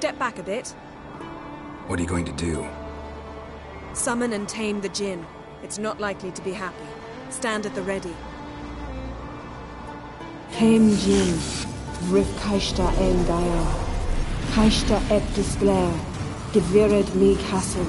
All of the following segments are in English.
Step back a bit. What are you going to do? Summon and tame the Jinn. It's not likely to be happy. Stand at the ready. Tame Jinn, Rif Kaishta en Gael, Kaishta et Disglair, Gevired me Castle.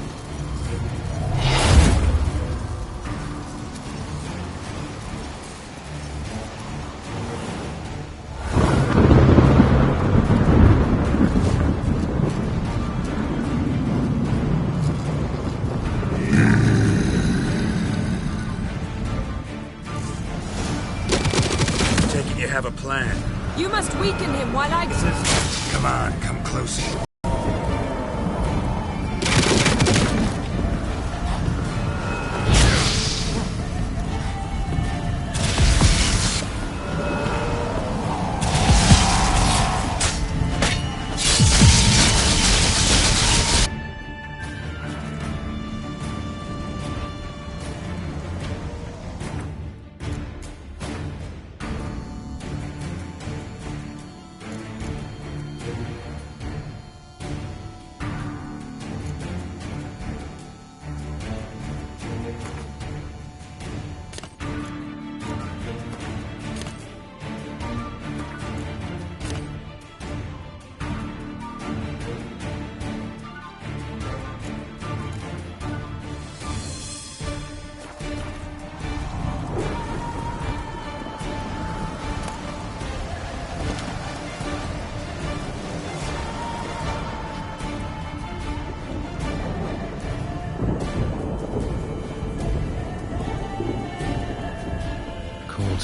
You have a plan. You must weaken him while I... Come on, come closer.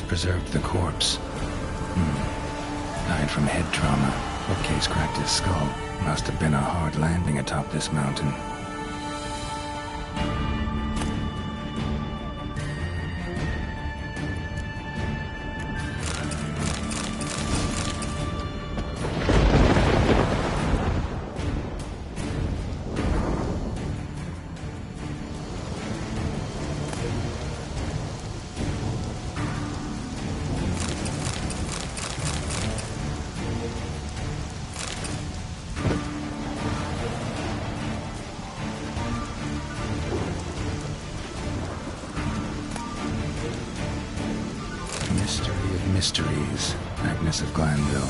Preserved the corpse. Died from head trauma. Bookcase cracked his skull. Must have been a hard landing atop this mountain. Mysteries, Agnes of Glanville.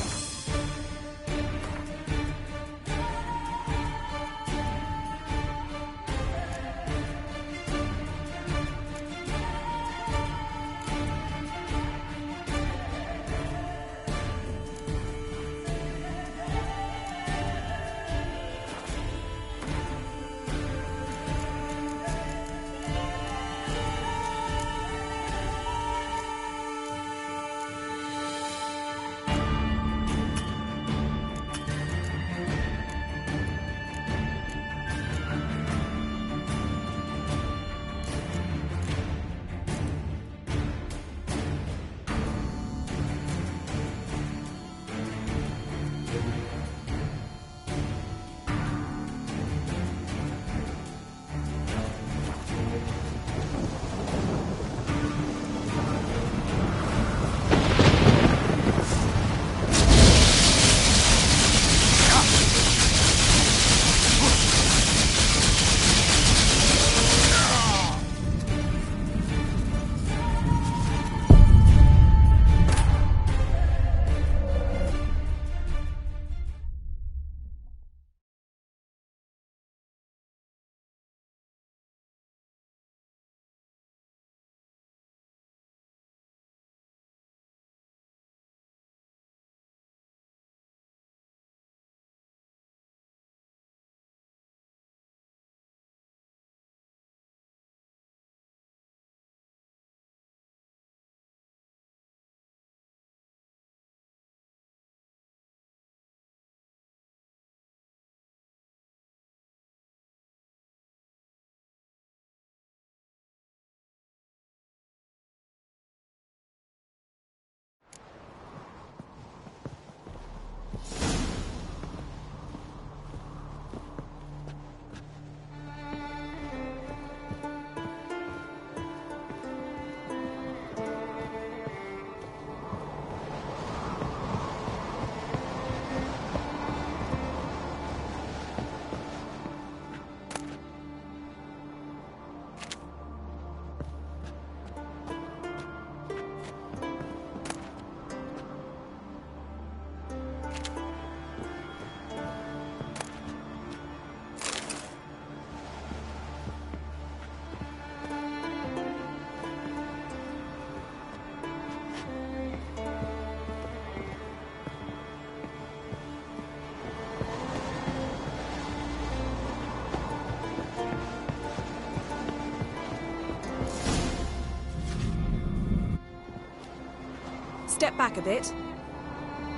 Step back a bit.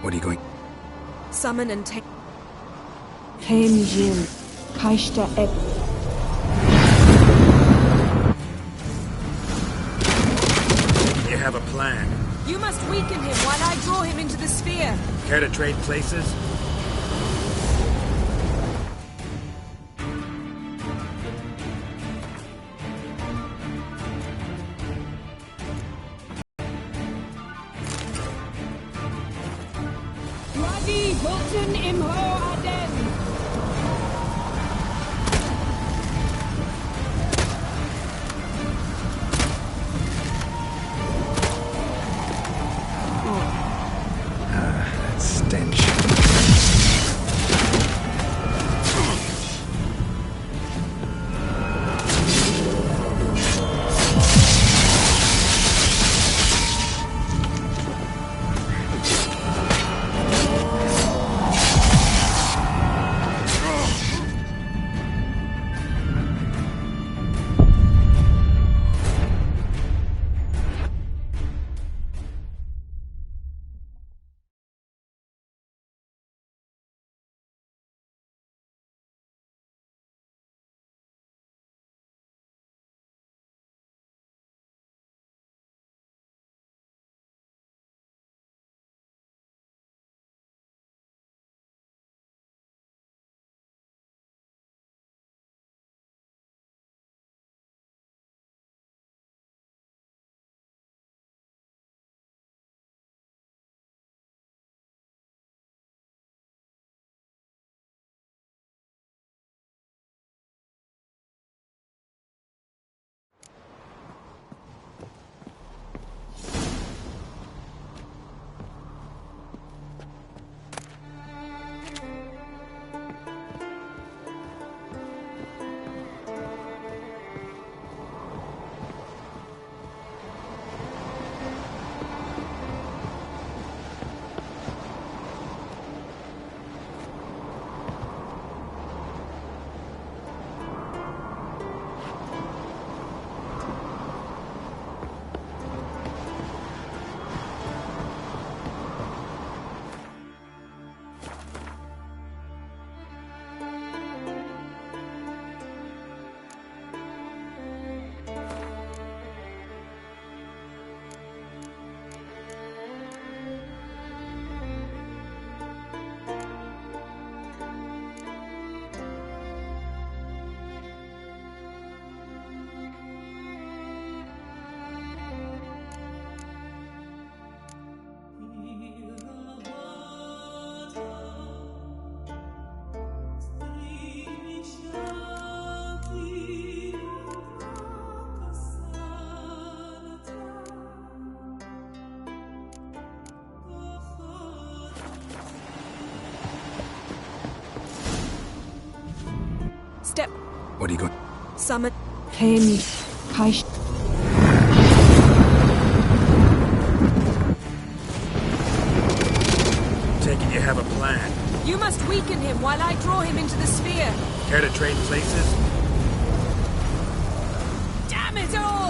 What are you going... Summon and take... Hem Jin. Kaishta et. You have a plan. You must weaken him while I draw him into the sphere. Care to trade places? Wadi Hilton Imho Aden. That stench. Step. What are you going... Summon. Hem Kaishta. Take it you have a plan. You must weaken him while I draw him into the sphere. Care to trade places? Damn it all!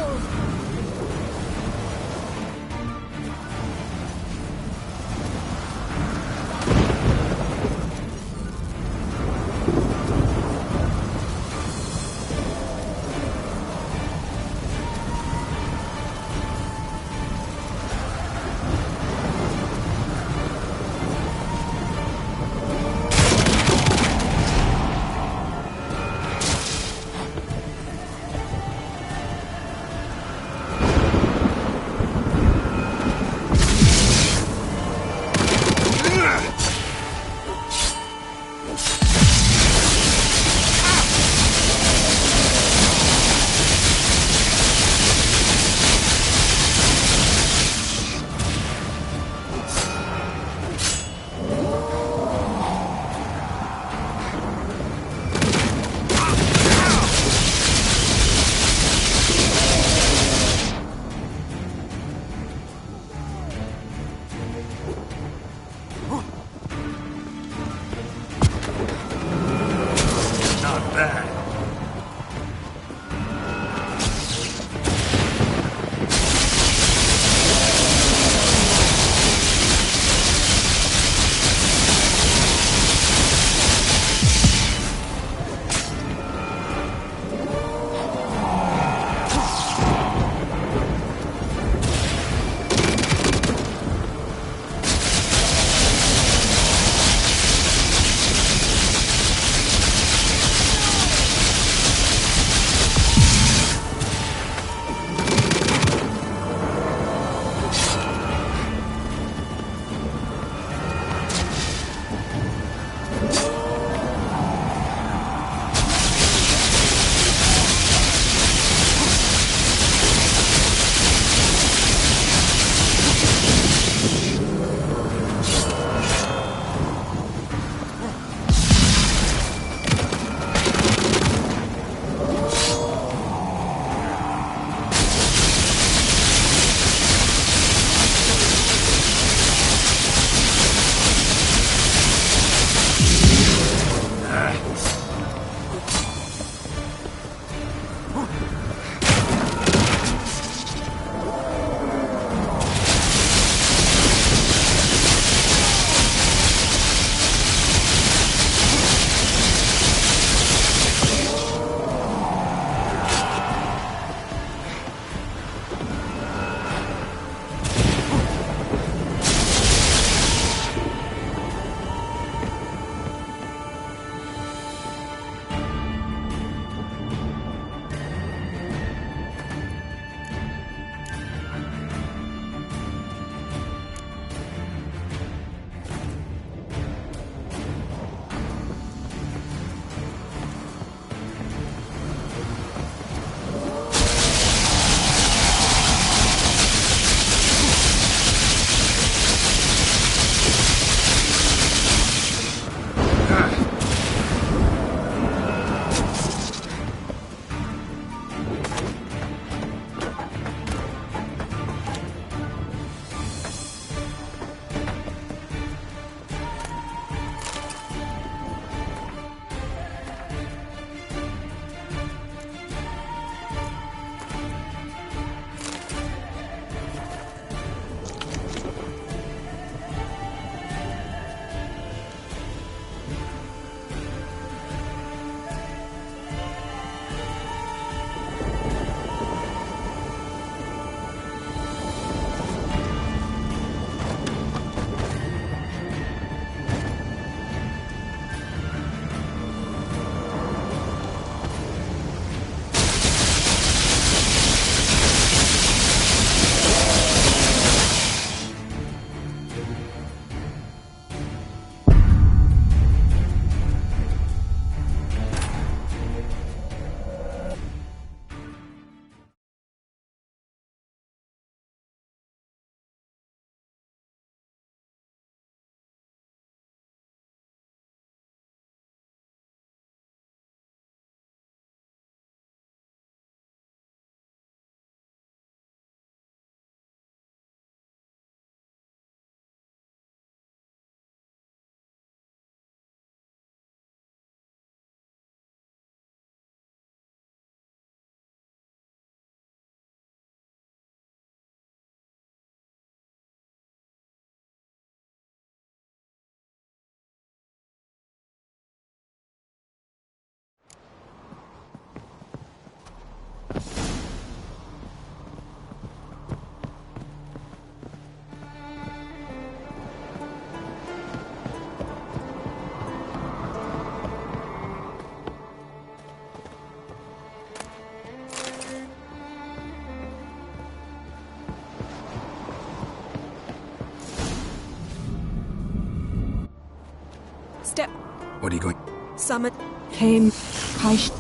Step. What are you going... Summon. Came. Kaishta.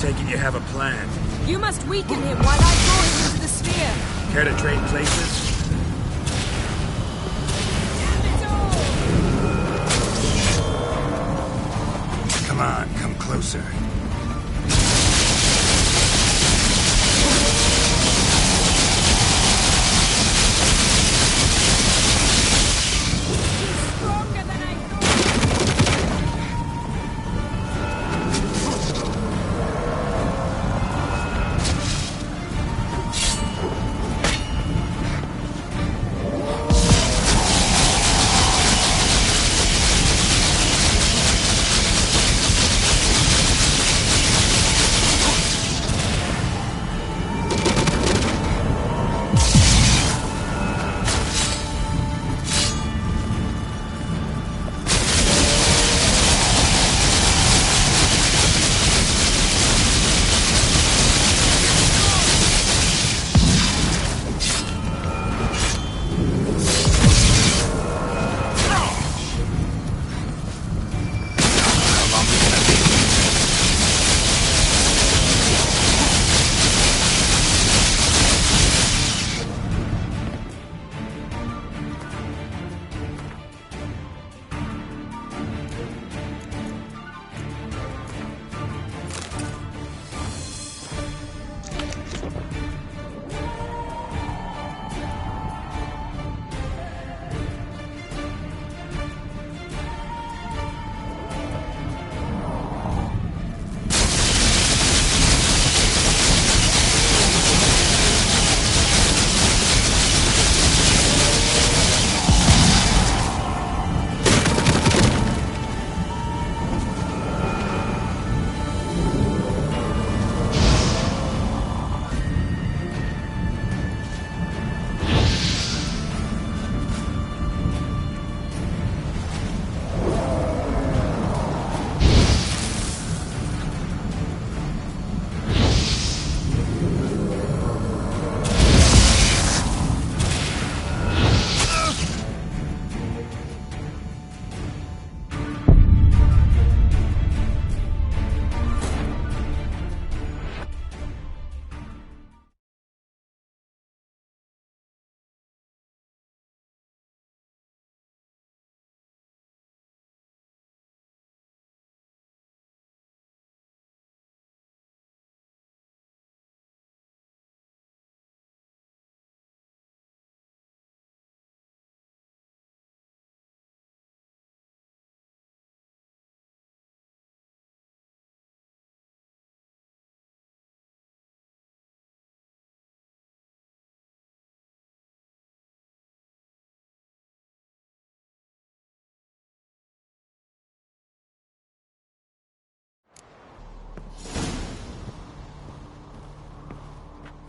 Take it you have a plan. You must weaken him while I draw him into the sphere. Care to trade places? Come on, come closer. Stronger than I thought.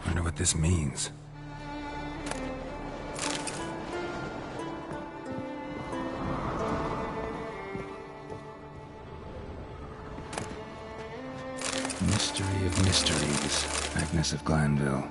Wonder what this means. Mystery of mysteries. Agnes of Glanville.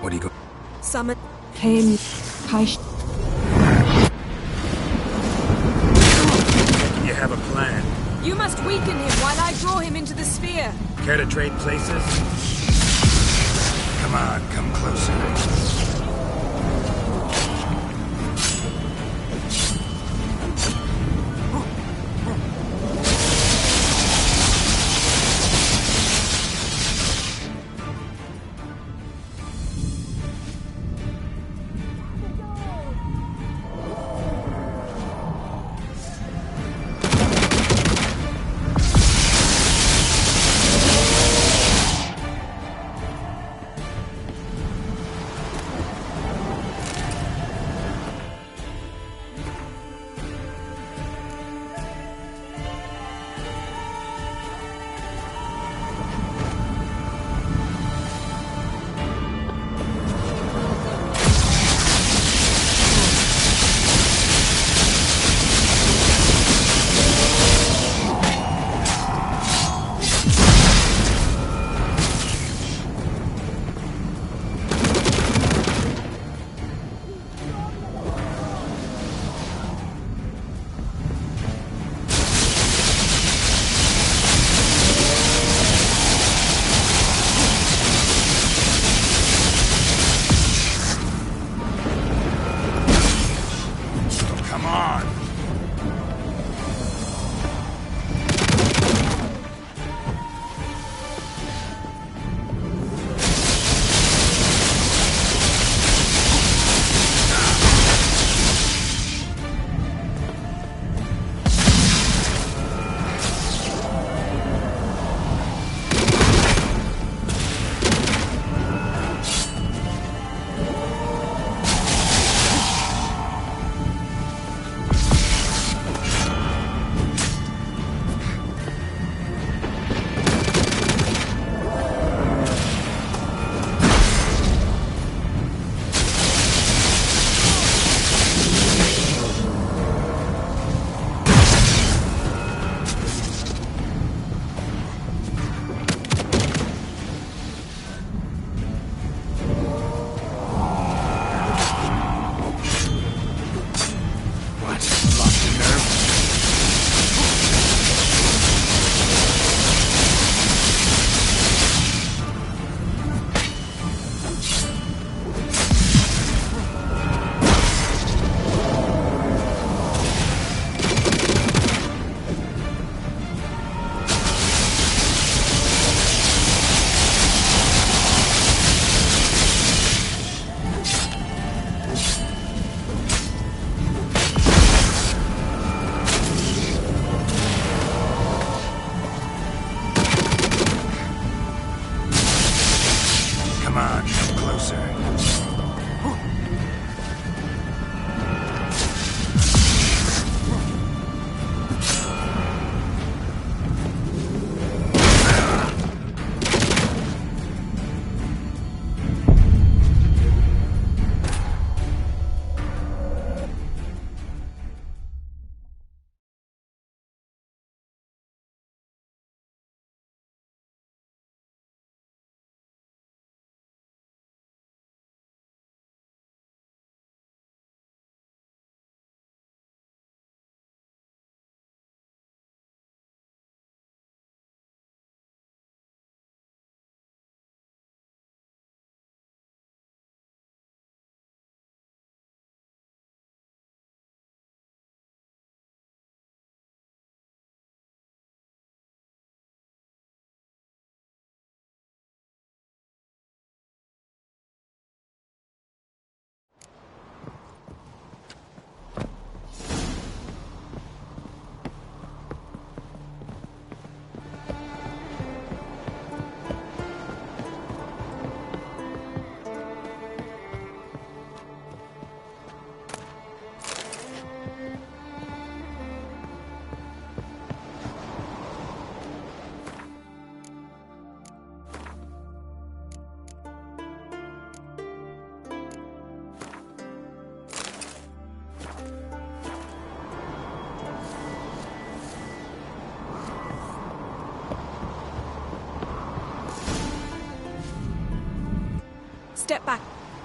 What do you go? Summon. Came. Kaish. Taking you have a plan. You must weaken him while I draw him into the sphere. Care to trade places? Come on, come closer.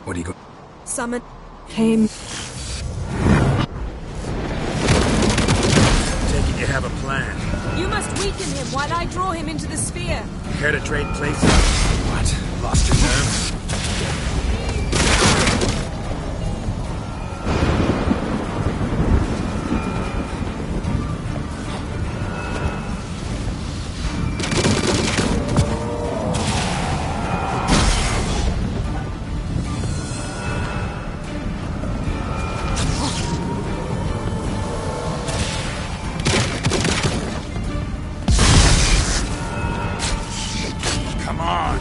What are you going... Summon... Came. Take it you have a plan. You must weaken him while I draw him into the sphere. Care to trade places? What? Lost your nerve? Come on!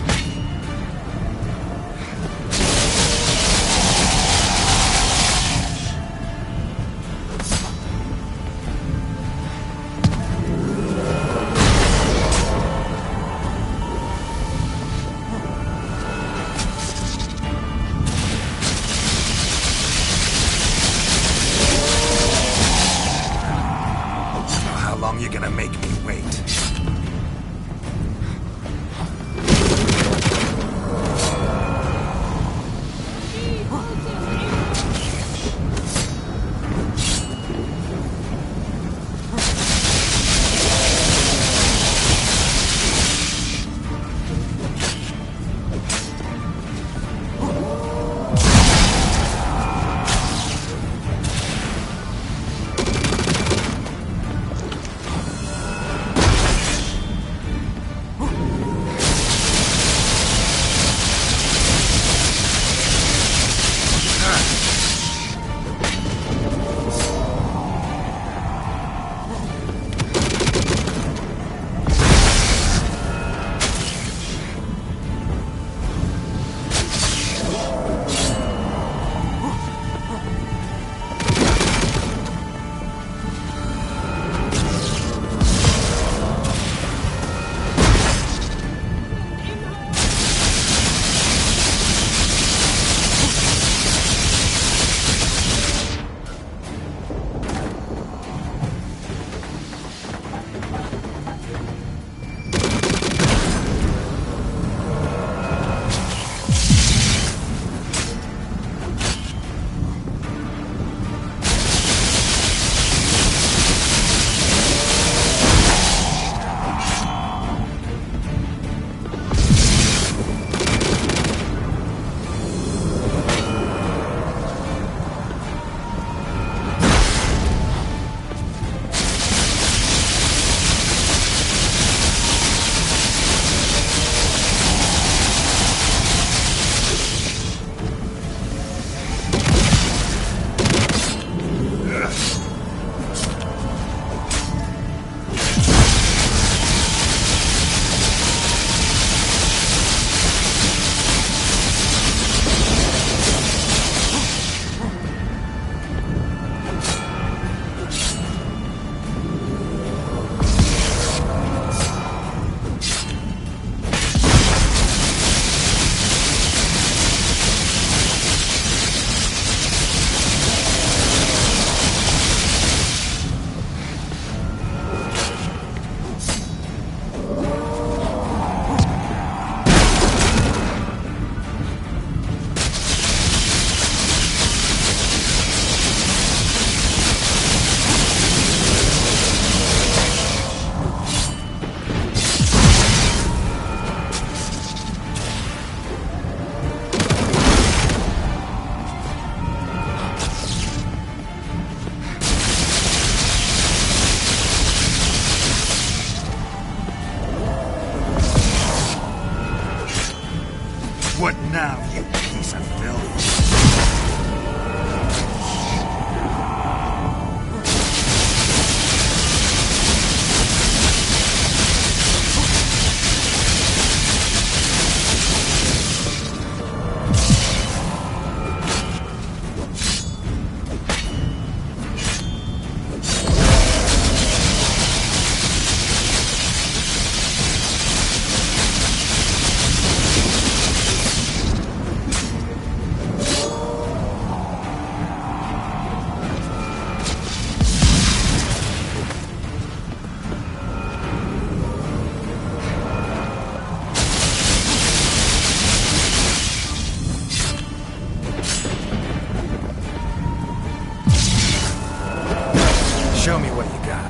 Show me what you got.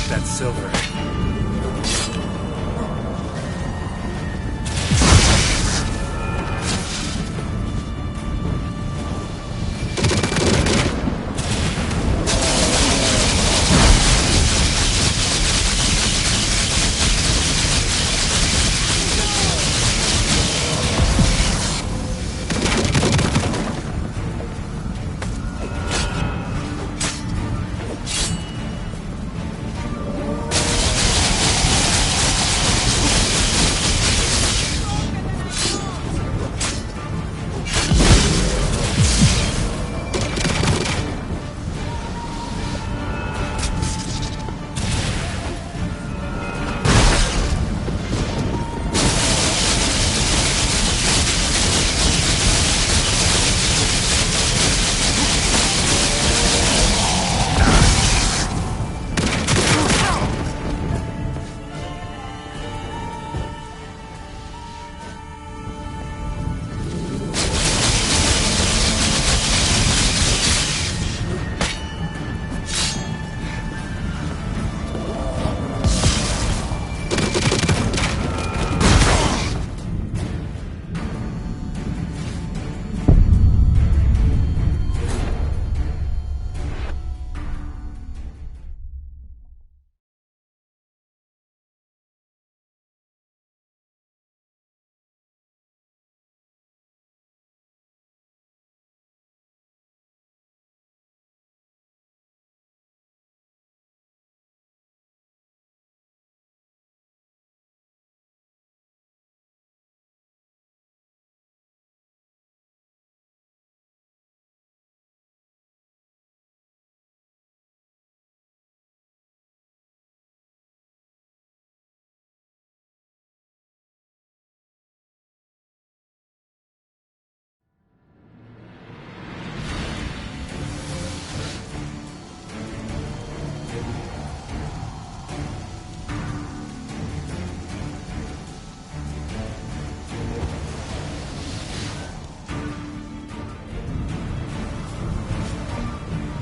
That silver.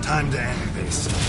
Time to end this.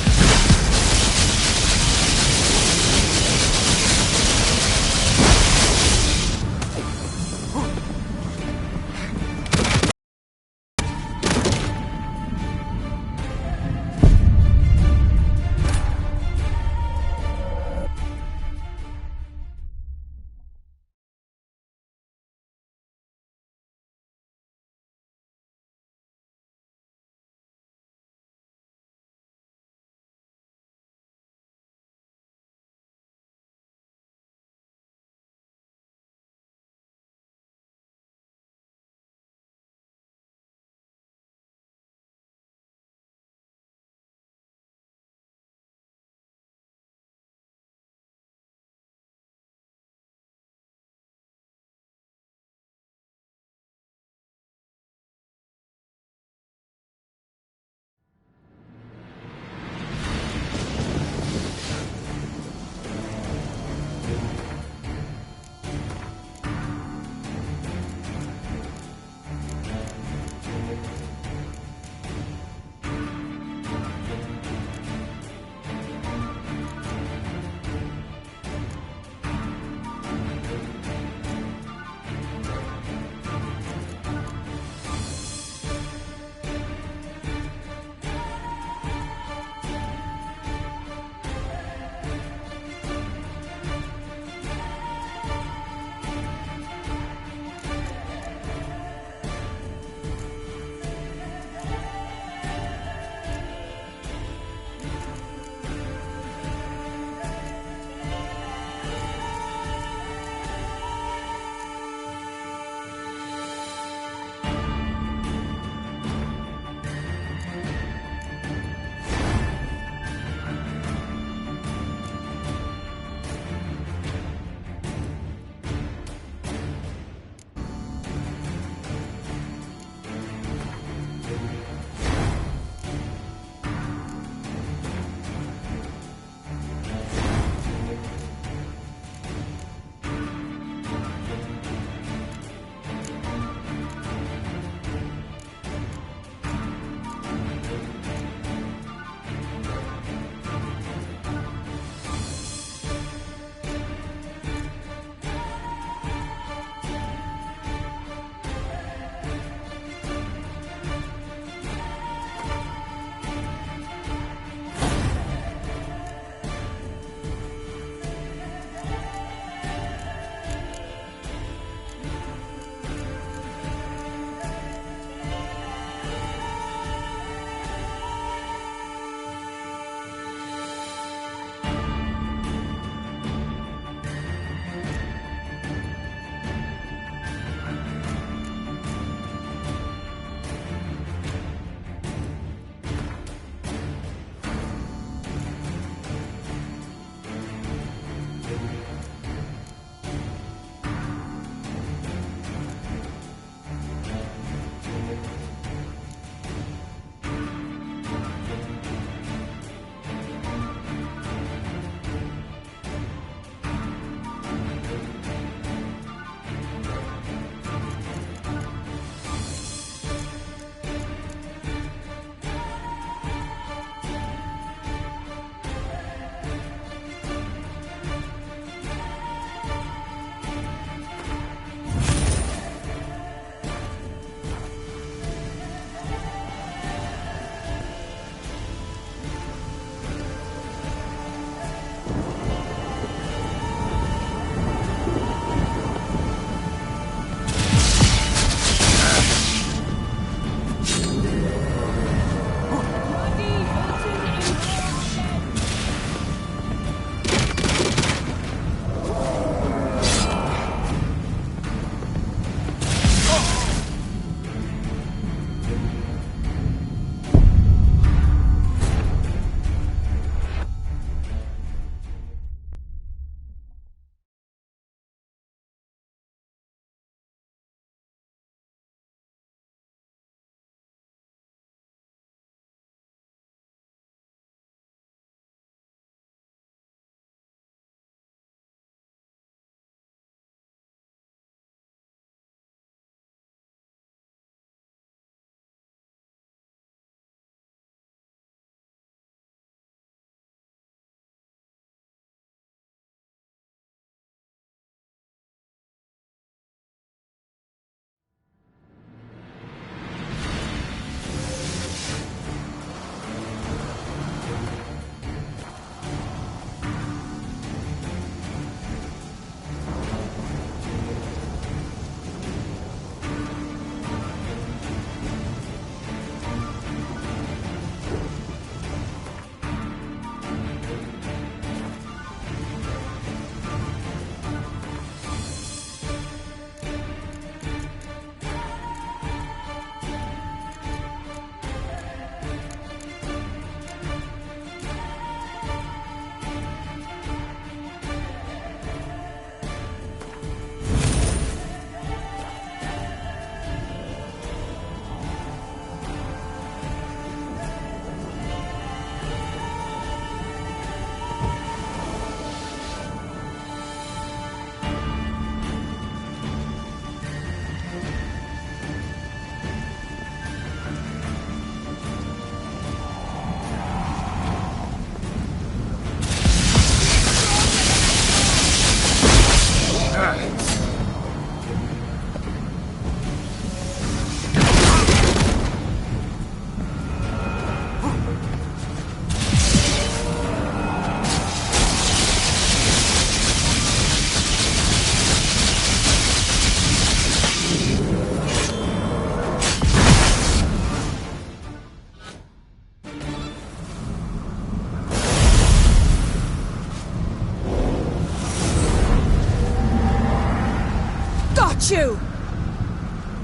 hate you!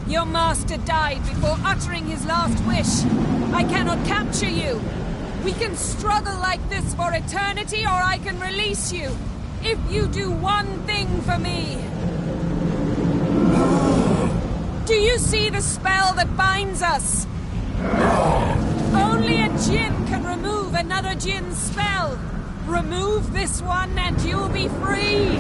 Your master died before uttering his last wish. I cannot capture you. We can struggle like this for eternity, or I can release you. If you do one thing for me. Do you see the spell that binds us? Only a djinn can remove another djinn's spell. Remove this one and you'll be free.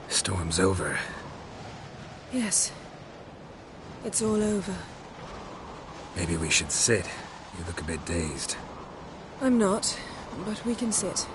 Storm's over. Yes. It's all over. Maybe we should sit. You look a bit dazed. I'm not, but we can sit.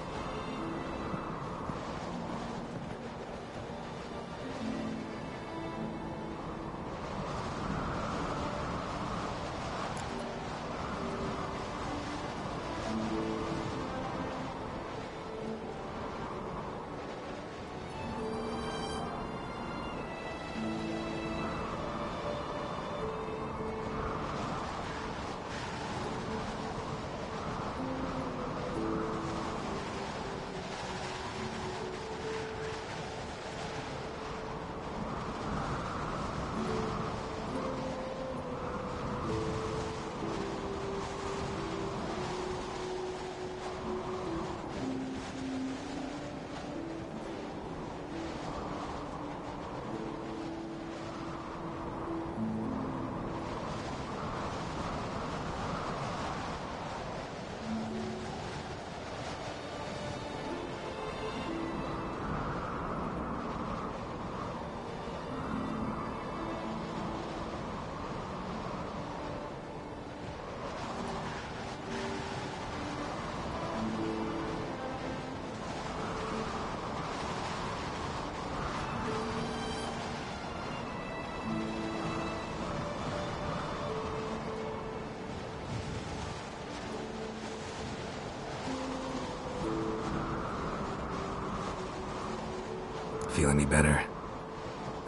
Feel any better?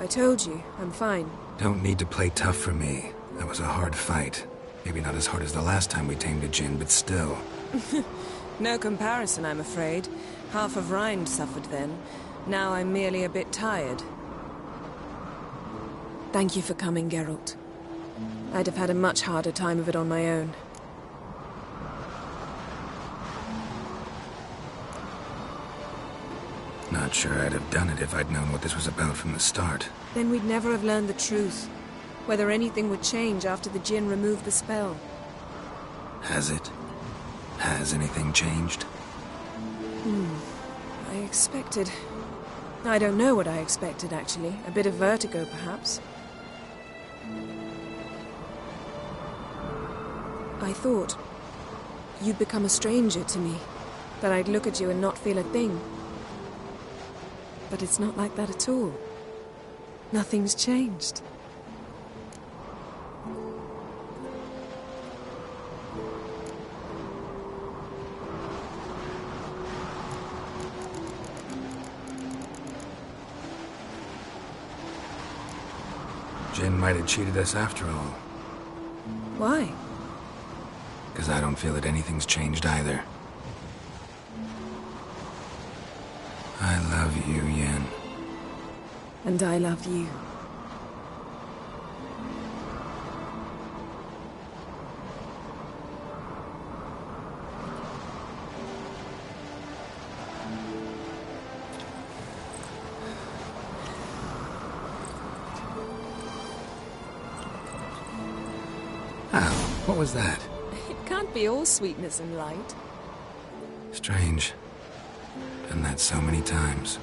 I told you, I'm fine. Don't need to play tough for me. That was a hard fight. Maybe not as hard as the last time we tamed a djinn, but still. No comparison, I'm afraid. Half of Rind suffered then. Now I'm merely a bit tired. Thank you for coming, Geralt. I'd have had a much harder time of it on my own. Not sure I'd have done it if I'd known what this was about from the start. Then we'd never have learned the truth. Whether anything would change after the djinn removed the spell. Has it? Has anything changed? I expected... I don't know what I expected, actually. A bit of vertigo, perhaps. I thought you'd become a stranger to me. That I'd look at you and not feel a thing. But it's not like that at all. Nothing's changed. Jinn might have cheated us after all. Why? Because I don't feel that anything's changed either. I love you, Yen. And I love you. Oh, what was that? It can't be all sweetness and light. Strange. Done that so many times.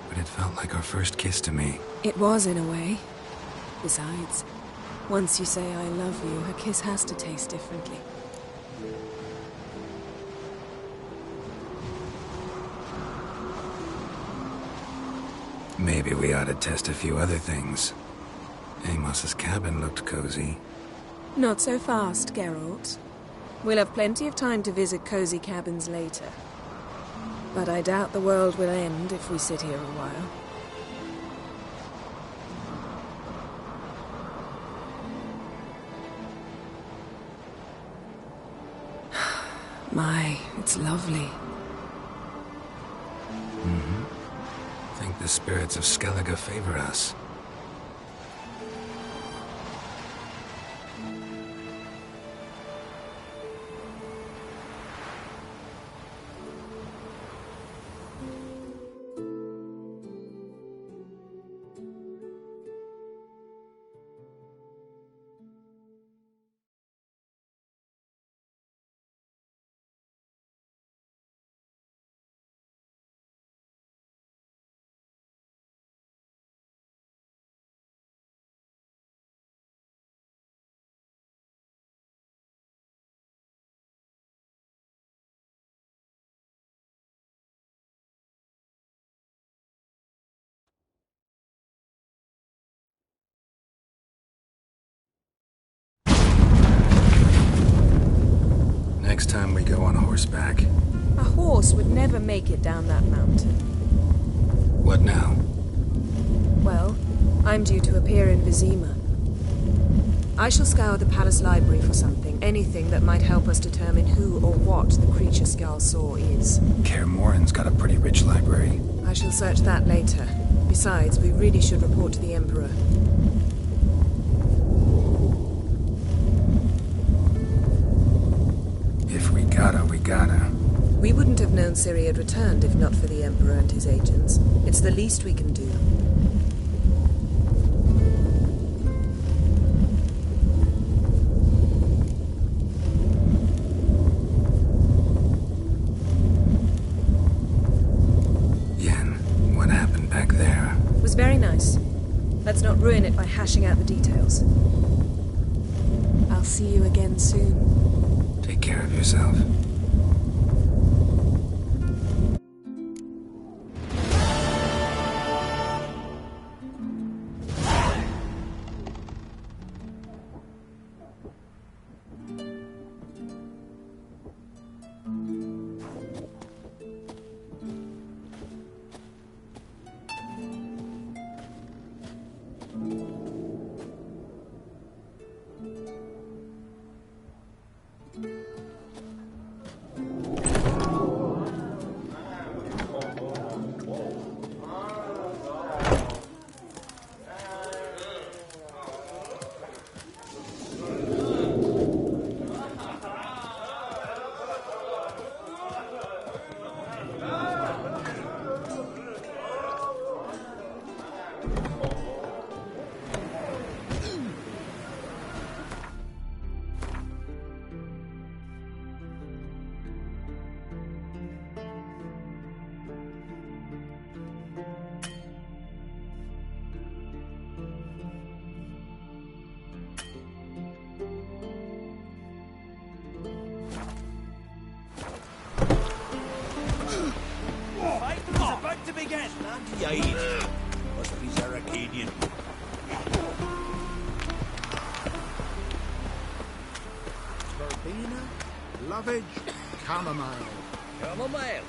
But it felt like our first kiss to me. It was, in a way. Besides, once you say I love you, a kiss has to taste differently. Maybe we ought to test a few other things. Amos's cabin looked cozy. Not so fast, Geralt. We'll have plenty of time to visit cozy cabins later. But I doubt the world will end if we sit here a while. My, it's lovely. I think the spirits of Skellige favor us. Next time we go on horseback. A horse would never make it down that mountain. What now? Well, I'm due to appear in Vizima. I shall scour the palace library for something, anything that might help us determine who or what the creature Skal saw is. Kaer Morhen's got a pretty rich library. I shall search that later. Besides, we really should report to the Emperor. If we gotta, we gotta. We wouldn't have known Ciri had returned if not for the Emperor and his agents. It's the least we can do. Yen, what happened back there? It was very nice. Let's not ruin it by hashing out the details. I'll see you again soon. Take care of yourself. Must be Zaracadian. Verbena, lovage, chamomile. Chamomile.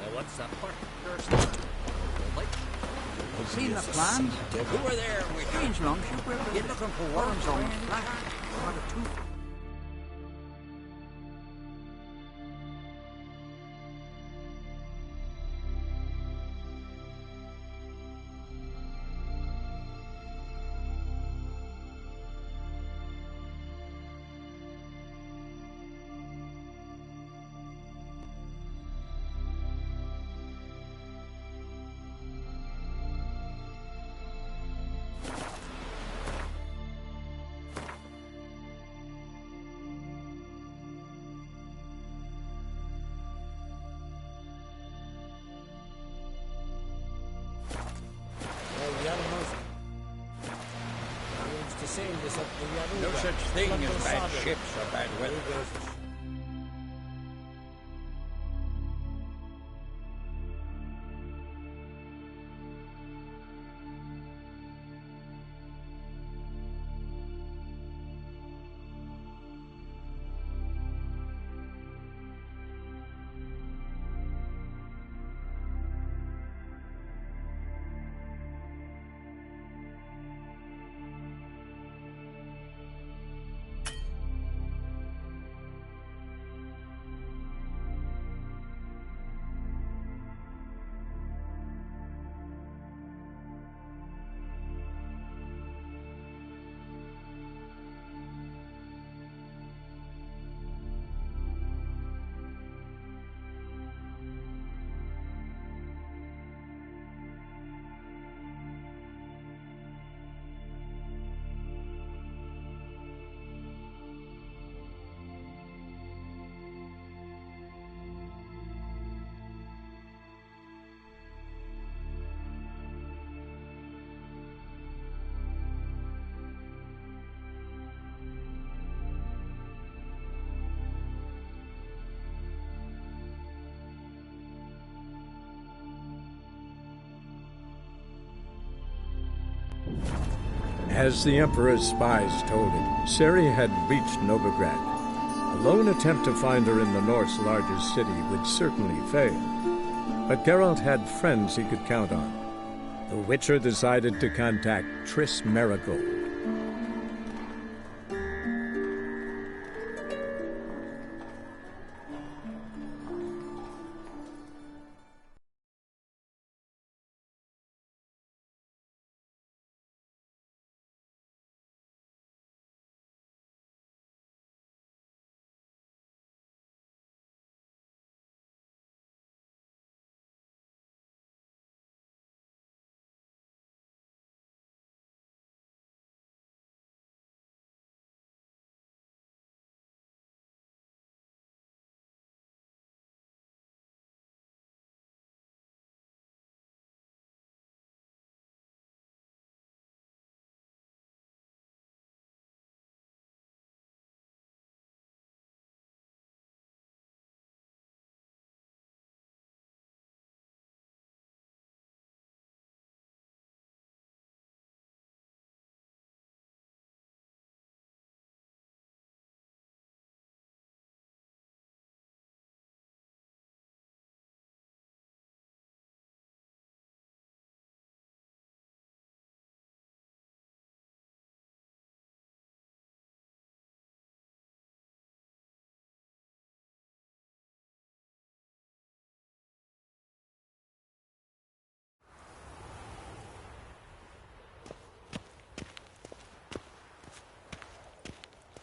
Now what's that particular stuff? Seen the plan? Who were there? Strange longship. We're looking for worms on the flat. Not a tooth. No such thing as bad ships or bad weather. As the Emperor's spies told him, Ciri had reached Novigrad. A lone attempt to find her in the North's largest city would certainly fail. But Geralt had friends he could count on. The Witcher decided to contact Triss Merigold.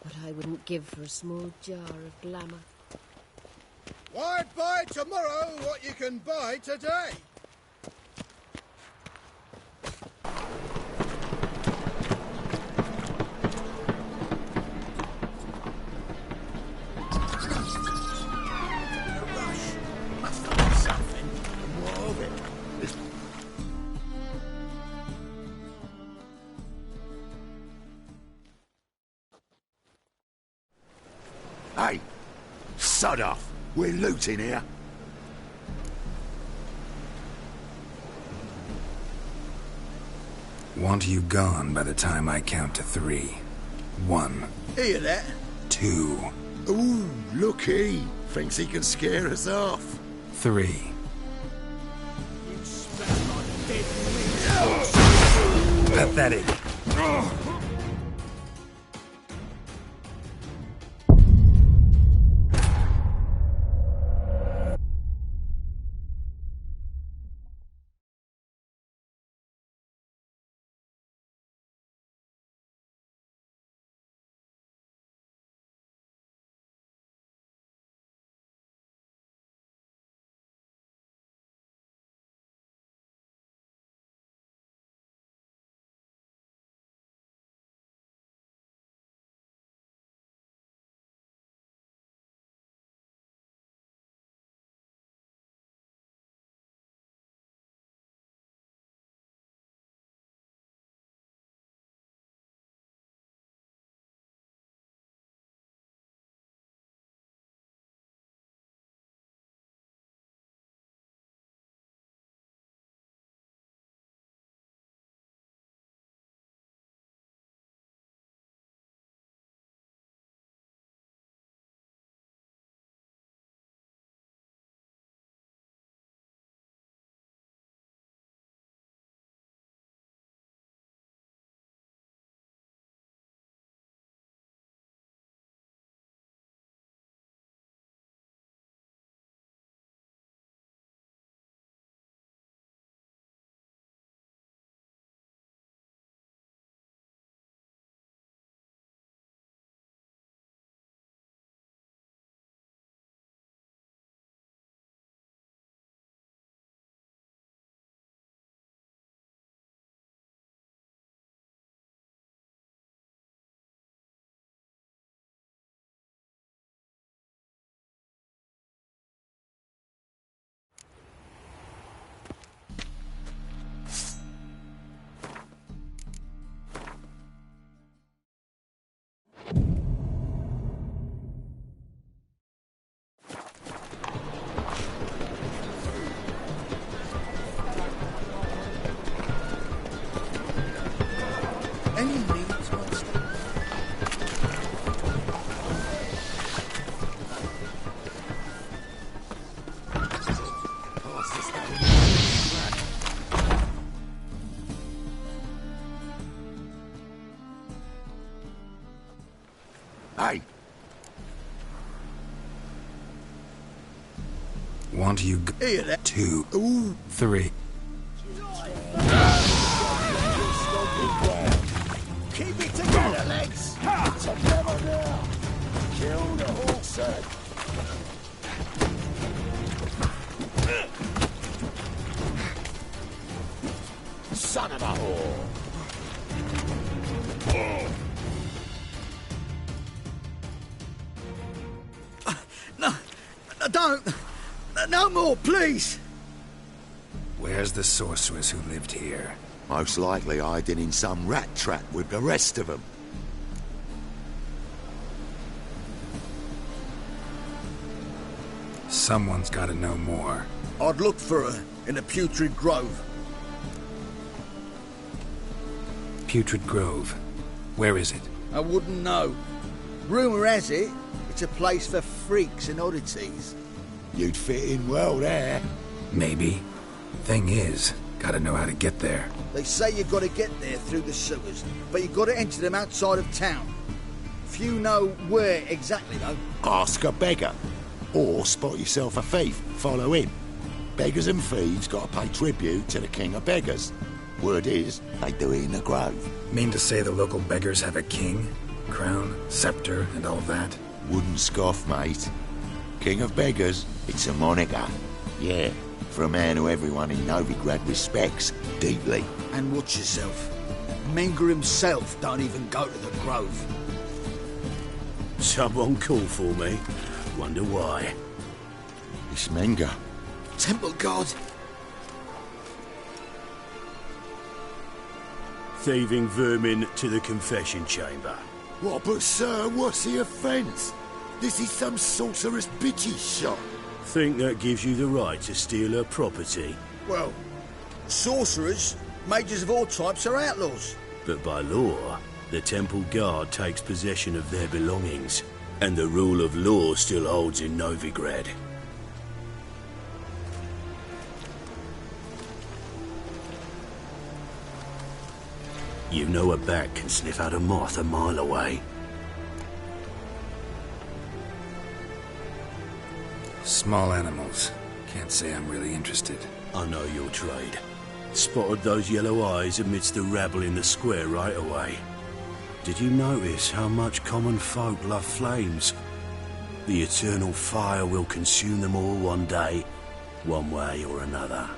What I wouldn't give for a small jar of glamour. Why buy tomorrow what you can buy today? Hey! Sod off! We're looting here. Want you gone by the time I count to 3. 1. Hear that? 2. Ooh, looky! Thinks he can scare us off. 3. You smell like dead meat. Pathetic. Hey, Want you Hear that? 2, Ooh. 3. keep it together, lads. Together now. Kill the horse head. Son of a whore. No, don't. No more, please. Where's the sorceress who lived here? Most likely hiding in some rat trap with the rest of them. Someone's got to know more. I'd look for her in the Putrid Grove. Putrid Grove. Where is it? I wouldn't know. Rumour has it, it's a place for freaks and oddities. You'd fit in well there. Maybe. Thing is, gotta know how to get there. They say you've got to get there through the sewers, but you've got to enter them outside of town. Few know where exactly, though. Ask a beggar. Or spot yourself a thief. Follow him. Beggars and thieves got to pay tribute to the king of beggars. Word is, they do it in the grove. Mean to say the local beggars have a king, crown, scepter, and all that? Wouldn't scoff, mate. King of beggars, it's a moniker. Yeah, for a man who everyone in Novigrad respects deeply. And watch yourself. Menger himself don't even go to the grove. Someone called for me. Wonder why. It's Menger. Temple God. Thieving vermin to the confession chamber. What, but sir, what's the offence? This is some sorceress bitch's shop. Think that gives you the right to steal her property? Well, sorcerers, mages of all types are outlaws. But by law, the temple guard takes possession of their belongings, and the rule of law still holds in Novigrad. You know a bat can sniff out a moth a mile away. Small animals. Can't say I'm really interested. I know your trade. Spotted those yellow eyes amidst the rabble in the square right away. Did you notice how much common folk love flames? The eternal fire will consume them all one day, one way or another.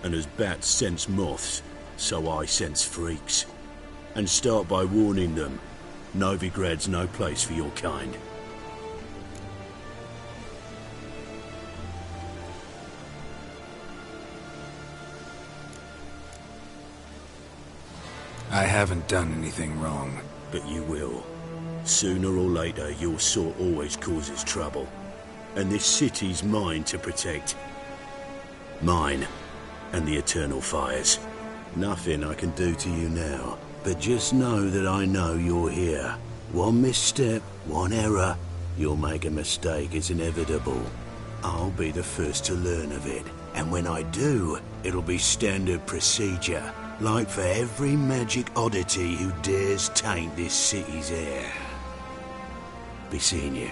And as bats sense moths, so I sense freaks. And start by warning them, Novigrad's no place for your kind. I haven't done anything wrong. But you will. Sooner or later, your sort always causes trouble. And this city's mine to protect. Mine and the eternal fires. Nothing I can do to you now. But just know that I know you're here. One misstep, one error, you'll make a mistake. It's inevitable. I'll be the first to learn of it. And when I do, it'll be standard procedure. Like for every magic oddity who dares taint this city's air. Be seeing you.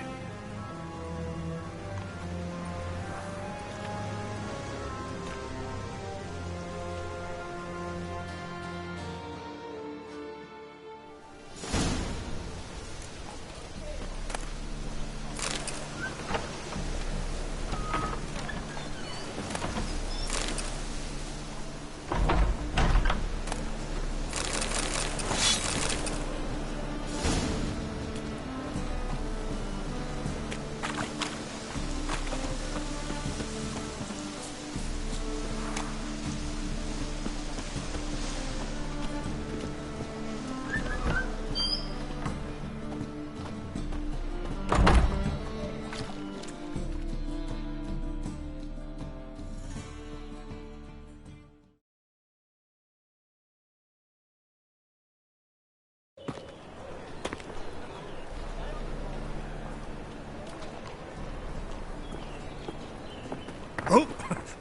Oh,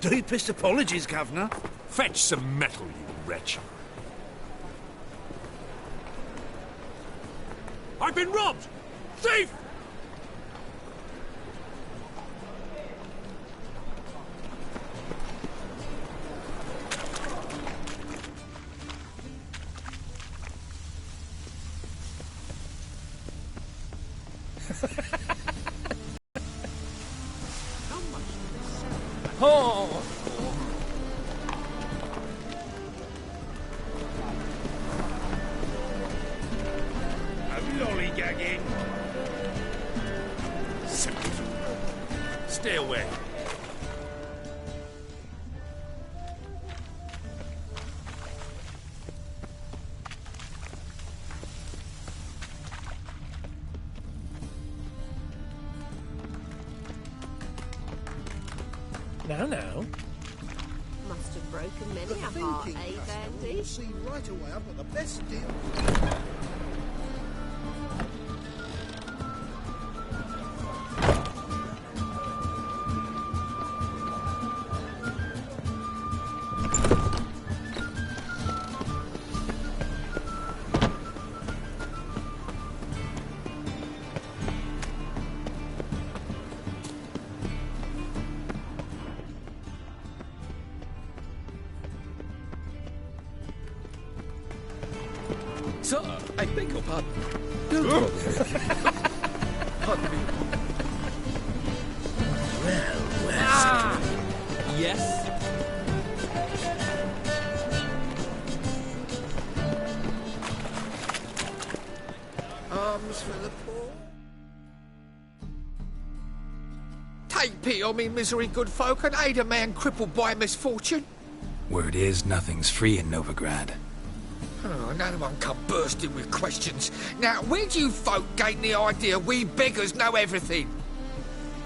deepest apologies, Governor. Fetch some metal, you wretch. I've been robbed! Thief! Oh! I'm lollygagging. Stay away. Now. Must have broken many a heart, eh, Dandy? You'll see right away I've got the best deal. Sir, I beg your pardon. No problem. Pardon me. Well. Yes? Arms for the poor. Take pity on me, misery, good folk, and aid a man crippled by misfortune. Word is, nothing's free in Novigrad. Oh, no one come bursting with questions. Now, where do you folk gain the idea we beggars know everything?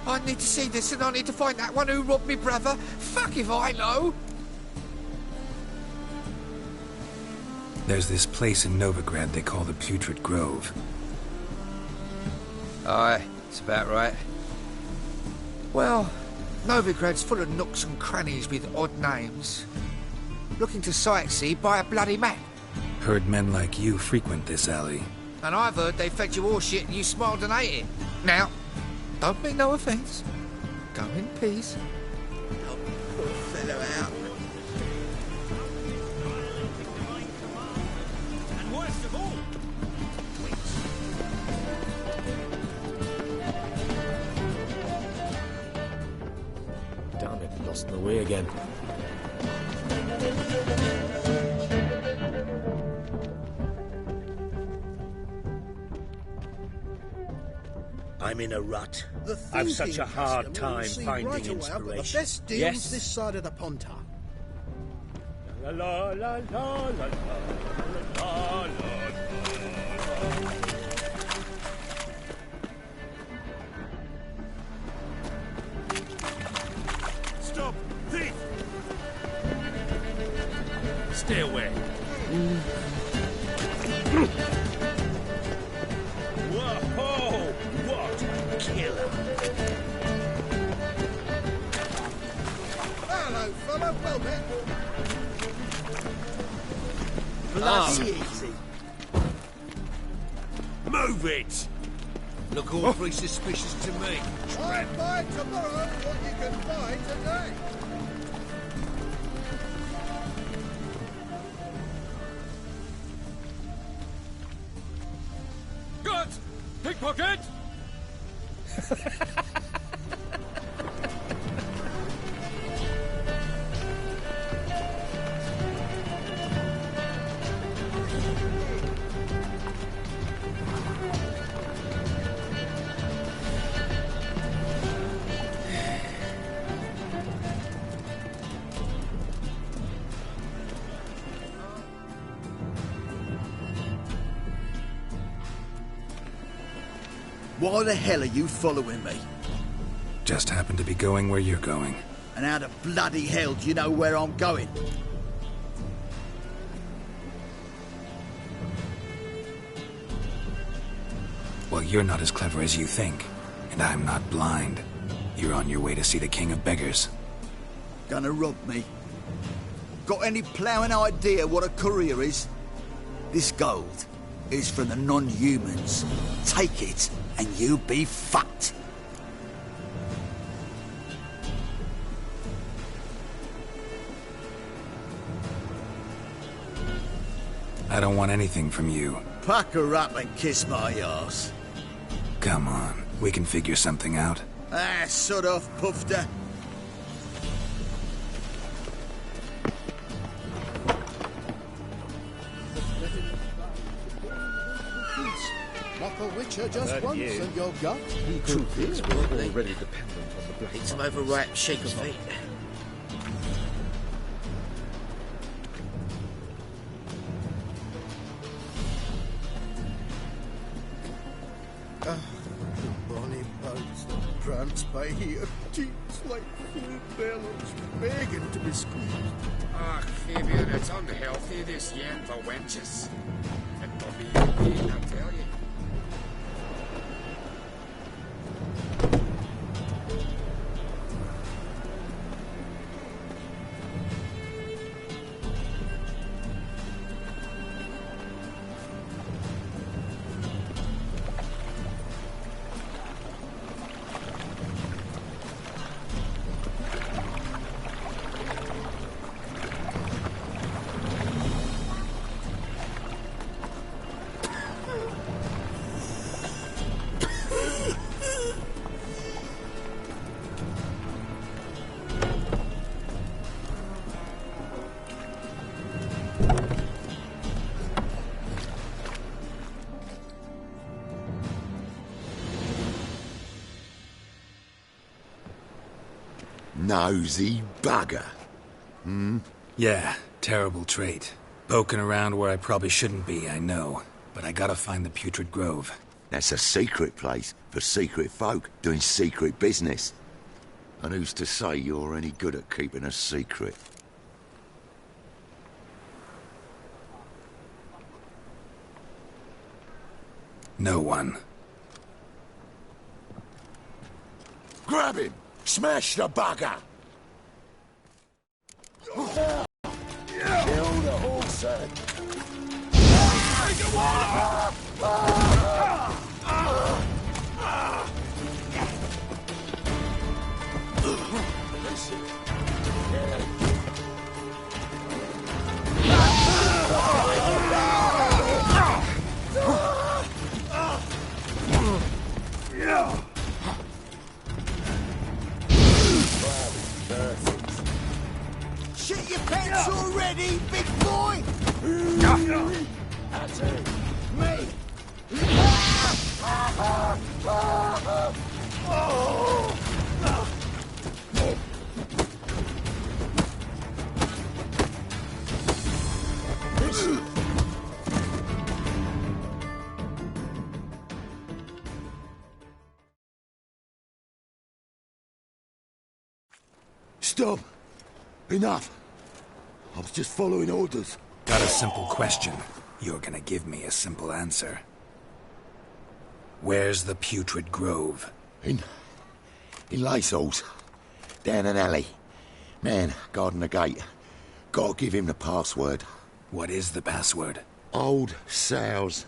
I need to see this, and I need to find that one who robbed me brother. Fuck if I know. There's this place in Novigrad they call the Putrid Grove. Aye, it's about right. Well, Novigrad's full of nooks and crannies with odd names. Looking to sightsee, buy a bloody map. Heard men like you frequent this alley. And I've heard they fed you all shit and you smiled and ate it. Now, don't mean no offence. Go in peace. Help the poor fellow out. And worst of all, Damn it, lost my way again. I'm in a rut. I've such a hard time finding inspiration. The best deals this side of the Pontar. La la la la la la la la. stop! Thief! Stay away. Whoa! What a killer! Hello, fella. Well met. Bloody easy. Move it! Look awfully suspicious to me. I buy tomorrow what you can buy today. Good! Pickpocket! Why the hell are you following me? Just happen to be going where you're going. And how the bloody hell do you know where I'm going? Well, you're not as clever as you think, and I'm not blind. You're on your way to see the King of Beggars. Gonna rob me? Got any ploughing idea what a courier is? This gold is from the non-humans. Take it and you be fucked. I don't want anything from you. Pack her up and kiss my arse. Come on, we can figure something out. Ah, sod off, Pufter. Knock a witcher just once and you're got. Truth is, we're already dependent on the black. Need some overripe shaker's feet. Bonnie boats that prance by here, cheeks like full bellows, begging to be squeezed. Ah, Fabian, it's unhealthy, this yam for wenches. It will be your pain, I tell you. Nosy bugger. Yeah, terrible trait. Poking around where I probably shouldn't be, I know. But I gotta find the Putrid Grove. That's a secret place for secret folk doing secret business. And who's to say you're any good at keeping a secret? No one. Grab him! Smash the bugger! Kill the horse! Shit your pants already, big boy! That's it. Me! Stop! Enough! I was just following orders. Got a simple question. You're gonna give me a simple answer. Where's the Putrid Grove? In Lacehalls. Down an alley. Man, guarding the gate. Gotta give him the password. What is the password? Old sows.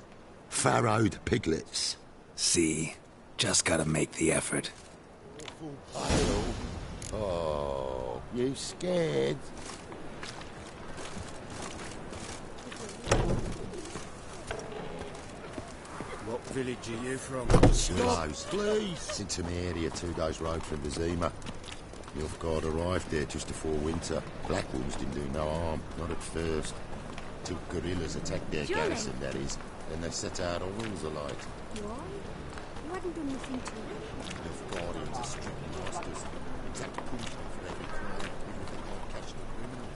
Farrowed piglets. See? Just gotta make the effort. Oh, you scared? What village are you from? Stop, please! It's into my area, 2 days' road from Vizima. The off-guard arrived there just before winter. Black Wolves didn't do no harm, not at first. Till guerrillas attacked their garrison, that is. Then they set out all rules alight. Why? You hadn't done nothing to it. The off-guardians are strict masters. Exact punishment for every crime, even if they can't catch the criminal.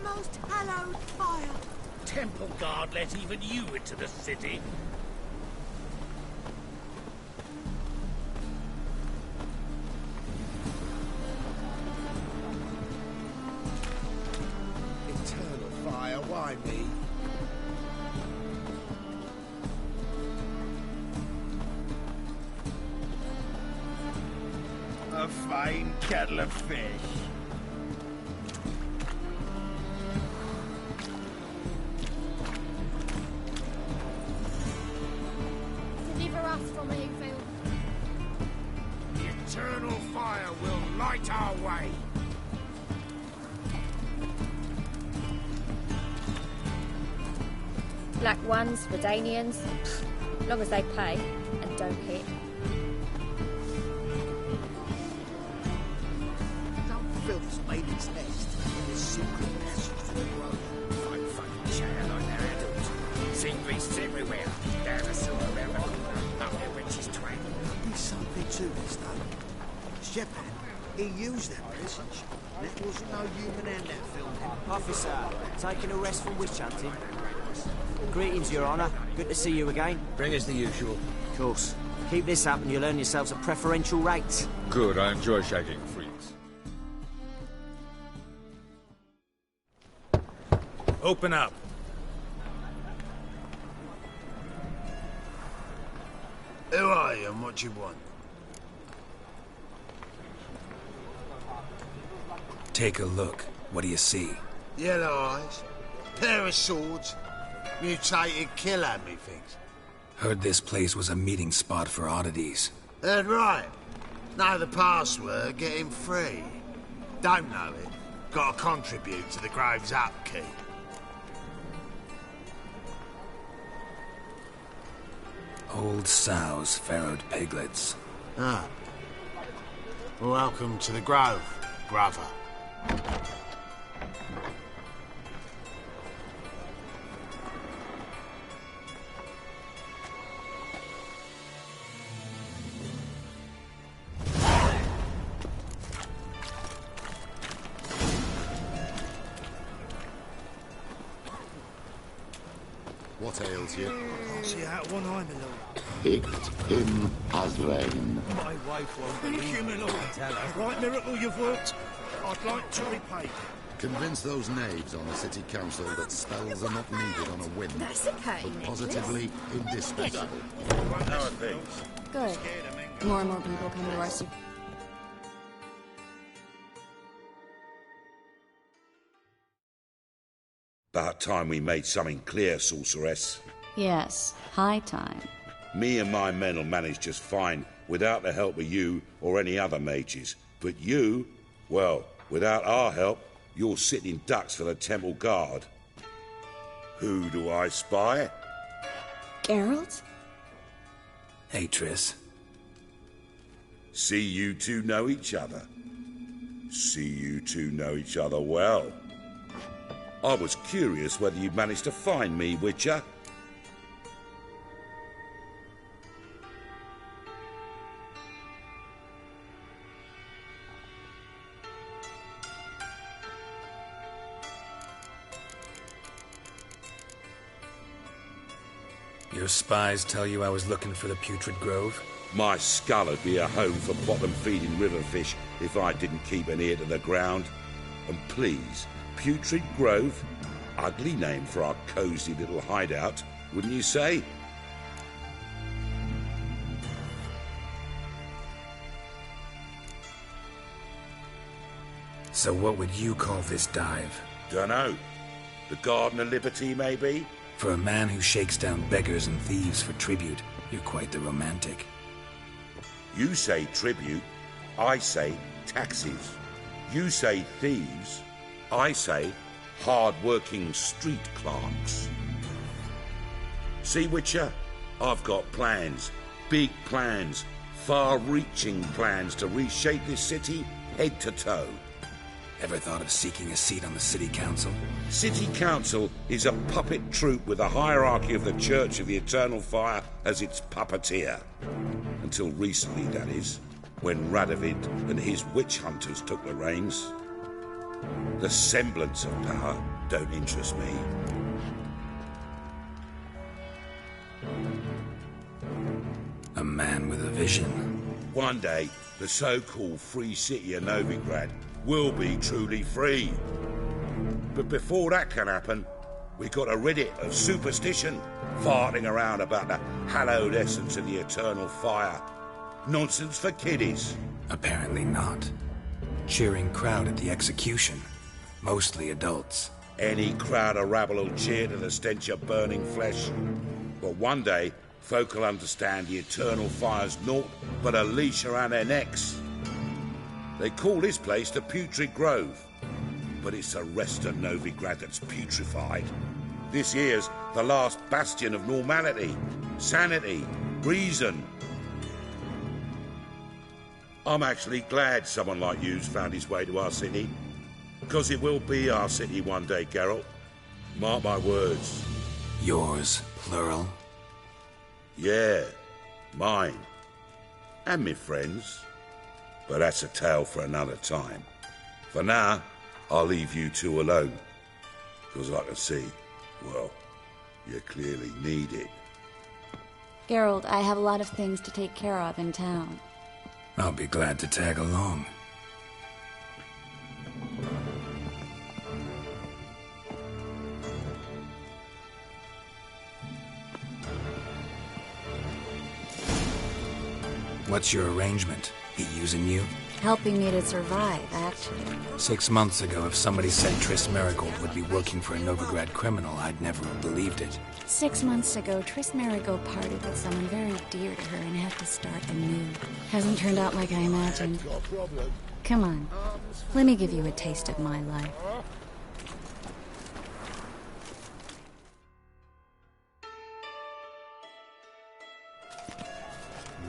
Most hallowed fire. Temple guard let even you into the city. Eternal fire, why me? A fine kettle of fish. enough from you, Phil. The eternal fire will light our way. Black ones, Redanians, long as they pay and don't hit. No filth's made its nest in this secret passage to the grove. Fine fucking chair like they're adults. Seen beasts everywhere. Down the sewer, around the corner, up the witch's twang. There's something to this, though. Shepherd, he used that passage. There wasn't no human hand that filmed him. Officer, taking a rest from witch hunting. Greetings, Your Honour. Good to see you again. Bring us the usual. Of course. Keep this up and you'll earn yourselves a preferential rate. Good, I enjoy shagging freaks. Open up. Who are you and what do you want? Take a look. What do you see? Yellow eyes, pair of swords, mutated killer, methinks. Heard this place was a meeting spot for oddities. Heard right. Know the password, get him free. Don't know it, gotta contribute to the Grove's upkeep. Old sows, farrowed piglets. Ah. Welcome to the Grove, brother. What ails you? Can't see out one eye, my lord. Picked him as rain. My wife won't believe you, my lord. Tell her. Right miracle you've worked. I'd like to repay. Convince those knaves on the city council that spells are not needed on a whim. That's okay, but positively indispensable. How are things? Good. More and more people come to our super. About time we made something clear, sorceress. Yes, high time. Me and my men'll manage just fine without the help of you or any other mages. But you, well, without our help, you're sitting ducks for the temple guard. Who do I spy? Geralt? Hey, Triss. See you two know each other. See you two know each other well. I was curious whether you'd managed to find me, Witcher. Your spies tell you I was looking for the Putrid Grove? My skull'd be a home for bottom-feeding river fish if I didn't keep an ear to the ground. And please, Putrid Grove? Ugly name for our cosy little hideout, wouldn't you say? So what would you call this dive? Dunno. The Garden of Liberty, maybe? For a man who shakes down beggars and thieves for tribute, you're quite the romantic. You say tribute, I say taxes. You say thieves, I say hard-working street clerks. See, Witcher? I've got plans. Big plans. Far-reaching plans to reshape this city head to toe. Ever thought of seeking a seat on the city council? City council is a puppet troupe with a hierarchy of the Church of the Eternal Fire as its puppeteer. Until recently, that is, when Radovid and his witch hunters took the reins. The semblance of power don't interest me. A man with a vision. One day, the so-called free city of Novigrad will be truly free. But before that can happen, we got to rid it of superstition, farting around about the hallowed essence of the eternal fire. Nonsense for kiddies. Apparently not. Cheering crowd at the execution. Mostly adults. Any crowd of rabble will cheer to the stench of burning flesh. But one day, Folk will understand the eternal fire's naught but a leash around their necks. They call this place the Putrid Grove, but it's the rest of Novigrad that's putrefied. This here's the last bastion of normality, sanity, reason. I'm actually glad someone like you's found his way to our city, because it will be our city one day, Geralt. Mark my words. Yours, plural? Yeah, mine. And me friends. But that's a tale for another time. For now, I'll leave you two alone. Because I can see, well, you clearly need it. Geralt, I have a lot of things to take care of in town. I'll be glad to tag along. What's your arrangement? He using you? Helping me to survive, actually. 6 months ago, if somebody said Triss Marigold would be working for a Novigrad criminal, I'd never have believed it. 6 months ago, Triss Marigold parted with someone very dear to her and had to start anew. Hasn't turned out like I imagined. Come on, let me give you a taste of my life.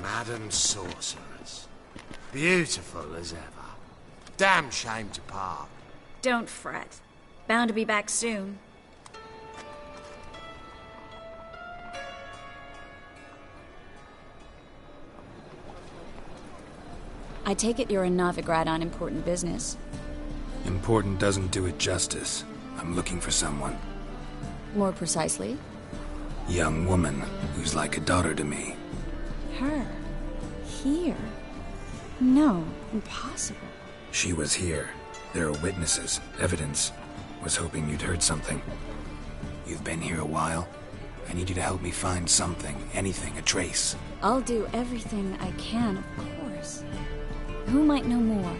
Madam Sorceress. Beautiful as ever. Damn shame to part. Don't fret. Bound to be back soon. I take it you're in Novigrad on important business. Important doesn't do it justice. I'm looking for someone. More precisely? Young woman who's like a daughter to me. Her? Here? No, impossible. She was here. There are witnesses, evidence. Was hoping you'd heard something. You've been here a while. I need you to help me find something, anything, a trace. I'll do everything I can, of course. Who might know more?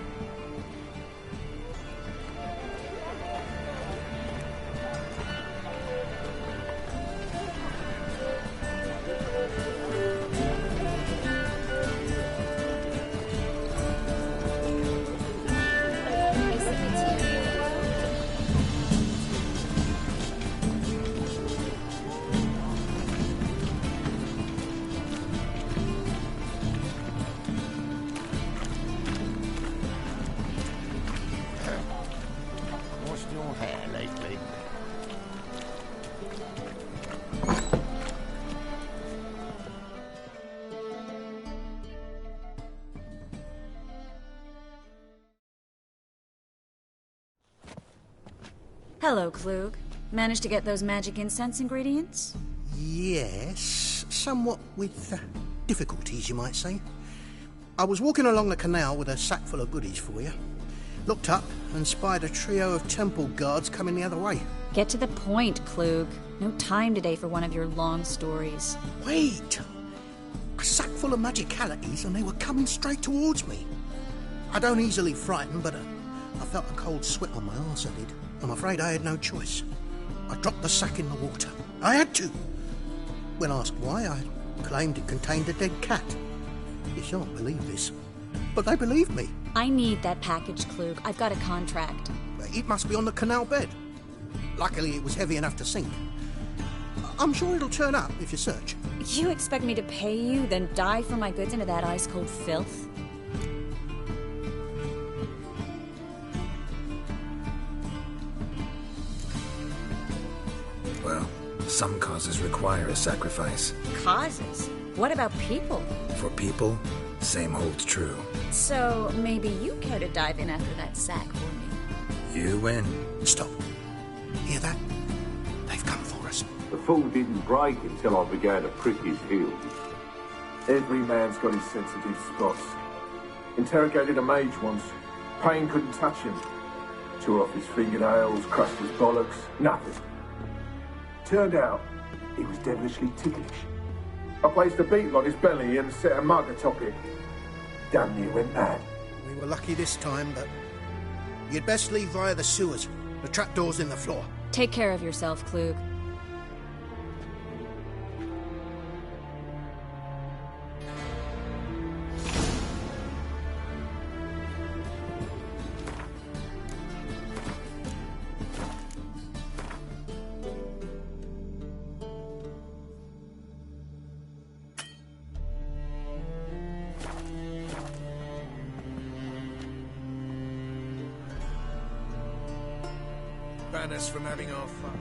Hello, Klug. Managed to get those magic incense ingredients? Yes, somewhat with difficulties, you might say. I was walking along the canal with a sack full of goodies for you. Looked up and spied a trio of temple guards coming the other way. Get to the point, Klug. No time today for one of your long stories. Wait! A sack full of magicalities and they were coming straight towards me. I don't easily frighten, but I felt a cold sweat on my arse, I did. I'm afraid I had no choice. I dropped the sack in the water. I had to. When asked why, I claimed it contained a dead cat. You shan't believe this, but they believed me. I need that package, Klug. I've got a contract. It must be on the canal bed. Luckily, it was heavy enough to sink. I'm sure it'll turn up if you search. You expect me to pay you, then dive for my goods into that ice-cold filth? Well, some causes require a sacrifice. Causes? What about people? For people, same holds true. So, maybe you care to dive in after that sack for me? You win. Stop. Hear that? They've come for us. The fall didn't break until I began to prick his heels. Every man's got his sensitive spots. Interrogated a mage once. Pain couldn't touch him. Tore off his fingernails, crushed his bollocks, nothing. Turned out, he was devilishly ticklish. I placed a beetle on his belly and set a mug atop it. Damn near went mad. We were lucky this time, but you'd best leave via the sewers. The trapdoor's in the floor. Take care of yourself, Klug. ban us from having our fun.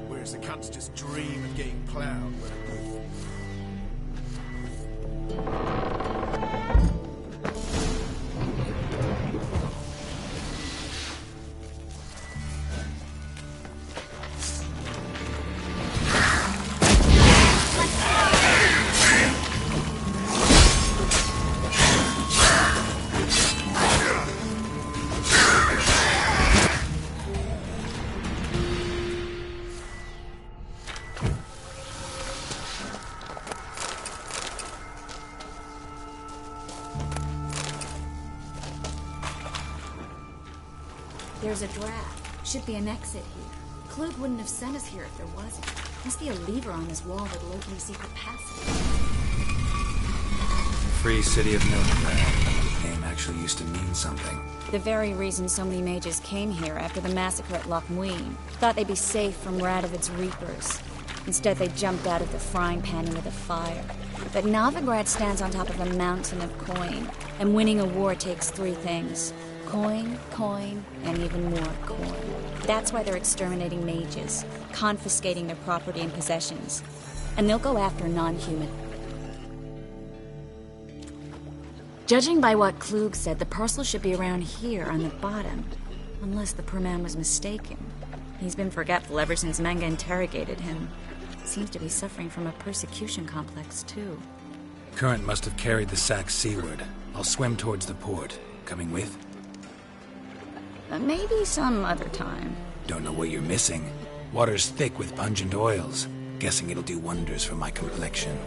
Whereas the cunts just dream of getting ploughed. There's a draft. Should be an exit here. Klug wouldn't have sent us here if there wasn't. Must be a lever on this wall that'll open a secret passage. Free City of Novigrad. The name actually used to mean something. The very reason so many mages came here after the massacre at Loch Muin. Thought they'd be safe from Radovid's reapers. Instead, they jumped out of the frying pan into the fire. But Novigrad stands on top of a mountain of coin, and winning a war takes three things. Coin, coin, and even more coin. That's why they're exterminating mages, confiscating their property and possessions. And they'll go after non-human. Judging by what Klug said, the parcel should be around here on the bottom. Unless the poor man was mistaken. He's been forgetful ever since Manga interrogated him. Seems to be suffering from a persecution complex, too. Current must have carried the sack seaward. I'll swim towards the port. Coming with? Maybe some other time. Don't know what you're missing. Water's thick with pungent oils. Guessing it'll do wonders for my complexion.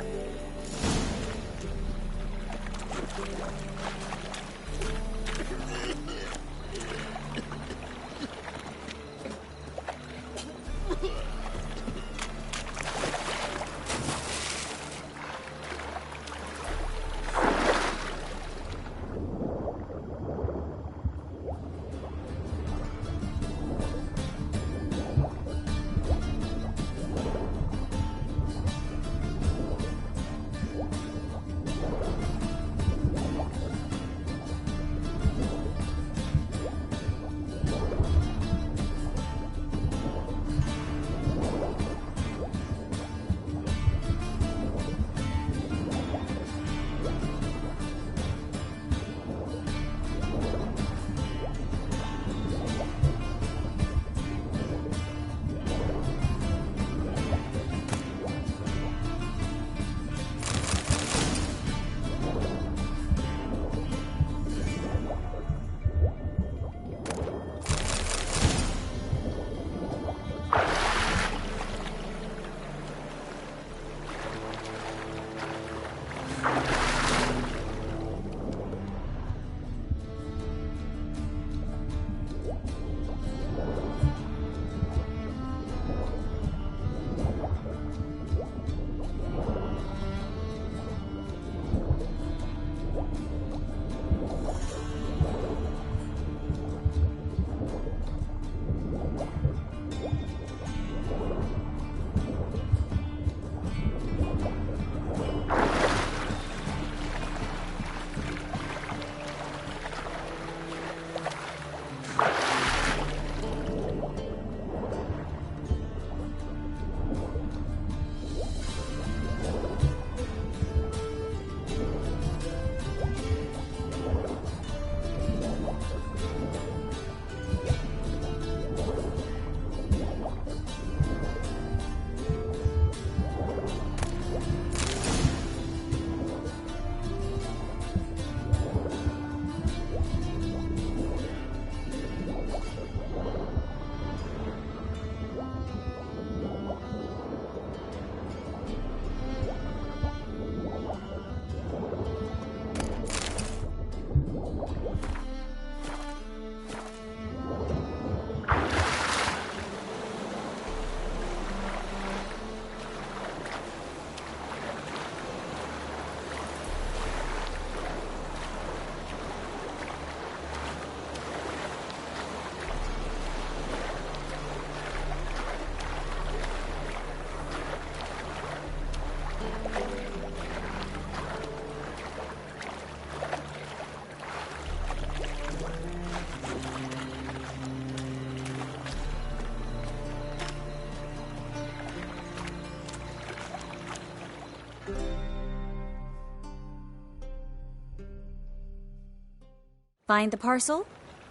Find the parcel?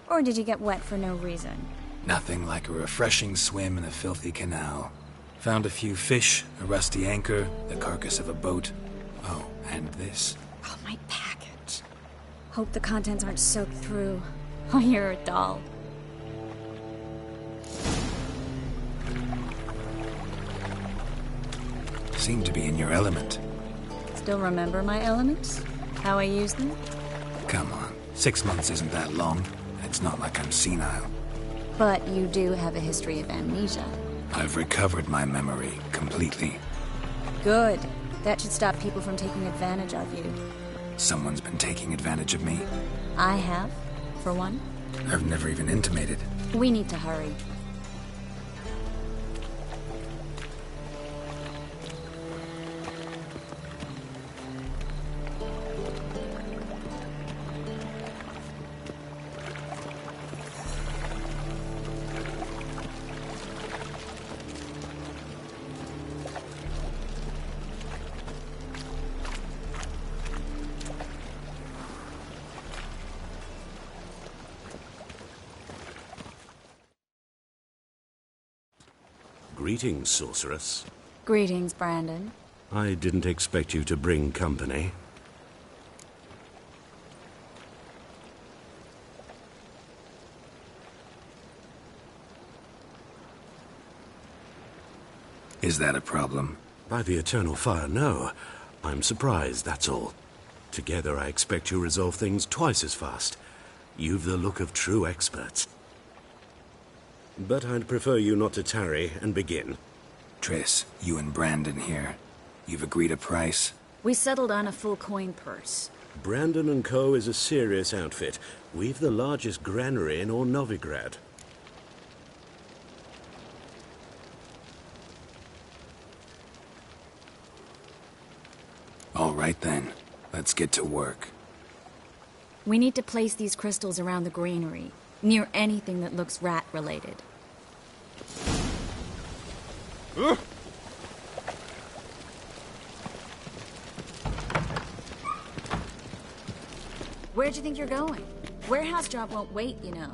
Or did you get wet for no reason? Nothing like a refreshing swim in a filthy canal. Found a few fish, a rusty anchor, the carcass of a boat. Oh, and this. Oh, my package. Hope the contents aren't soaked through. Oh, you're a doll. Seem to be in your element. Still remember my elements? How I use them? Come on, 6 months isn't that long. It's not like I'm senile. But you do have a history of amnesia. I've recovered my memory completely. Good. That should stop people from taking advantage of you. Someone's been taking advantage of me. I have, for one. I've never even intimated. We need to hurry. Greetings, sorceress. Greetings, Brandon. I didn't expect you to bring company. Is that a problem? By the eternal fire, no. I'm surprised, that's all. Together, I expect you resolve things twice as fast. You've the look of true experts. But I'd prefer you not to tarry and begin. Triss, you and Brandon here. You've agreed a price? We settled on a full coin purse. Brandon & Co. is a serious outfit. We've the largest granary in all Novigrad. All right then. Let's get to work. We need to place these crystals around the granary, near anything that looks rat-related. Where'd you think you're going? Warehouse job won't wait, you know.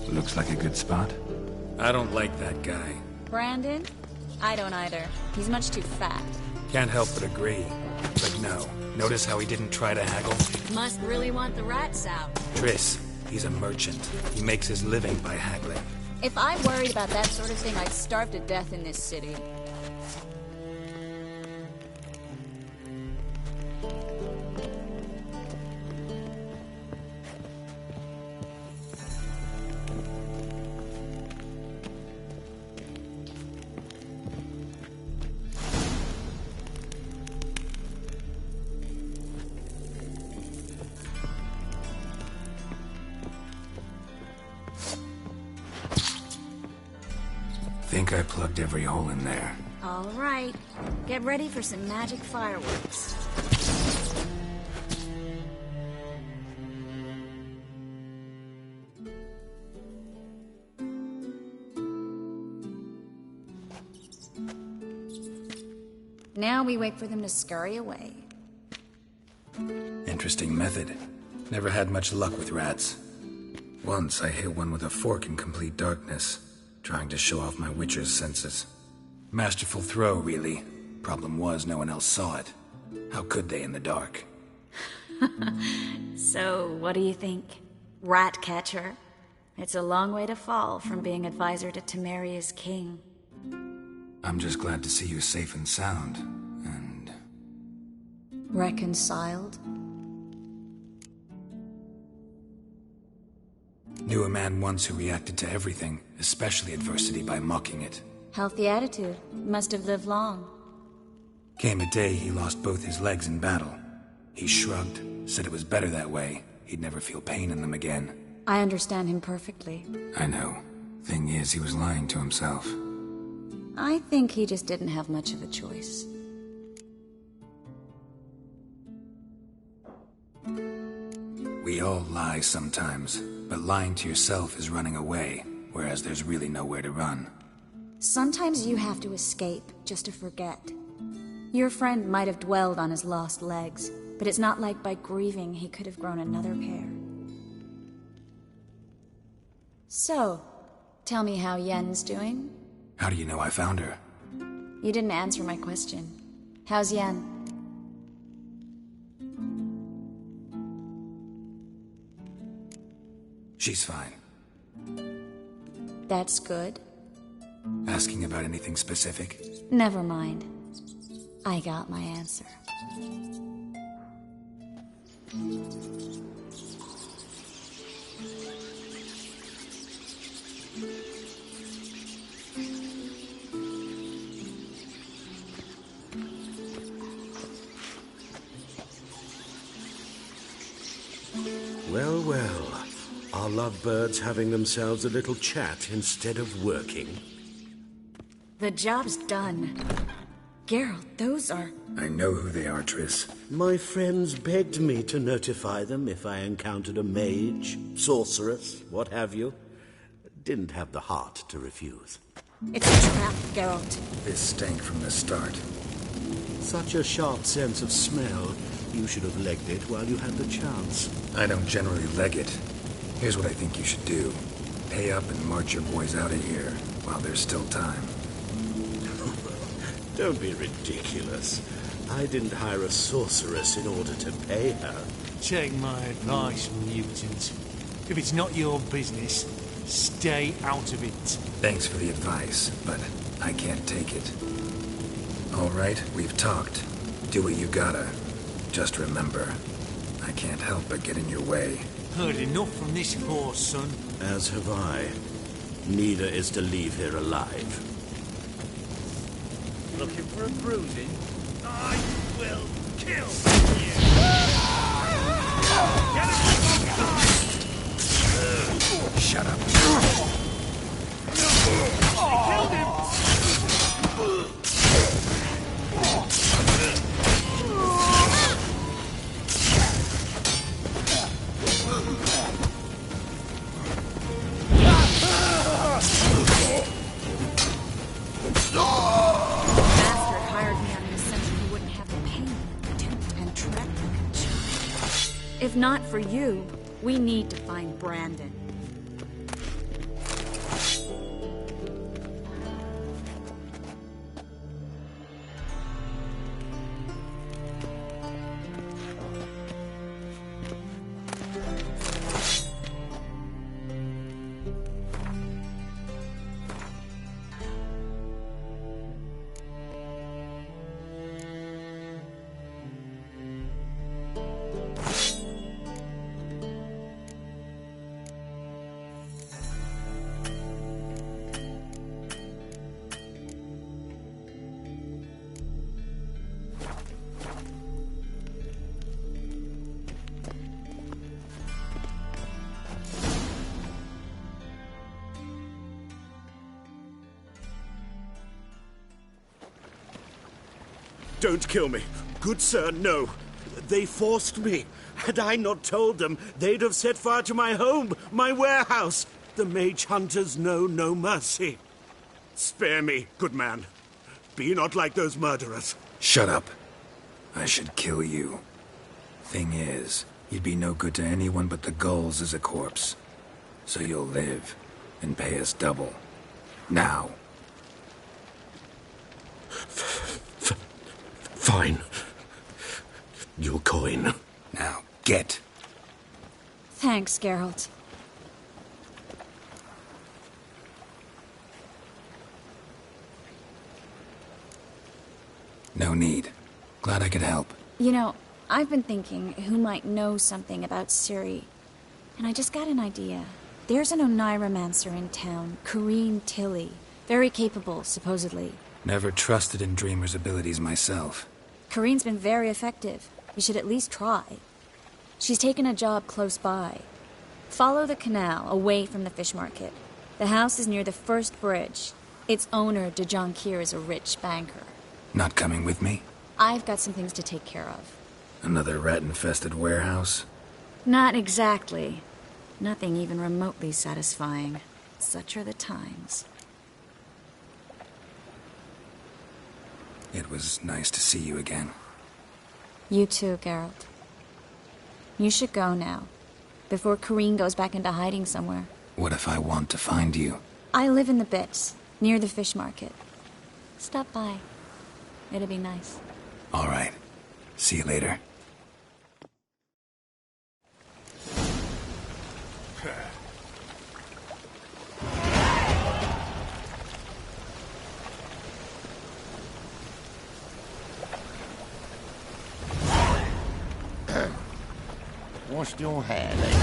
Looks like a good spot. I don't like that guy. Brandon? I don't either. He's much too fat. Can't help but agree. But no. Notice how he didn't try to haggle? Must really want the rats out. Triss, he's a merchant. He makes his living by haggling. If I worried about that sort of thing, I'd starve to death in this city. Think I plugged every hole in there. All right. Get ready for some magic fireworks. Now we wait for them to scurry away. Interesting method. Never had much luck with rats. Once I hit one with a fork in complete darkness, trying to show off my witcher's senses. Masterful throw, really. Problem was, no one else saw it. How could they in the dark? So, what do you think? Rat catcher? It's a long way to fall from being advisor to Temeria's king. I'm just glad to see you safe and sound, and... Reconciled? Knew a man once who reacted to everything, especially adversity, by mocking it. Healthy attitude. Must have lived long. Came a day he lost both his legs in battle. He shrugged, said it was better that way. He'd never feel pain in them again. I understand him perfectly. I know. Thing is, he was lying to himself. I think he just didn't have much of a choice. We all lie sometimes, but lying to yourself is running away, whereas there's really nowhere to run. Sometimes you have to escape just to forget. Your friend might have dwelled on his lost legs, but it's not like by grieving he could have grown another pair. So, tell me how Yen's doing? How do you know I found her? You didn't answer my question. How's Yen? She's fine. That's good. Asking about anything specific? Never mind. I got my answer. Well, well. Are lovebirds having themselves a little chat instead of working? The job's done. Geralt, those are... I know who they are, Triss. My friends begged me to notify them if I encountered a mage, sorceress, what have you. Didn't have the heart to refuse. It's a trap, Geralt. This stank from the start. Such a sharp sense of smell. You should have legged it while you had the chance. I don't generally leg it. Here's what I think you should do. Pay up and march your boys out of here while there's still time. Don't be ridiculous. I didn't hire a sorceress in order to pay her. Take my advice, mutant. If it's not your business, stay out of it. Thanks for the advice, but I can't take it. All right, we've talked. Do what you gotta. Just remember, I can't help but get in your way. Heard enough from this horse, son. As have I. Neither is to leave here alive. Looking for a bruising? I will kill you! Shut up. Killed him! If not for you, we need to find Brandon. Don't kill me. Good sir, no. They forced me. Had I not told them, they'd have set fire to my home, my warehouse. The mage hunters know no mercy. Spare me, good man. Be not like those murderers. Shut up. I should kill you. Thing is, you'd be no good to anyone but the gulls as a corpse. So you'll live and pay us double. Now. Fine. Your coin. Now, get. Thanks, Geralt. No need. Glad I could help. You know, I've been thinking who might know something about Ciri. And I just got an idea. There's an Oneiromancer in town, Corrine Tilly. Very capable, supposedly. Never trusted in Dreamer's abilities myself. Corrine's been very effective. You should at least try. She's taken a job close by. Follow the canal, away from the fish market. The house is near the first bridge. Its owner, de Jonkir, is a rich banker. Not coming with me? I've got some things to take care of. Another rat-infested warehouse? Not exactly. Nothing even remotely satisfying. Such are the times. It was nice to see you again. You too, Geralt. You should go now, before Corrine goes back into hiding somewhere. What if I want to find you? I live in the Bits, near the fish market. Stop by. It'll be nice. All right. See you later. Washed your hair lately?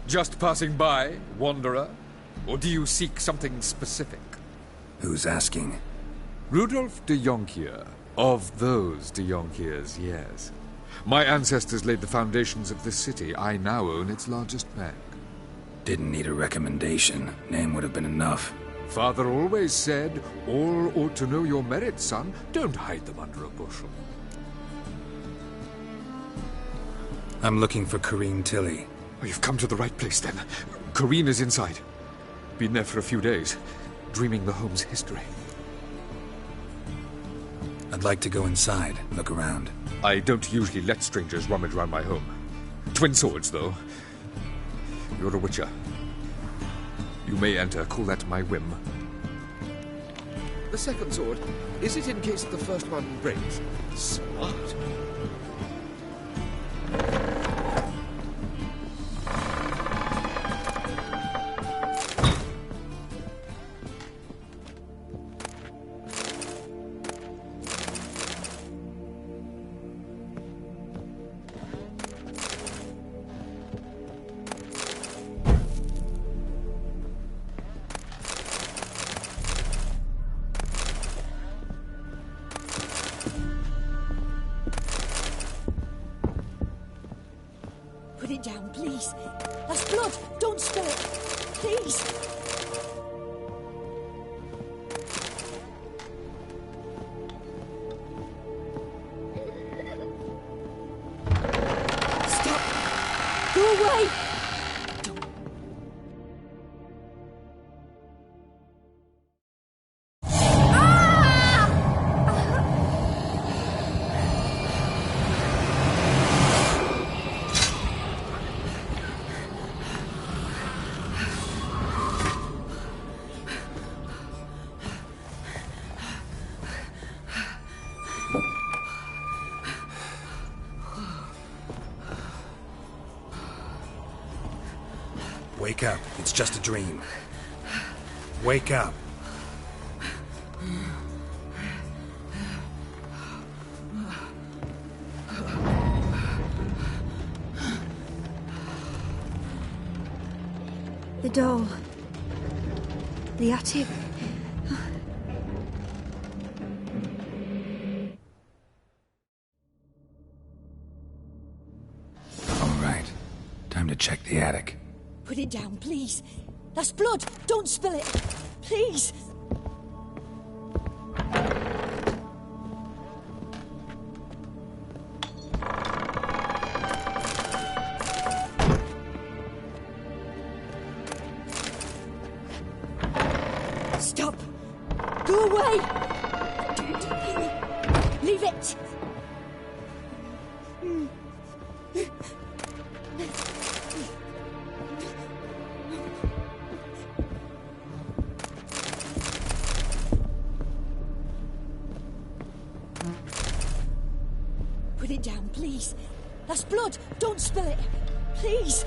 Just passing by, wanderer? Or do you seek something specific? Who's asking? Rudolf de Jonkier. Of those de Jonkiers, yes. My ancestors laid the foundations of this city. I now own its largest bank. Didn't need a recommendation. Name would have been enough. Father always said, all ought to know your merits, son. Don't hide them under a bushel. I'm looking for Corrine Tilly. Oh, you've come to the right place, then. Corrine is inside. Been there for a few days, dreaming the home's history. I'd like to go inside, look around. I don't usually let strangers rummage around my home. Twin swords, though. You're a witcher. You may enter, call that my whim. The second sword, is it in case the first one breaks? Smart. Put it down, please. That's blood. Don't spill it. Please. Stop. Go away. Wake up. It's just a dream. Wake up. The doll. The attic. All right. Time to check the attic. Put it down, please. That's blood. Don't spill it. Please. Stop. Go away. Don't. Leave it. Put it down, That's blood! Don't spill it! Please!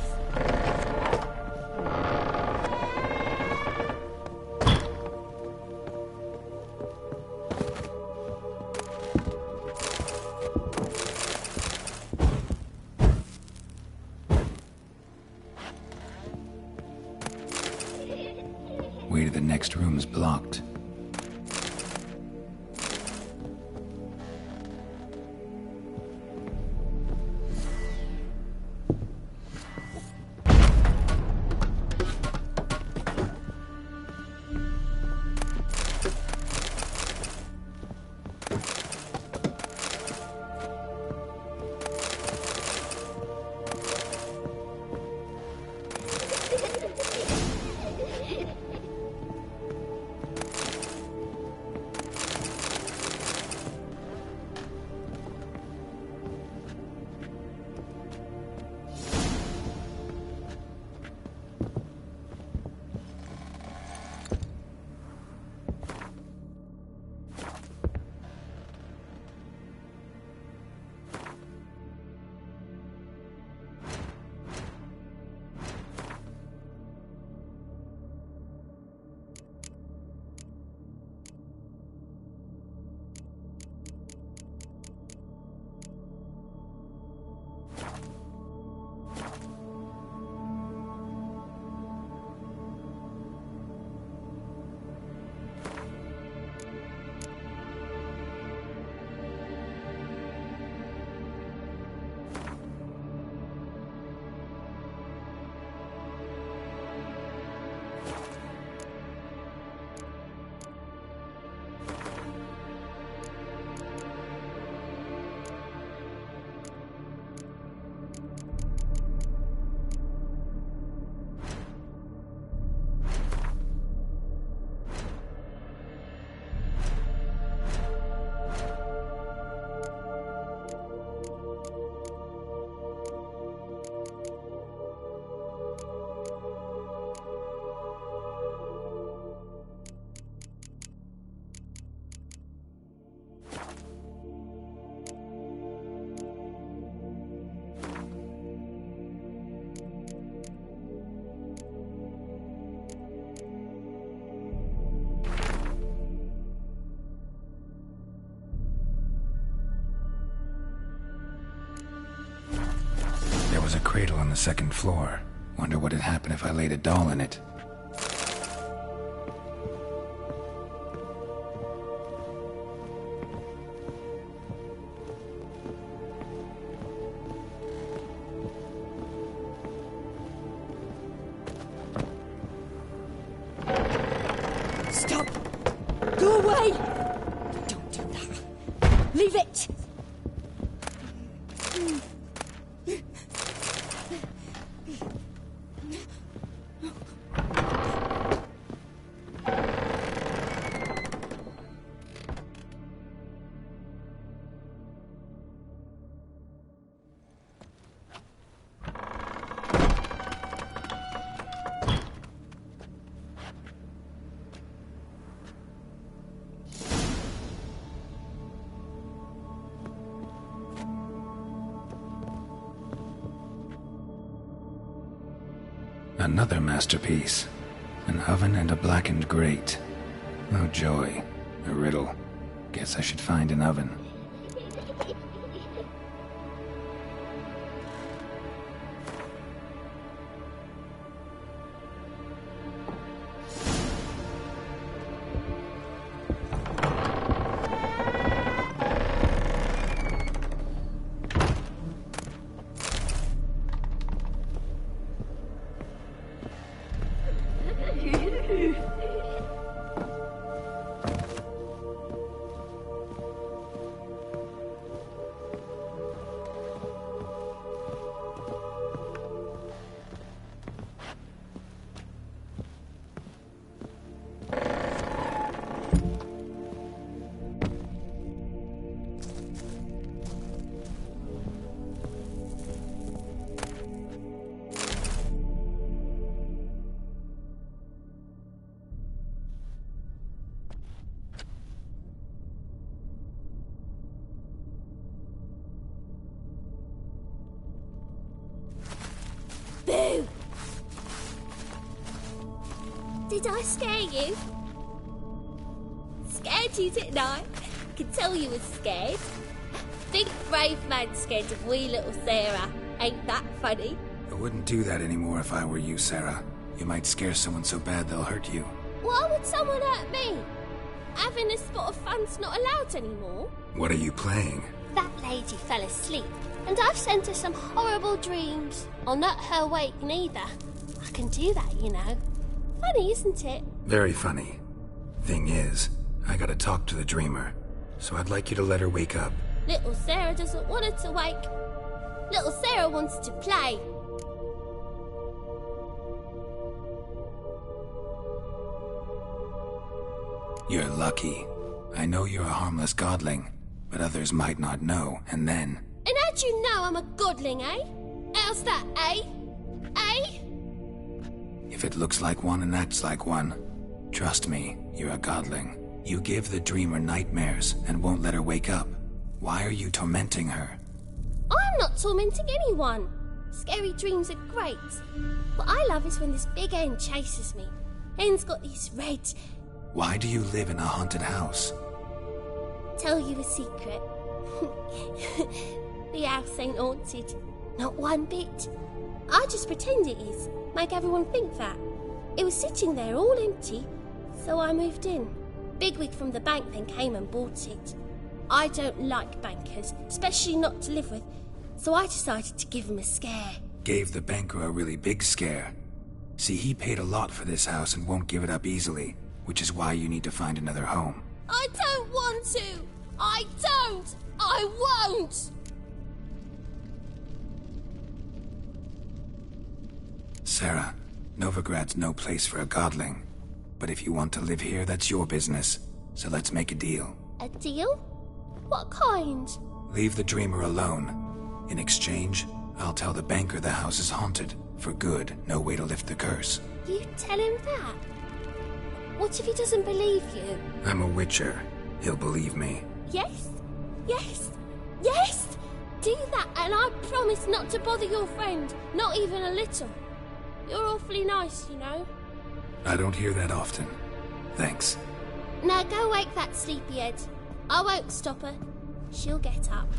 Way to the next room's blocked. There was a cradle on the second floor. Wonder what had happened if I laid a doll in it. Stop! Go away! Don't do that. Leave it! Another masterpiece. An oven and a blackened grate. Oh joy. A riddle. Guess I should find an oven. Did I scare you? Scared you, didn't I? I can tell you was scared. Big brave man scared of wee little Sarah. Ain't that funny? I wouldn't do that anymore if I were you, Sarah. You might scare someone so bad they'll hurt you. Why would someone hurt me? Having a spot of fun's not allowed anymore. What are you playing? That lady fell asleep, and I've sent her some horrible dreams. I'll not her wake neither. I can do that, you know. Funny, isn't it? Very funny. Thing is, I gotta talk to the dreamer, so I'd like you to let her wake up. Little Sarah doesn't want her to wake. Little Sarah wants to play. You're lucky. I know you're a harmless godling, but others might not know, and then... And how'd you know I'm a godling, eh? How's that, eh? Eh? If it looks like one and acts like one, trust me, you're a godling. You give the dreamer nightmares and won't let her wake up. Why are you tormenting her? I'm not tormenting anyone. Scary dreams are great. What I love is when this big hen chases me. Hen's got these red... Why do you live in a haunted house? Tell you a secret. The house ain't haunted. Not one bit. I just pretend it is. Make everyone think that. It was sitting there all empty, so I moved in. Bigwig from the bank then came and bought it. I don't like bankers, especially not to live with, so I decided to give him a scare. Gave the banker a really big scare. See, he paid a lot for this house and won't give it up easily, which is why you need to find another home. I don't want to! I don't! I won't! Sarah, Novigrad's no place for a godling. But if you want to live here, that's your business. So let's make a deal. A deal? What kind? Leave the dreamer alone. In exchange, I'll tell the banker the house is haunted. For good, no way to lift the curse. You tell him that? What if he doesn't believe you? I'm a witcher. He'll believe me. Yes? Yes? Yes! Do that and I promise not to bother your friend. Not even a little. You're awfully nice, you know. I don't hear that often. Thanks. Now go wake that sleepyhead. I won't stop her. She'll get up.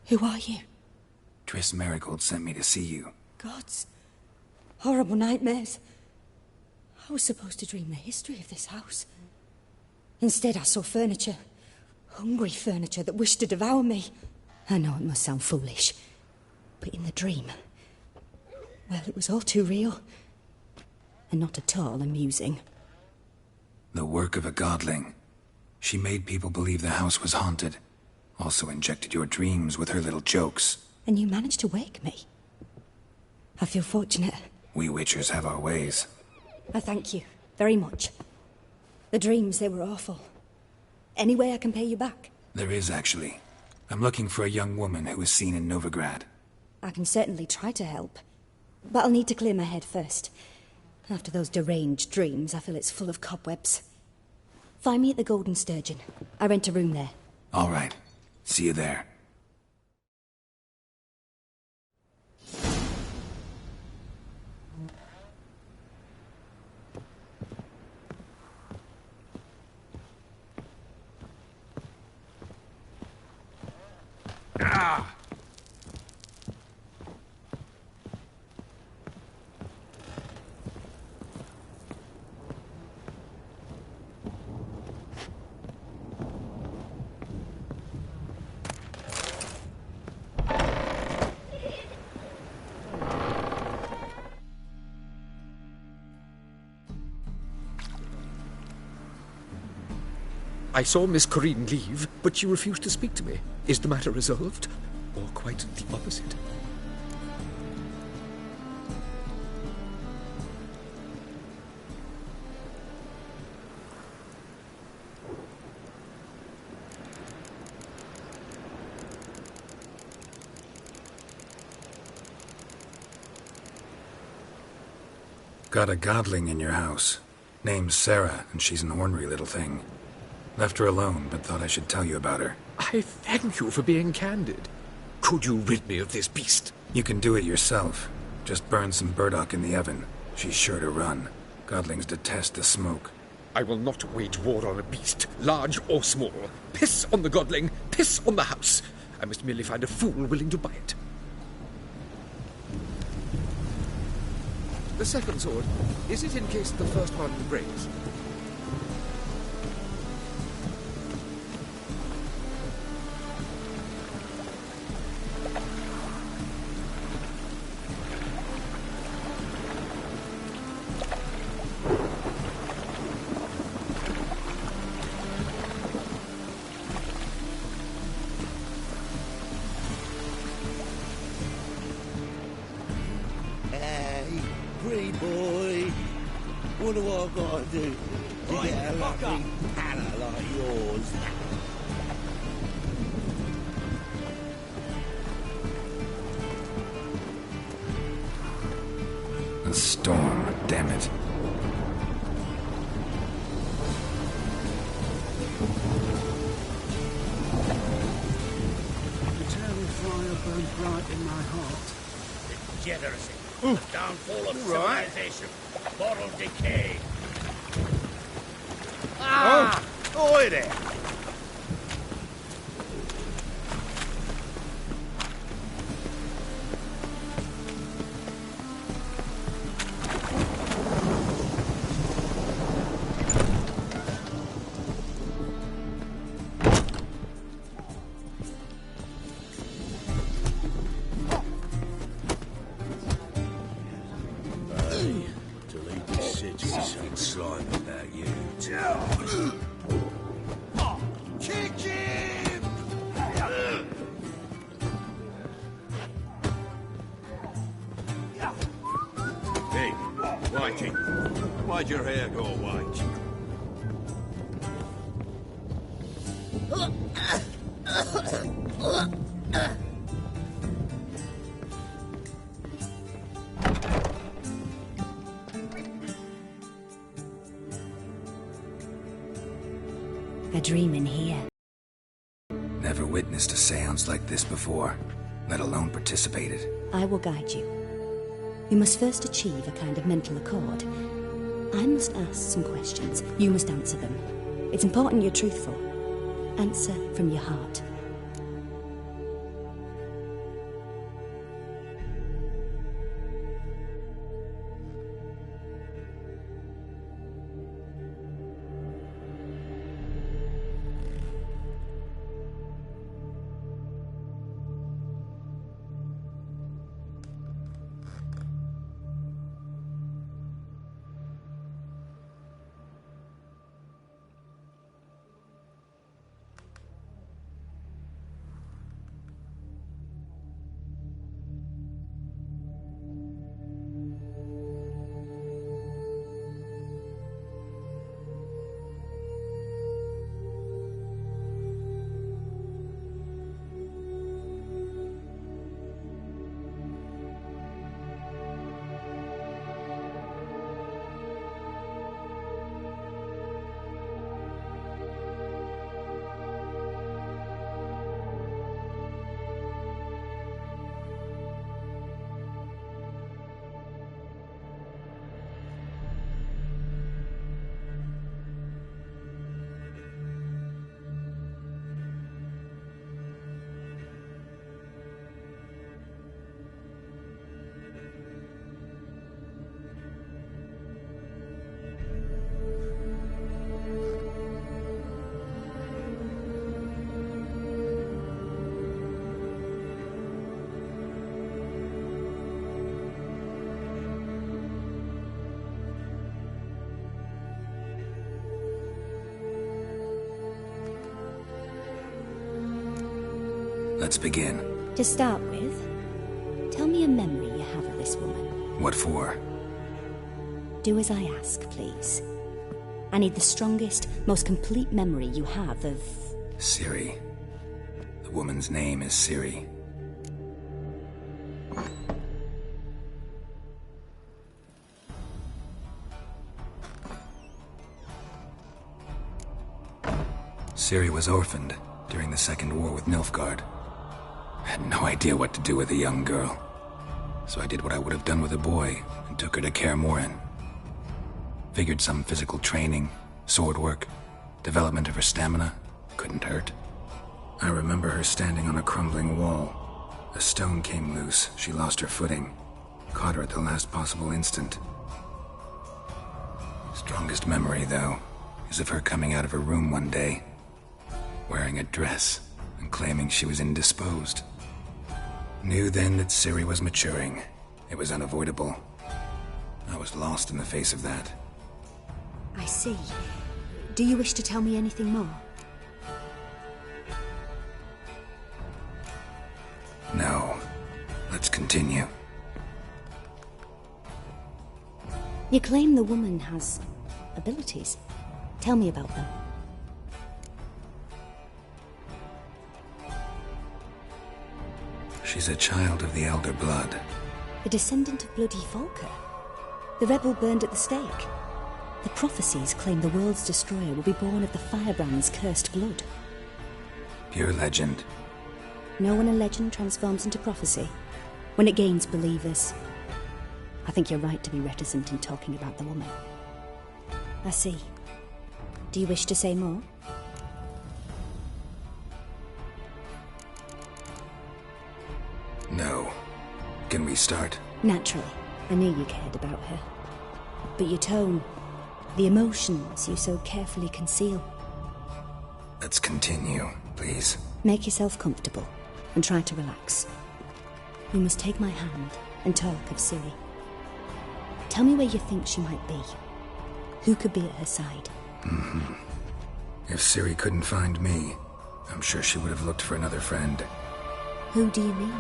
Who are you? Triss Marigold sent me to see you. Gods. Horrible nightmares. I was supposed to dream the history of this house. Instead, I saw furniture. Hungry furniture that wished to devour me. I know it must sound foolish, but in the dream, well, it was all too real. And not at all amusing. The work of a godling. She made people believe the house was haunted. Also injected your dreams with her little jokes. And you managed to wake me. I feel fortunate. We witchers have our ways. I thank you very much. The dreams, they were awful. Any way I can pay you back? There is, actually. I'm looking for a young woman who was seen in Novigrad. I can certainly try to help. But I'll need to clear my head first. After those deranged dreams, I feel it's full of cobwebs. Find me at the Golden Sturgeon. I rent a room there. All right. See you there. Ah! I saw Miss Corinne leave, but she refused to speak to me. Is the matter resolved? Or quite the opposite? Got a godling in your house. Name's Sarah, and she's an ornery little thing. Left her alone, but thought I should tell you about her. I thank you for being candid. Could you rid me of this beast? You can do it yourself. Just burn some burdock in the oven. She's sure to run. Godlings detest the smoke. I will not wage war on a beast, large or small. Piss on the godling, piss on the house. I must merely find a fool willing to buy it. The second sword, is it in case the first one breaks? Hey, pretty boy. What do I gotta do to get a lucky palla like yours? A storm, damn it. Eternal fire burns bright in my heart. Degeneracy. The downfall of civilization. Moral decay. Ah! Oi there! Hey, to lead the city, something slime about you. Kick him! Hey, Whitey, why'd your hair go white? A dream in here. Never witnessed a seance like this before, let alone participated. I will guide you. You must first achieve a kind of mental accord. I must ask some questions. You must answer them. It's important you're truthful. Answer from your heart. Let's begin. To start with, tell me a memory you have of this woman. What for? Do as I ask, please. I need the strongest, most complete memory you have of... Ciri. The woman's name is Ciri. Ciri was orphaned during the Second War with Nilfgaard. I had no idea what to do with a young girl. So I did what I would have done with a boy and took her to Kaer Morhen. Figured some physical training, sword work, development of her stamina couldn't hurt. I remember her standing on a crumbling wall. A stone came loose, she lost her footing. Caught her at the last possible instant. Strongest memory, though, is of her coming out of her room one day, wearing a dress and claiming she was indisposed. Knew then that Ciri was maturing. It was unavoidable. I was lost in the face of that. I see. Do you wish to tell me anything more? No. Let's continue. You claim the woman has abilities. Tell me about them. She's a child of the Elder Blood. A descendant of bloody Volker. The rebel burned at the stake. The prophecies claim the world's destroyer will be born of the firebrand's cursed blood. Pure legend. Know when a legend transforms into prophecy? When it gains believers. I think you're right to be reticent in talking about the woman. I see. Do you wish to say more? No. Can we start? Naturally. I knew you cared about her. But your tone, the emotions you so carefully conceal. Let's continue, please. Make yourself comfortable and try to relax. You must take my hand and talk of Ciri. Tell me where you think she might be. Who could be at her side? Mm-hmm. If Ciri couldn't find me, I'm sure she would have looked for another friend. Who do you mean?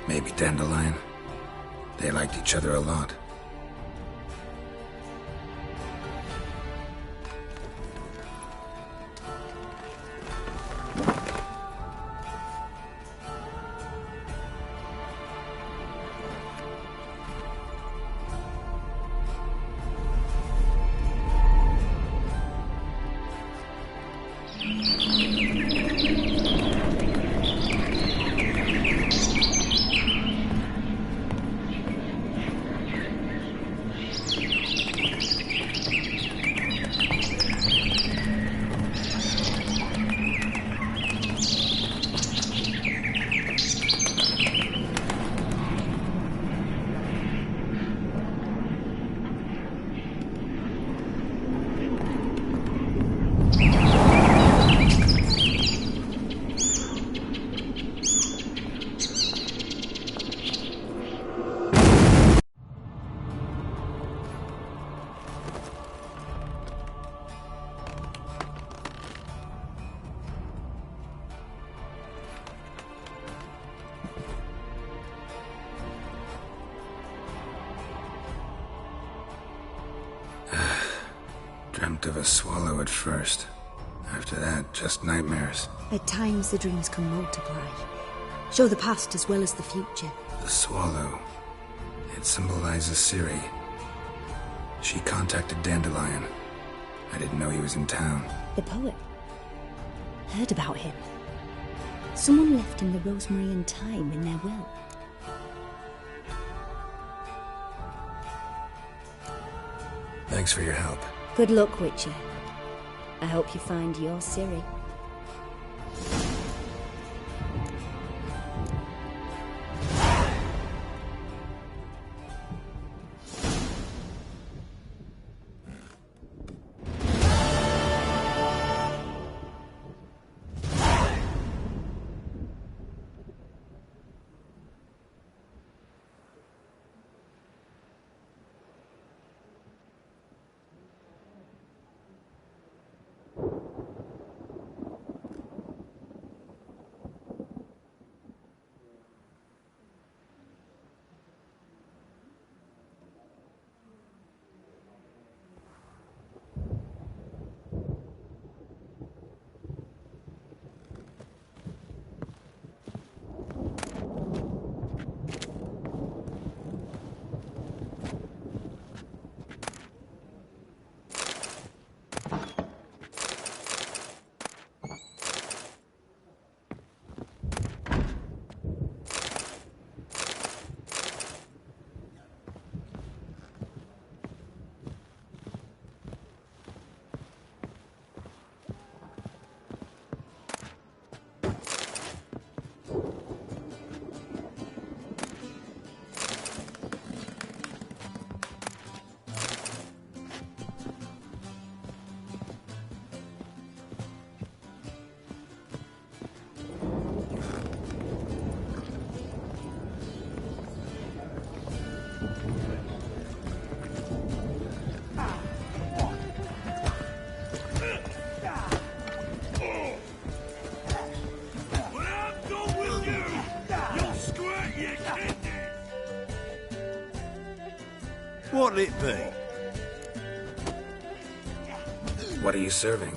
Maybe Dandelion. They liked each other a lot. Dreamt of a swallow at first. After that, just nightmares. At times the dreams can multiply. Show the past as well as the future. The swallow. It symbolizes Ciri. She contacted Dandelion. I didn't know he was in town. The poet. Heard about him. Someone left him the rosemary and thyme in their will. Thanks for your help. Good luck, Witcher. I hope you find your Ciri. What'll it be? What are you serving?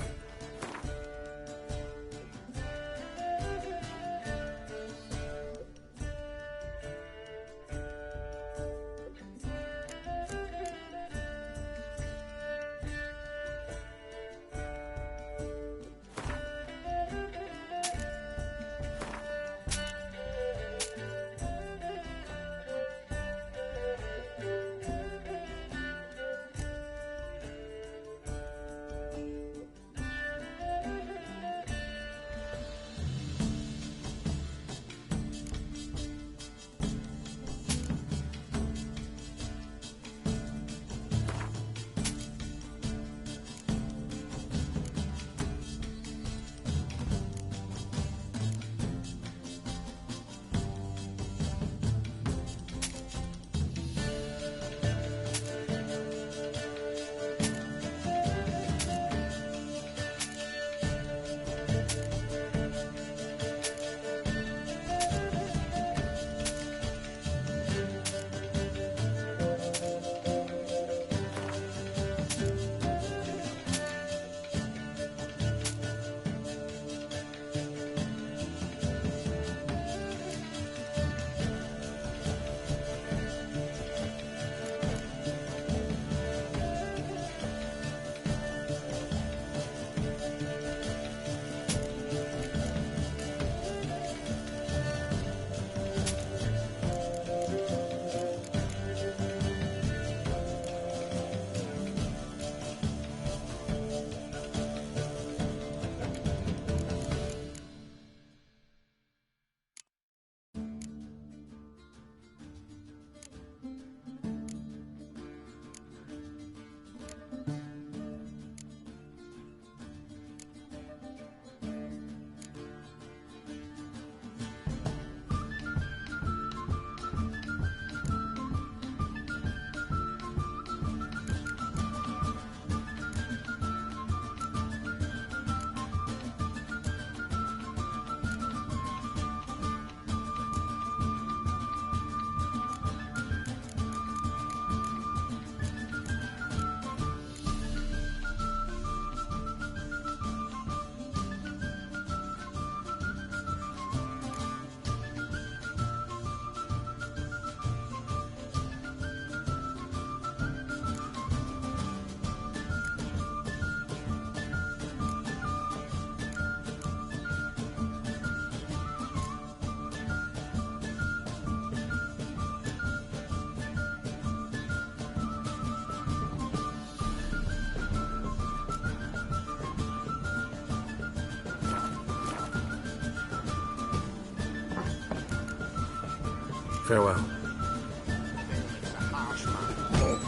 Farewell.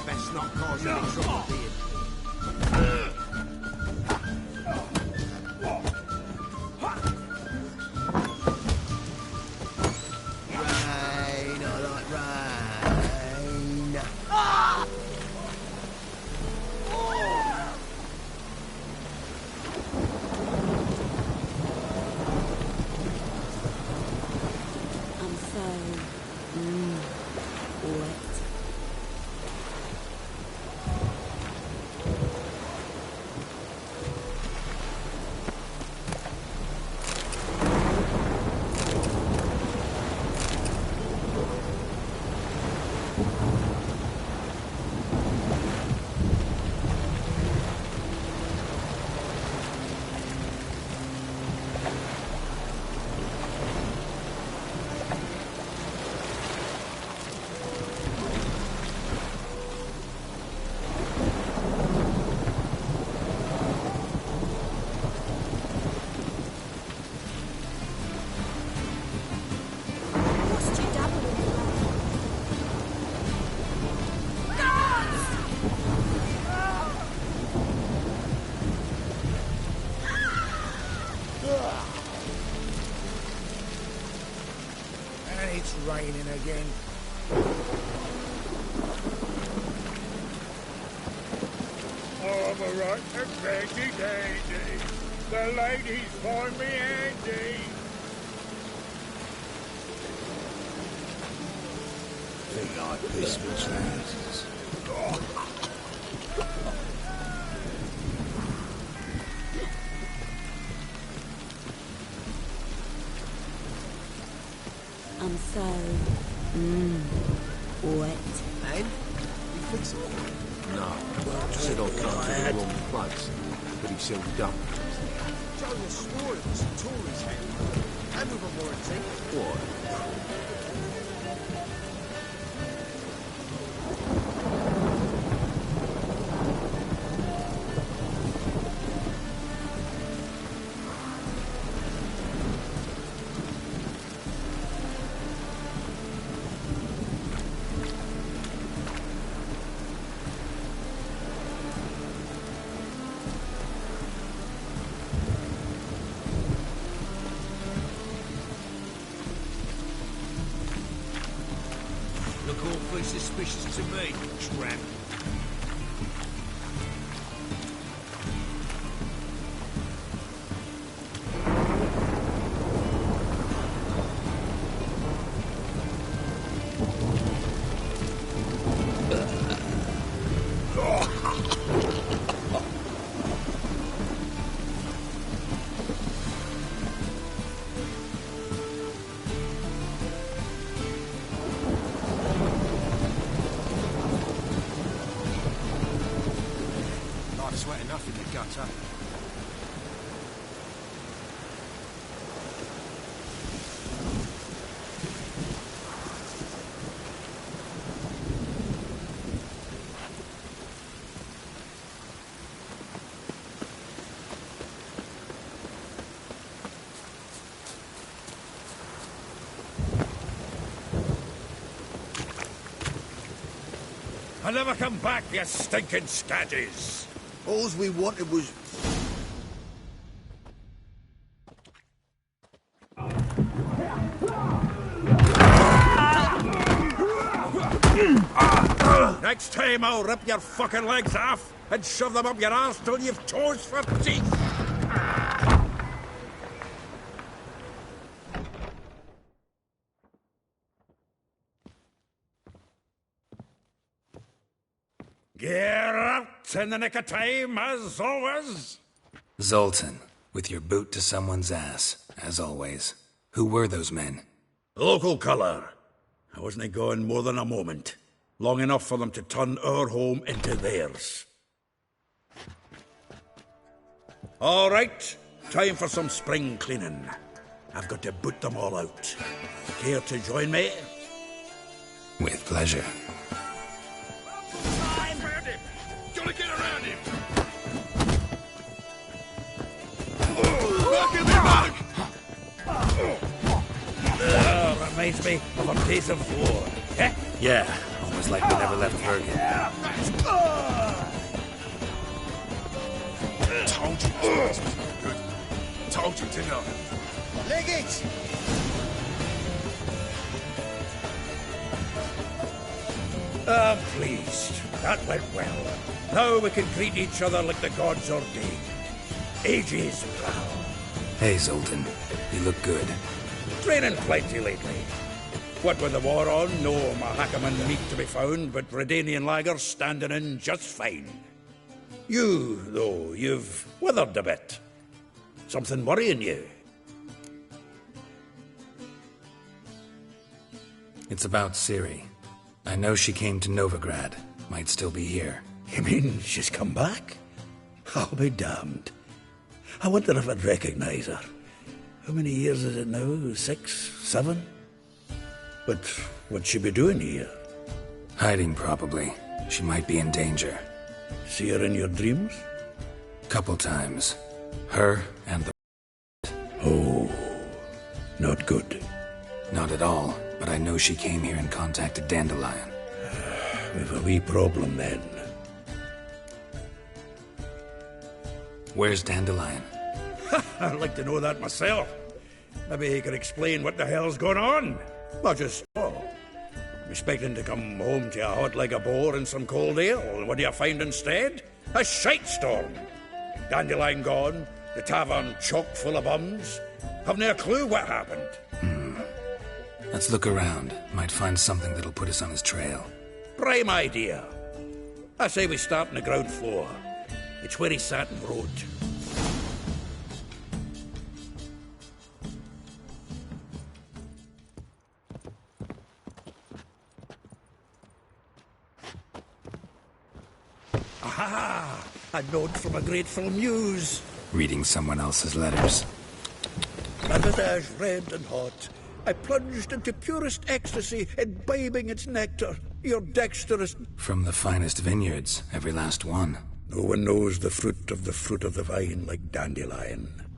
Best not cause any trouble, dear. Rain, I like rain. I'm so wet. And it's raining again. I'm a right and fancy dandy. The ladies find me handy. Think like Christmas houses. I'm so... wet. And? You fix it? No, just said I'll come to the wrong place. But he said dump. Joe swore it was a tourist house. And with a warranty. What? Look awfully suspicious to me, tramp. Sweat enough in the gutter. I'll never come back, you stinking scaddies! All we wanted was... Next time I'll rip your fucking legs off and shove them up your arse till you've toes for teeth! Get out in the nick of time, as always! Zoltan, with your boot to someone's ass, as always. Who were those men? Local colour. I wasn't gone more than a moment. Long enough for them to turn our home into theirs. All right, time for some spring cleaning. I've got to boot them all out. Care to join me? With pleasure. I'm around him! Gotta get around him! Back in the back! Reminds me of a piece of war. Eh? Yeah, almost like we never left Bergen. Told you this was no good. Told you to know. Leg it! I'm pleased. That went well. Now we can greet each other like the gods ordained. Ages, pal. Hey, Zoltan. You look good. Training plenty lately. What with the war on, no Mahakaman meat to be found, but Redanian lagers standing in just fine. You, though, you've withered a bit. Something worrying you? It's about Ciri. I know she came to Novigrad. Might still be here. You mean she's come back? I'll be damned. I wonder if I'd recognize her. How many years is it now? 6, 7? But what'd she be doing here? Hiding, probably. She might be in danger. See her in your dreams? Couple times. Her and the... Oh, not good. Not at all, but I know she came here and contacted Dandelion. We've a wee problem then. Where's Dandelion? I'd like to know that myself. Maybe he could explain what the hell's going on. Not just, expecting to come home to a hot leg of boar and some cold ale. What do you find instead? A shite storm. Dandelion gone, the tavern chock full of bums. Haven't a clue what happened. Let's look around. Might find something that'll put us on his trail. Prime idea. I say we start on the ground floor. It's where he sat and wrote. Aha! A note from a grateful muse. Reading someone else's letters. My visage red and hot, I plunged into purest ecstasy, imbibing its nectar. Your dexterous... From the finest vineyards, every last one. No one knows the fruit of the vine like Dandelion. —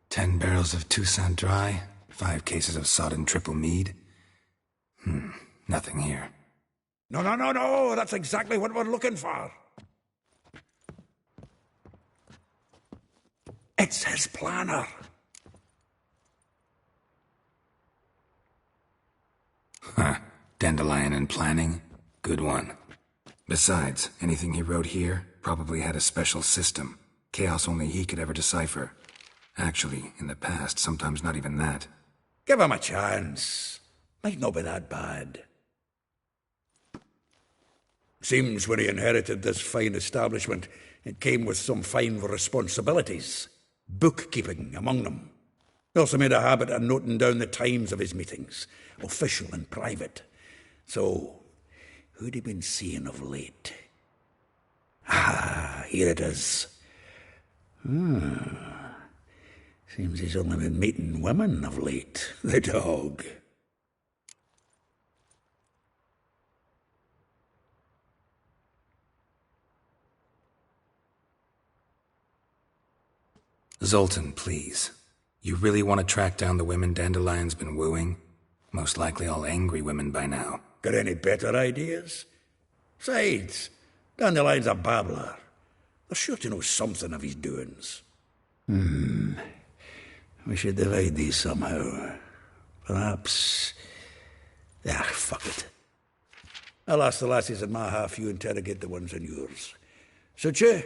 10 barrels of Toussaint Dry, 5 cases of sodden triple mead. Nothing here. No, that's exactly what we're looking for. It's his planner. Dandelion and planning? Good one. Besides, anything he wrote here probably had a special system. Chaos only he could ever decipher. Actually, in the past, sometimes not even that. Give him a chance. Might not be that bad. Seems when he inherited this fine establishment, it came with some fine responsibilities. Bookkeeping among them. He also made a habit of noting down the times of his meetings, official and private. So, who'd he been seeing of late? Here it is. Seems he's only been meeting women of late, the dog. Zoltan, please. You really want to track down the women Dandelion's been wooing? Most likely all angry women by now. Got any better ideas? Besides, Dandelion's a babbler. They're sure to know something of his doings. We should divide these somehow. Perhaps... fuck it. I'll ask the lassies in my half, you interrogate the ones in yours. Suit you?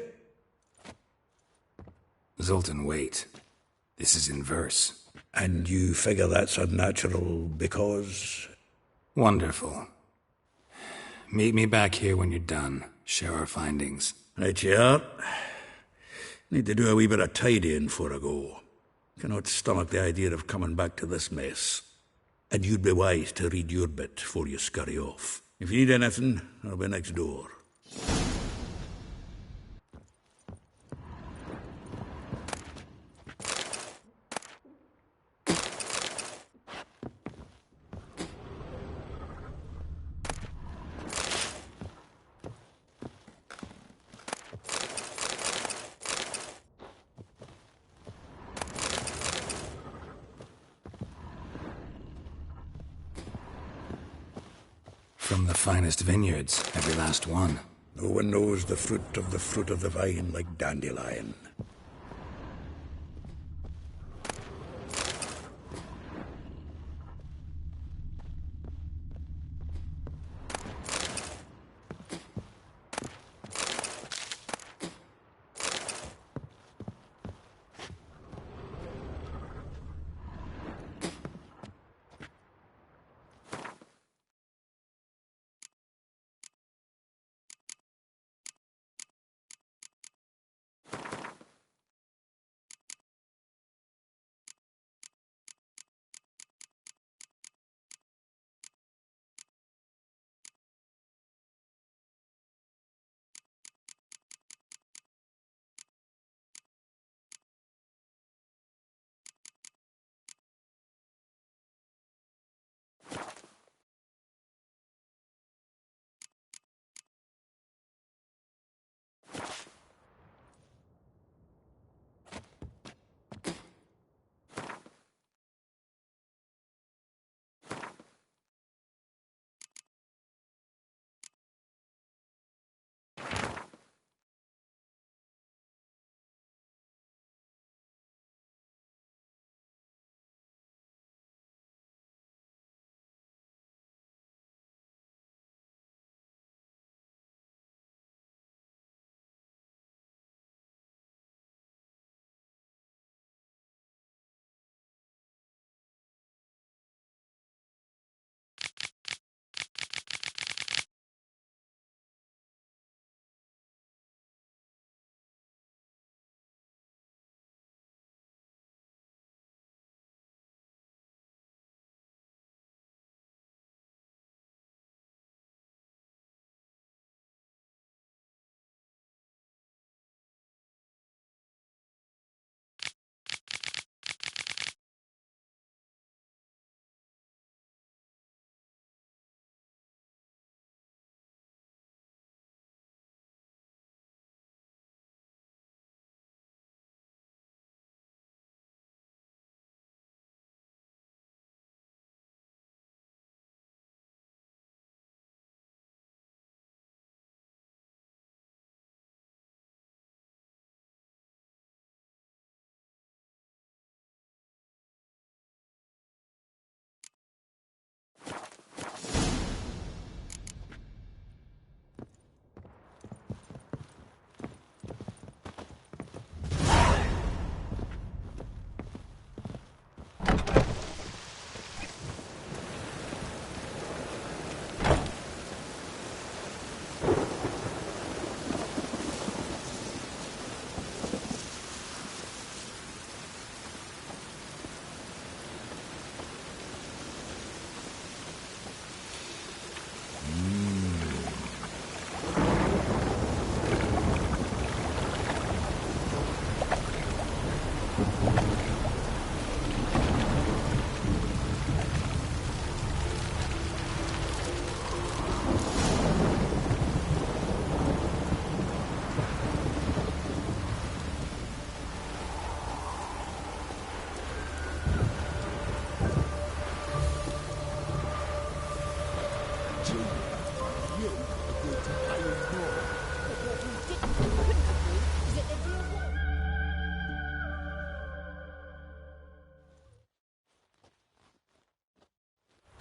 Zoltan, wait. This is in verse. And you figure that's unnatural because... Wonderful. Meet me back here when you're done. Share our findings. Right you are. Need to do a wee bit of tidying before I go. Cannot stomach the idea of coming back to this mess. And you'd be wise to read your bit before you scurry off. If you need anything, I'll be next door. From the finest vineyards, every last one. No one knows the fruit of the vine like Dandelion.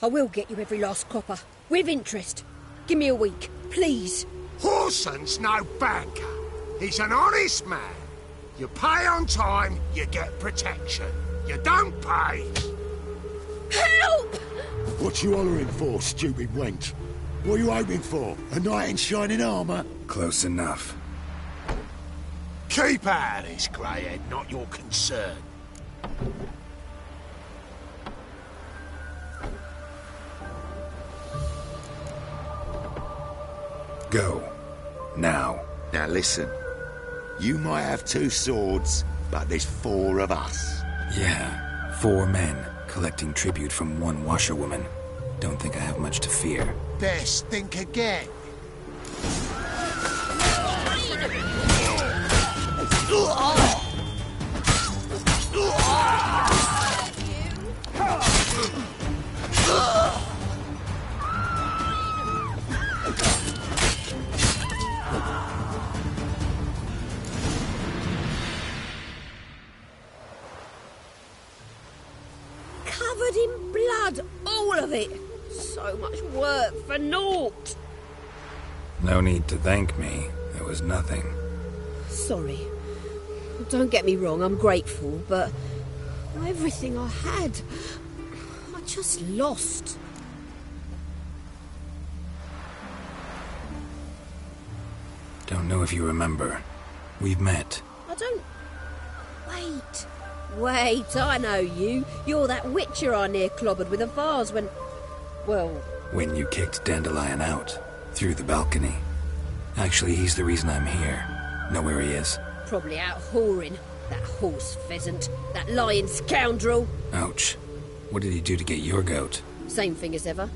I will get you every last copper, with interest. Give me a week, please. Horson's no banker. He's an honest man. You pay on time, you get protection. You don't pay... Help! What you hollering for, stupid wench? What are you hoping for? A knight in shining armour? Close enough. Keep out of this, greyhead, not your concern. Go. Now. Now listen. You might have 2 swords, but there's 4 of us. Yeah, 4 men, collecting tribute from 1 washerwoman. Don't think I have much to fear. Best think again. blood, all of it. So much work for naught. No need to thank me. There was nothing. Sorry. Don't get me wrong, I'm grateful, but everything I had, I just lost. Don't know if you remember. We've met. I don't... Wait, I know you. You're that witcher I near clobbered with a vase when... Well... When you kicked Dandelion out. Through the balcony. Actually, he's the reason I'm here. Know where he is? Probably out whoring. That horse pheasant. That lying scoundrel. Ouch. What did he do to get your goat? Same thing as ever.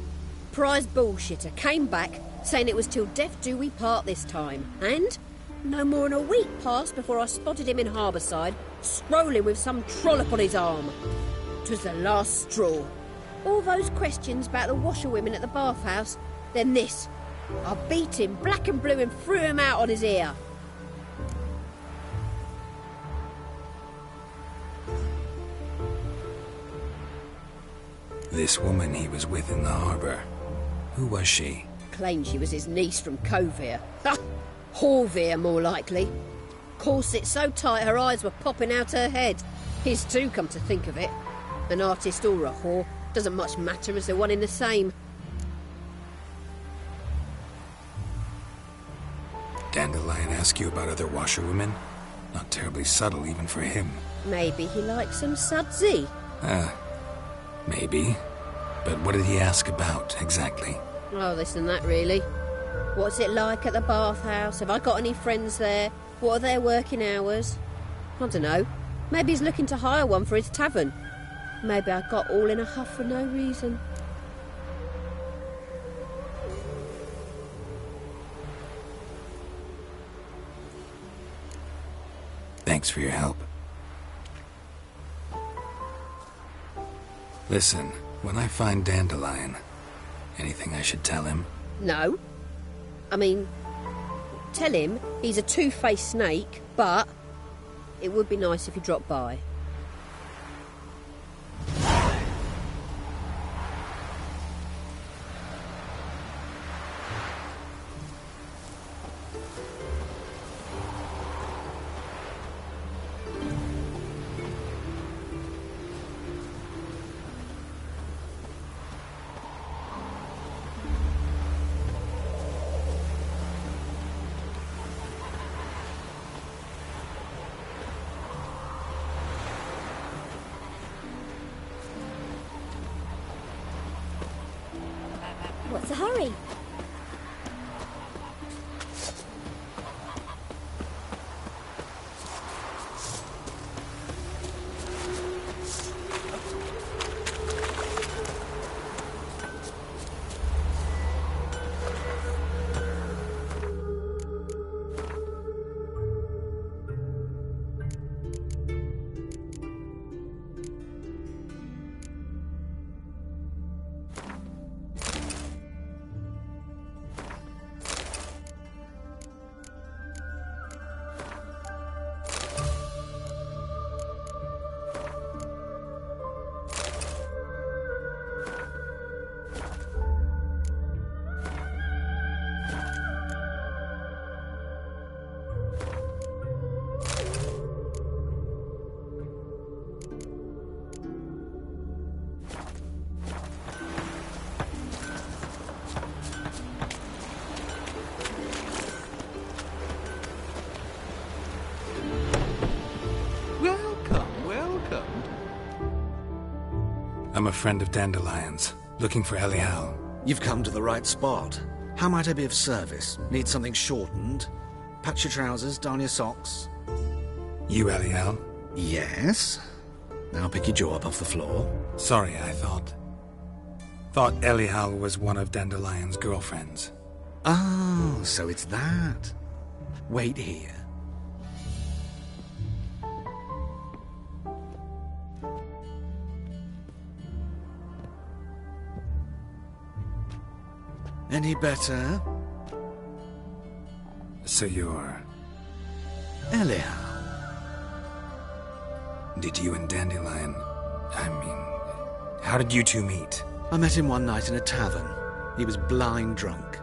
Prize bullshitter came back, saying it was till death do we part this time. And no more than a week passed before I spotted him in Harbourside, strolling with some trollop on his arm. 'Twas the last straw. All those questions about the washerwomen at the bathhouse, then this. I beat him black and blue and threw him out on his ear. This woman he was with in the harbour. Who was she? Claimed she was his niece from Covere. Ha! Horvere, more likely. Corset so tight her eyes were popping out her head. His too, come to think of it. An artist or a whore, doesn't much matter as they're one in the same. Dandelion ask you about other washerwomen? Not terribly subtle even for him. Maybe he likes some sudsy. Maybe. But what did he ask about, exactly? Oh, this and that, really. What's it like at the bathhouse? Have I got any friends there? What are their working hours? I don't know. Maybe he's looking to hire one for his tavern. Maybe I got all in a huff for no reason. Thanks for your help. Listen, when I find Dandelion, anything I should tell him? No. I mean, tell him he's a two-faced snake, but it would be nice if he dropped by. What's the hurry? I'm a friend of Dandelion's, looking for Elial. You've come to the right spot. How might I be of service? Need something shortened? Patch your trousers, darn your socks. You Elial? Yes. Now pick your jaw up off the floor. Sorry, I thought Elial was one of Dandelion's girlfriends. Oh, so it's that. Wait here. Any better? So you're... Elial. Did you and Dandelion... How did you two meet? I met him one night in a tavern. He was blind drunk.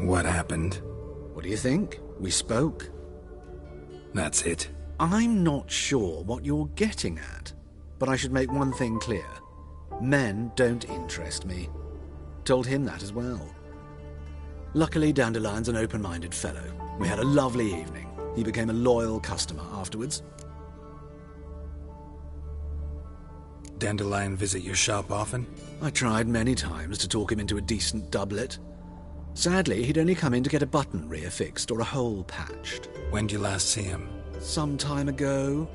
What happened? What do you think? We spoke. That's it. I'm not sure what you're getting at, but I should make one thing clear. Men don't interest me. Told him that as well. Luckily, Dandelion's an open-minded fellow. We had a lovely evening. He became a loyal customer afterwards. Dandelion visit your shop often? I tried many times to talk him into a decent doublet. Sadly, he'd only come in to get a button reaffixed or a hole patched. When did you last see him? Some time ago.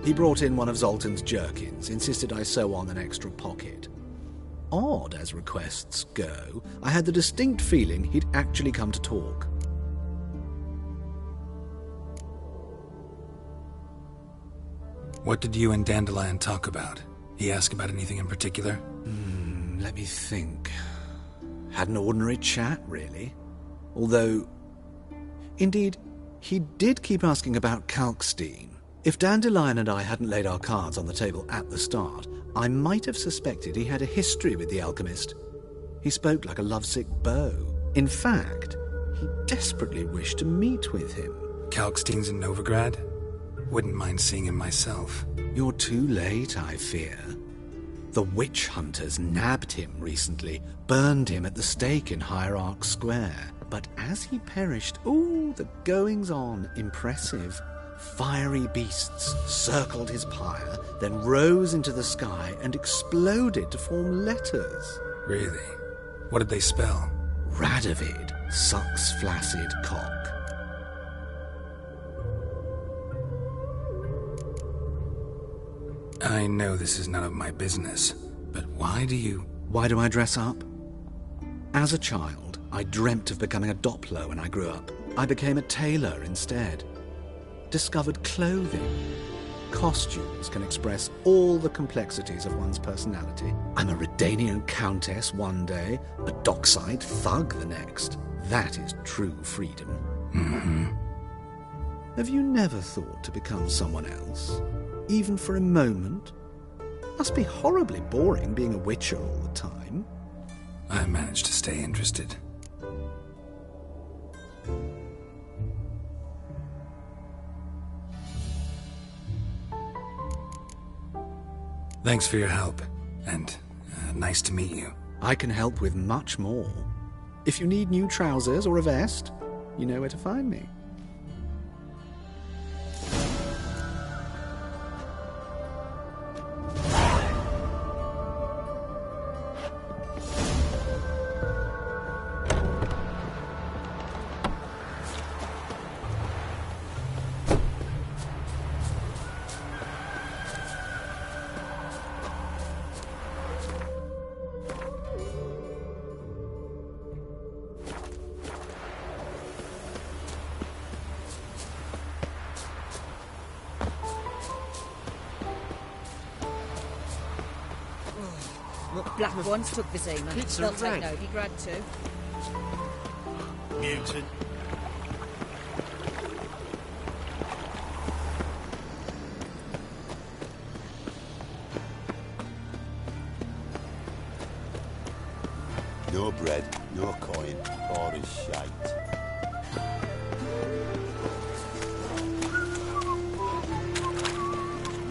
He brought in one of Zoltan's jerkins, insisted I sew on an extra pocket. Odd as requests go, I had the distinct feeling he'd actually come to talk. What did you and Dandelion talk about? He asked about anything in particular? Let me think. Had an ordinary chat, really. Although, indeed, he did keep asking about Kalkstein. If Dandelion and I hadn't laid our cards on the table at the start, I might have suspected he had a history with the alchemist. He spoke like a lovesick beau. In fact, he desperately wished to meet with him. Kalkstein's in Novigrad? Wouldn't mind seeing him myself. You're too late, I fear. The witch hunters nabbed him recently, burned him at the stake in Hierarch Square. But as he perished, the goings-on, impressive. Fiery beasts circled his pyre, then rose into the sky and exploded to form letters. Really? What did they spell? Radovid sucks flaccid cock. I know this is none of my business, but why do I dress up? As a child, I dreamt of becoming a Doppler when I grew up. I became a tailor instead. Discovered clothing. Costumes can express all the complexities of one's personality. I'm a Redanian countess one day, a dockside thug the next. That is true freedom. Mm-hmm. Have you never thought to become someone else? Even for a moment? Must be horribly boring being a witcher all the time. I managed to stay interested. Thanks for your help, and nice to meet you. I can help with much more. If you need new trousers or a vest, you know where to find me. Black ones took Vizima. It's a They'll take rag. Novigrad too. Mutant. No bread, no coin, all is shite.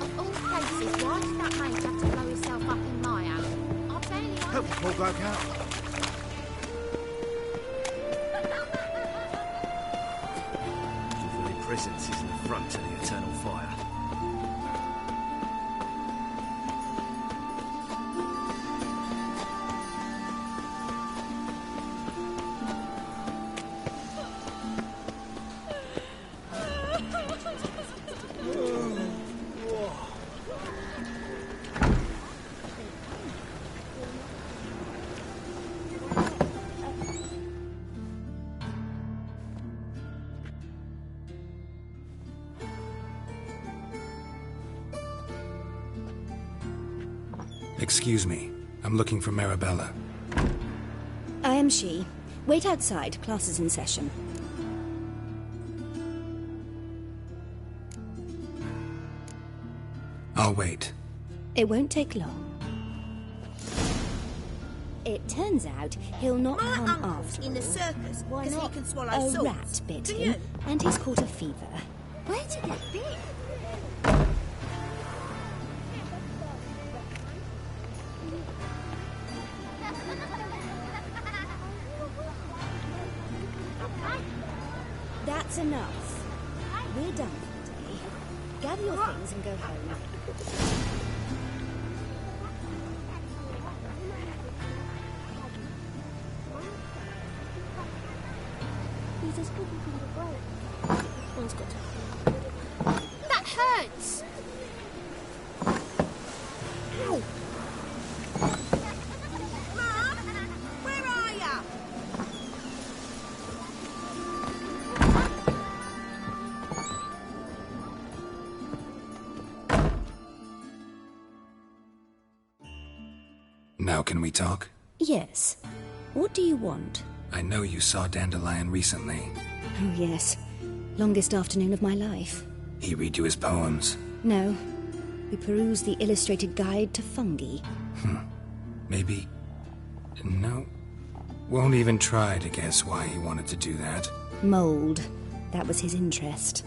Of all places, why did that mate have to blow himself up in my house? I barely Help the poor bloke out. Your very presence is an affront to the eternal fire. Excuse me. I'm looking for Marabella. I am I'm she. Wait outside. Class is in session. I'll wait. It won't take long. It turns out he'll not come after in the circus Why because he not? can swallow A swords. rat bit Do him, you? and he's caught a fever. Where'd you get bit? That's enough. We're done for the day. Gather your things and go home. He's as good as the break. One's got to. That hurts! Ow! Mum, where are ya? Now can we talk? Yes. What do you want? I know you saw Dandelion recently. Oh, yes. Longest afternoon of my life. He read you his poems. No. We perused the illustrated guide to fungi. Maybe... No. Won't even try to guess why he wanted to do that. Mould. That was his interest.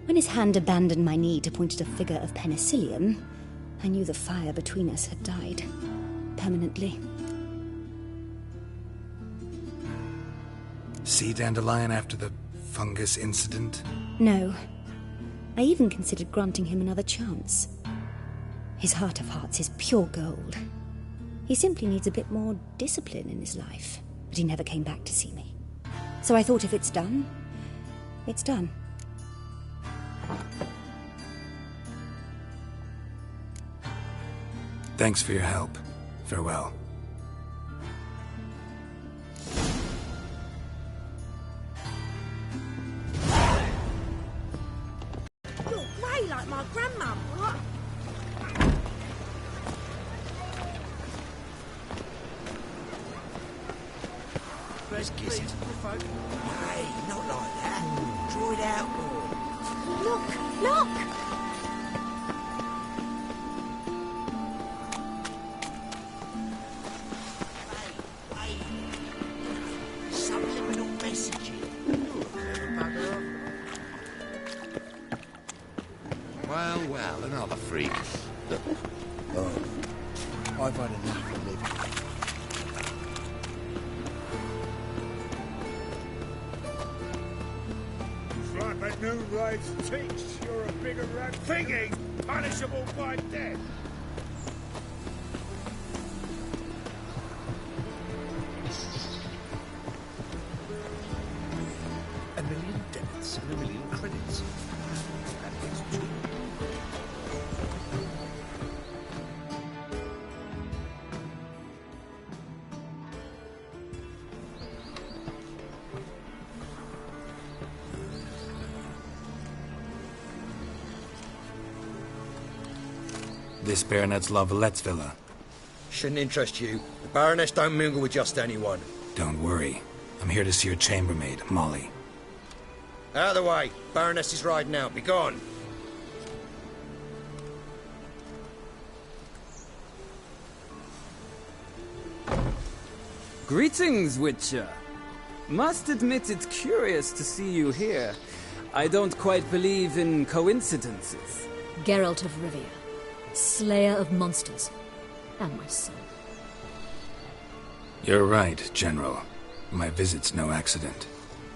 When his hand abandoned my knee to point at a figure of penicillium, I knew the fire between us had died. Permanently. See Dandelion after the fungus incident? No. I even considered granting him another chance. His heart of hearts is pure gold. He simply needs a bit more discipline in his life. But he never came back to see me. So I thought if it's done, it's done. Thanks for your help. Farewell. You're grey like my grandmum. Let's kiss it. Hey, not like that. Draw it out more. Look, look! Subliminal messaging. Well, well, another freak. Oh, I've had enough of living. It's like my new lives teach. You're a bigger rat thingy, punishable by death. A million debits and a million credits. That gets two. This Baronet's Lavallette's villa. Shouldn't interest you. The Baroness don't mingle with just anyone. Don't worry. I'm here to see your chambermaid, Molly. Out of the way. Baroness is riding out. Be gone. Greetings, Witcher. Must admit it's curious to see you here. I don't quite believe in coincidences. Geralt of Rivia, slayer of monsters, and my son. You're right, General. My visit's no accident.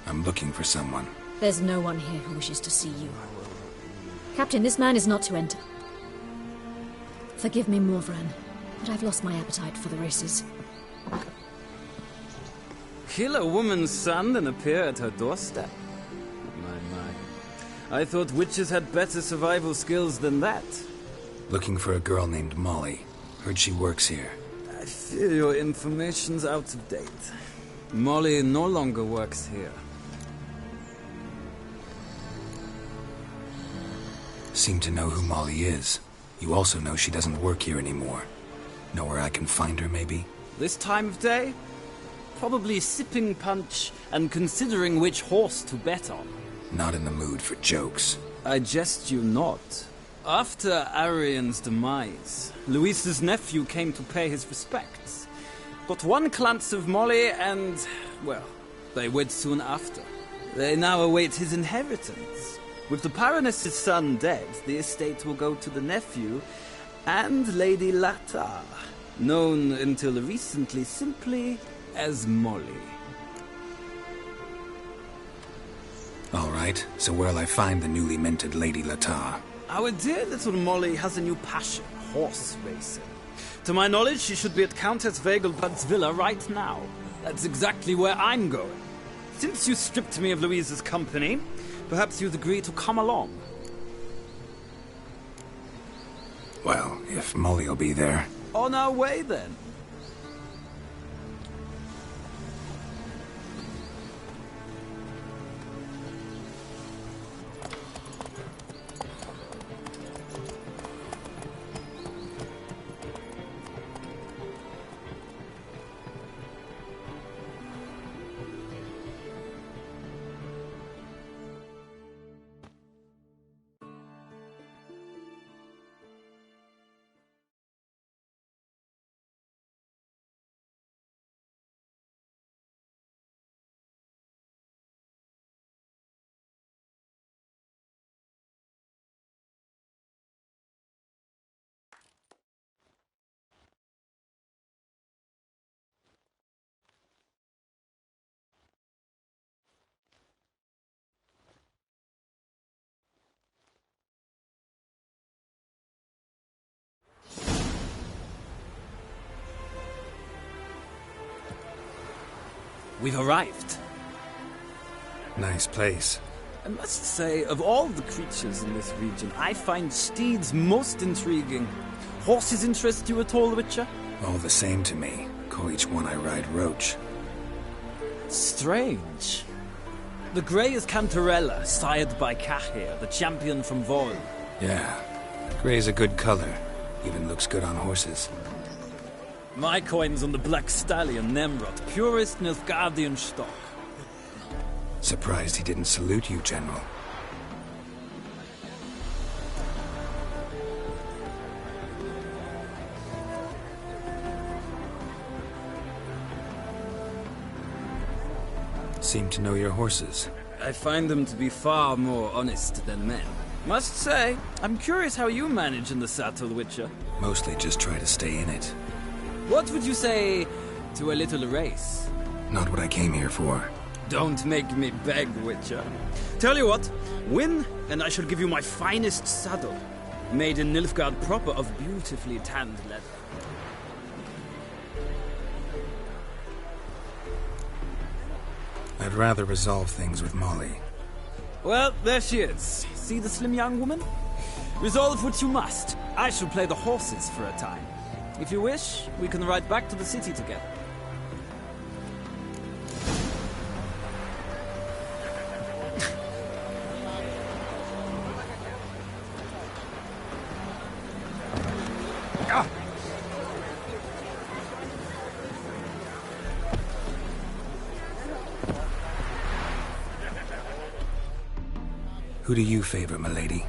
I'm looking for someone. There's no one here who wishes to see you. Captain, this man is not to enter. Forgive me, Morvran, but I've lost my appetite for the races. Kill a woman's son and appear at her doorstep? My. I thought witches had better survival skills than that. Looking for a girl named Molly. Heard she works here. I fear your information's out of date. Molly no longer works here. Seem to know who Molly is. You also know she doesn't work here anymore. Know where I can find her, maybe? This time of day? Probably sipping punch and considering which horse to bet on. Not in the mood for jokes. I jest you not. After Arian's demise, Luis's nephew came to pay his respects. Got one glance of Molly and, well, they wed soon after. They now await his inheritance. With the Baroness's son dead, the estate will go to the nephew and Lady Latar, known until recently simply as Molly. All right, so where'll I find the newly minted Lady Latar? Our dear little Molly has a new passion, horse racing. To my knowledge, she should be at Countess Vegelbud's villa right now. That's exactly where I'm going. Since you stripped me of Louise's company, perhaps you'd agree to come along. Well, if Molly'll be there. On our way, then. We've arrived. Nice place. I must say, of all the creatures in this region, I find steeds most intriguing. Horses interest you at all, Witcher? All the same to me. Call each one I ride Roach. Strange. The grey is Cantarella, sired by Cahir, the champion from Vol. Yeah. Gray's a good color. Even looks good on horses. My coin's on the Black Stallion, Nemrod, purest Nilfgaardian stock. Surprised he didn't salute you, General. Seem to know your horses. I find them to be far more honest than men. Must say, I'm curious how you manage in the saddle, Witcher. Mostly just try to stay in it. What would you say to a little race? Not what I came here for. Don't make me beg, Witcher. Tell you what, win, and I shall give you my finest saddle. Made in Nilfgaard proper of beautifully tanned leather. I'd rather resolve things with Molly. Well, there she is. See the slim young woman? Resolve what you must. I shall play the horses for a time. If you wish, we can ride back to the city together. Who do you favor, milady?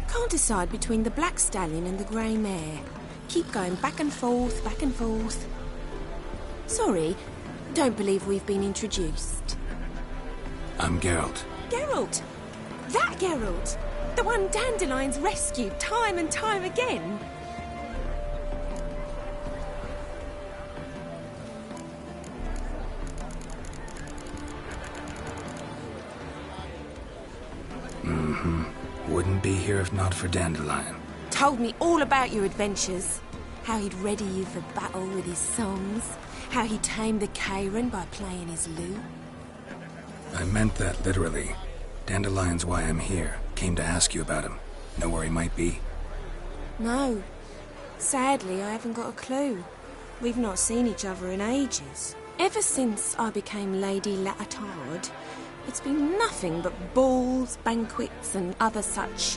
Can't decide between the Black Stallion and the Grey Mare. Keep going back and forth, back and forth. Sorry, don't believe we've been introduced. I'm Geralt. Geralt! That Geralt! The one Dandelion's rescued time and time again! Wouldn't be here if not for Dandelion. Told me all about your adventures. How he'd ready you for battle with his songs. How he tamed the Kairan by playing his lute. I meant that literally. Dandelion's why I'm here. Came to ask you about him. Know where he might be? No. Sadly, I haven't got a clue. We've not seen each other in ages. Ever since I became Lady Latard, it's been nothing but balls, banquets, and other such...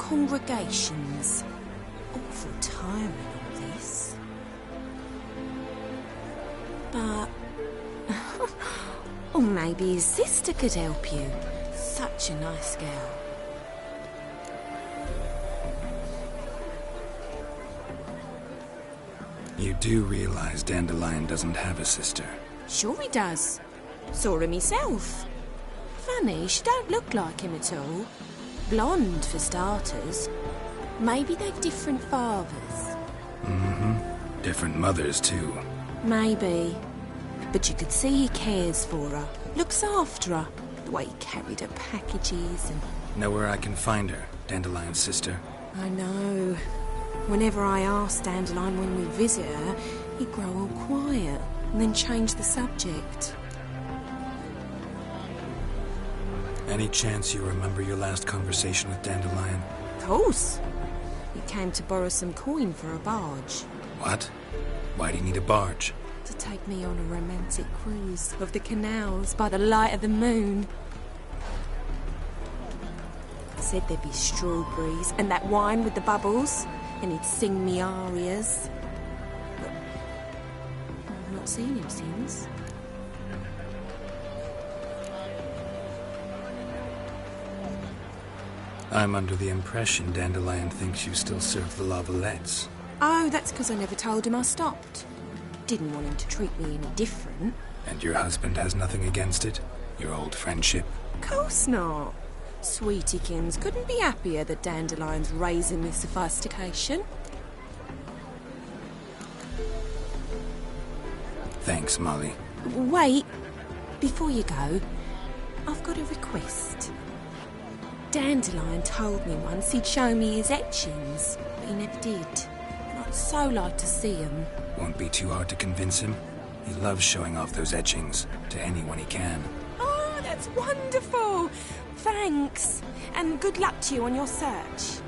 congregations. Awful tiring, all this. But... or maybe his sister could help you. Such a nice girl. You do realize Dandelion doesn't have a sister? Sure he does. Saw him himself. Funny, she don't look like him at all. Blonde, for starters. Maybe they're different fathers. Mm-hmm. Different mothers, too. Maybe. But you could see he cares for her. Looks after her. The way he carried her packages and... Know where I can find her, Dandelion's sister? I know. Whenever I ask Dandelion when we visit her, he'd grow all quiet and then change the subject. Any chance you remember your last conversation with Dandelion? Of course. He came to borrow some coin for a barge. What? Why do you need a barge? To take me on a romantic cruise of the canals by the light of the moon. Said there'd be strawberries and that wine with the bubbles, and he'd sing me arias. But I've not seen him since. I'm under the impression Dandelion thinks you still serve the Lavalettes. Oh, that's because I never told him I stopped. Didn't want him to treat me any different. And your husband has nothing against it? Your old friendship? Of course not. Sweetiekins couldn't be happier that Dandelion's raising with sophistication. Thanks, Molly. Wait, before you go, I've got a request. Dandelion told me once he'd show me his etchings, but he never did. I'd so like to see them. Won't be too hard to convince him. He loves showing off those etchings to anyone he can. Oh, that's wonderful! Thanks, and good luck to you on your search.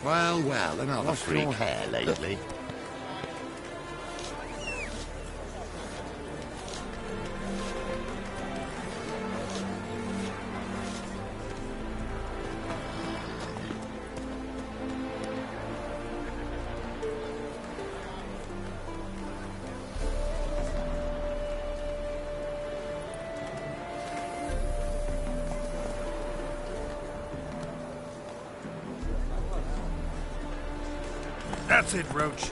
Well, another freak. Lost your hair lately. That's it, Roach.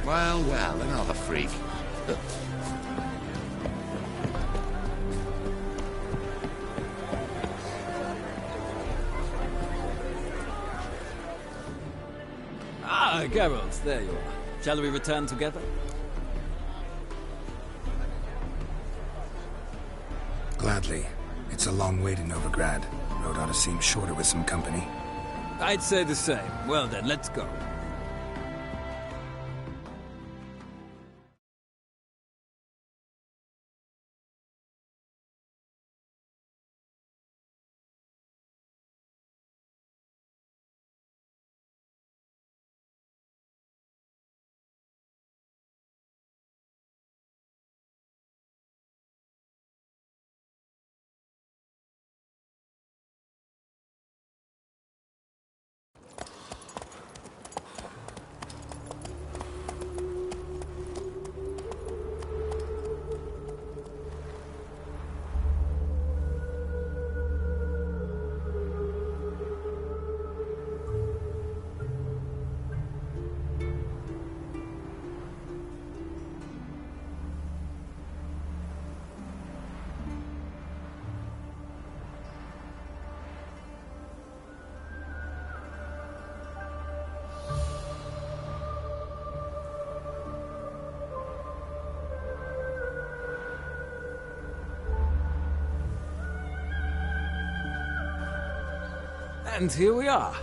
Well, another freak. Ah, Geralt, there you are. Shall we return together? Gladly. It's a long way to Novigrad. Road ought to seem shorter with some company. I'd say the same. Well then, let's go. And here we are.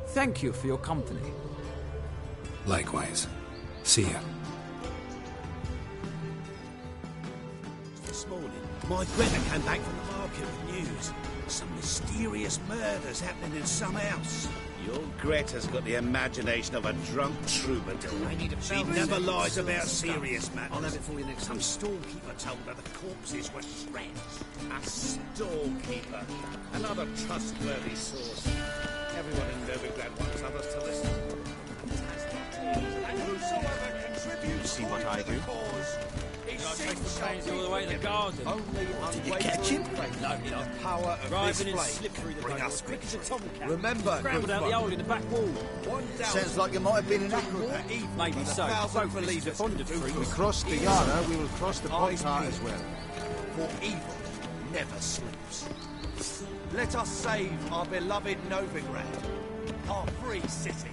Thank you for your company. Likewise. See ya. This morning, my Greta came back from the market with news. Some mysterious murders happening in some house. Your Greta's got the imagination of a drunk troubadour. She never lies about serious matters. I'll have it for you next time. Some storekeeper told her the corpses were shreds. A storekeeper. Another trustworthy source. Everyone in Novigrad wants others to listen. And whosoever contributes See what I do? All the way to the garden. Did you catch him? No, Power of driving in this slip through the Bring boat us as quick as a tomcat. Remember, Scrambled out the hole in the back wall. Sounds like you might have been in that war. Maybe so. Both police are fond of fruit. We cross the Yara, we will cross the Potard as well. For evil never sleeps. Let us save our beloved Novigrad, our free city.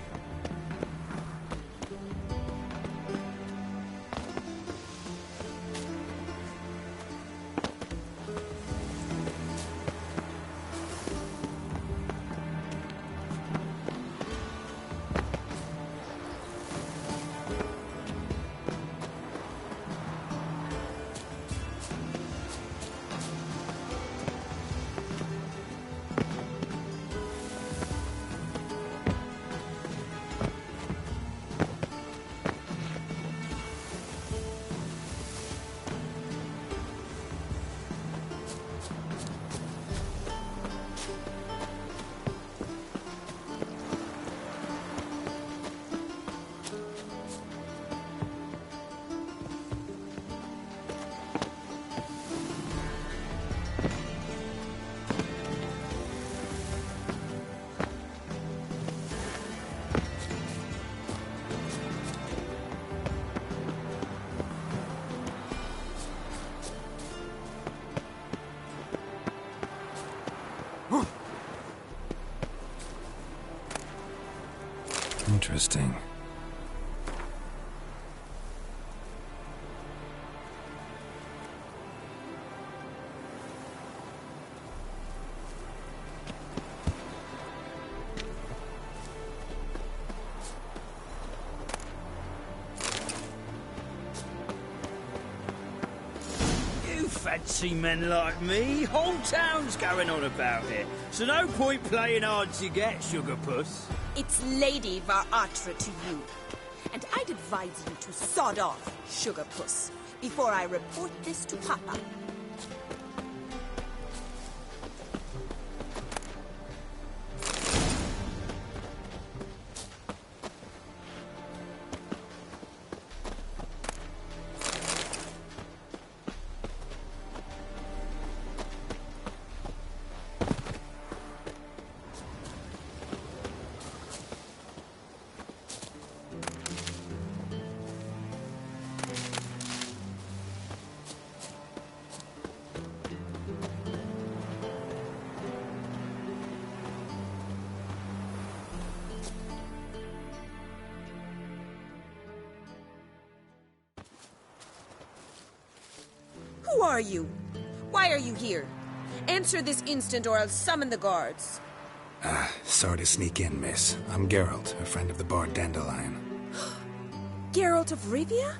Interesting. You fancy men like me? Whole town's going on about it. So no point playing hard to get, sugar puss. It's Lady Varatra to you. And I'd advise you to sod off, sugar puss, before I report this to Papa. Who are you? Why are you here? Answer this instant or I'll summon the guards. Sorry to sneak in, miss. I'm Geralt, a friend of the bard Dandelion. Geralt of Rivia?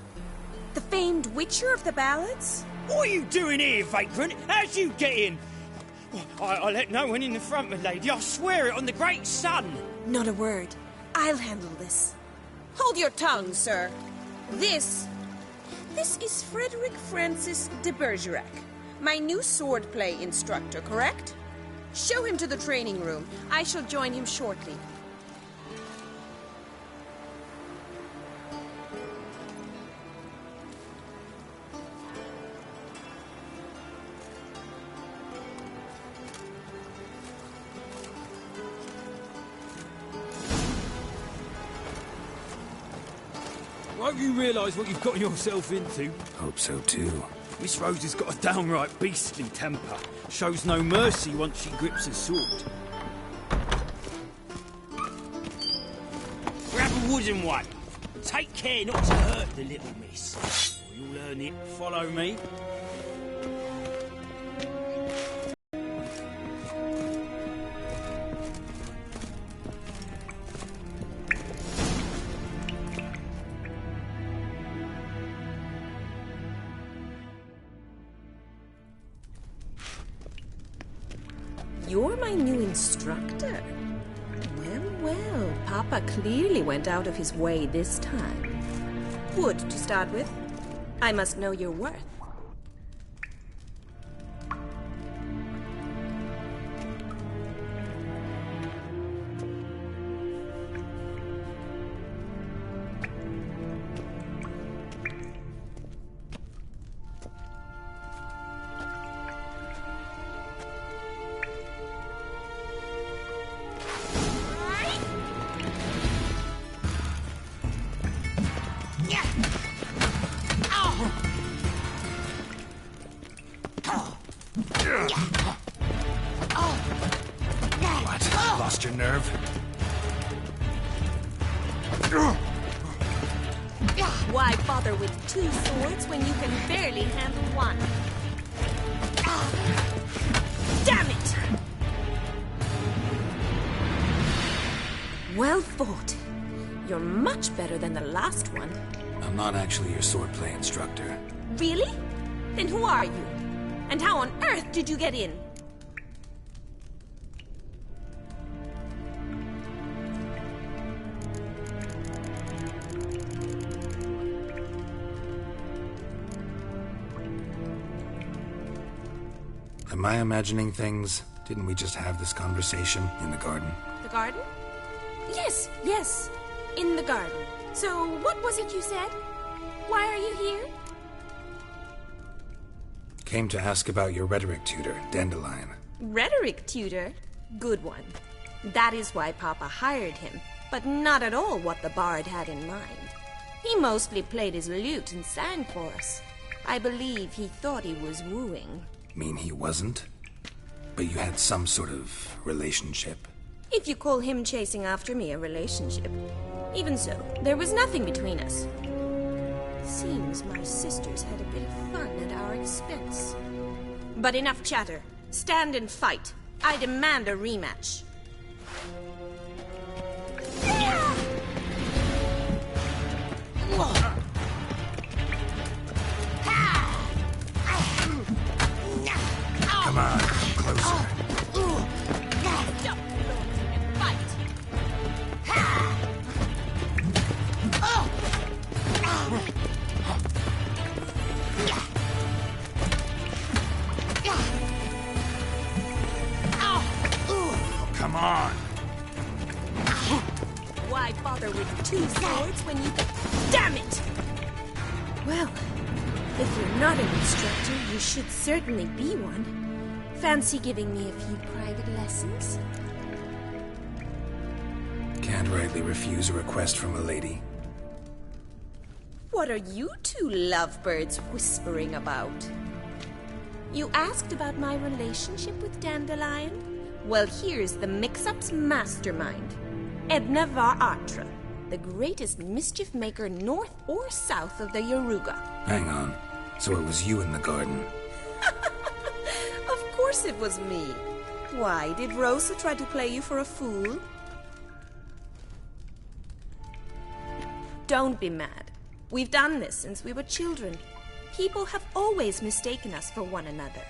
The famed witcher of the ballads? What are you doing here, vagrant? How'd you get in? I let no one in the front, my lady. I swear it on the great sun. Not a word. I'll handle this. Hold your tongue, sir. This is Frederick Francis de Bergerac, my new swordplay instructor, correct? Show him to the training room. I shall join him shortly. Won't you realise what you've gotten yourself into? Hope so too. Miss Rose has got a downright beastly temper. Shows no mercy once she grips her sword. Grab a wooden one. Take care not to hurt the little miss. Or you'll learn it. Follow me. you're my new instructor? Well, well, Papa clearly went out of his way this time. Wood, to start with. I must know your worth. What? Lost your nerve? Why bother with two swords when you can barely handle one? Damn it! Well fought. You're much better than the last one. I'm not actually your swordplay instructor. Really? Then who are you? And how on earth did you get in? Am I imagining things? Didn't we just have this conversation in the garden? The garden? Yes, yes. In the garden. So, what was it you said? Why are you here? Came to ask about your rhetoric tutor, Dandelion. Rhetoric tutor? Good one. That is why Papa hired him, but not at all what the bard had in mind. He mostly played his lute and sang for us. I believe he thought he was wooing. Mean he wasn't? But you had some sort of relationship? If you call him chasing after me a relationship. Even so, there was nothing between us. Seems my sisters had a bit of fun at our expense. But enough chatter. Stand and fight. I demand a rematch. Come on, closer. Come on. Why bother with two swords when you... Damn it! Well, if you're not an instructor, you should certainly be one. Fancy giving me a few private lessons? Can't rightly refuse a request from a lady. What are you two lovebirds whispering about? You asked about my relationship with Dandelion? Well, here's the mix-up's mastermind. Edna var Atra, the greatest mischief maker north or south of the Yaruga. Hang on. So it was you in the garden? Of course it was me. Why, did Rosa try to play you for a fool? Don't be mad. We've done this since we were children. People have always mistaken us for one another.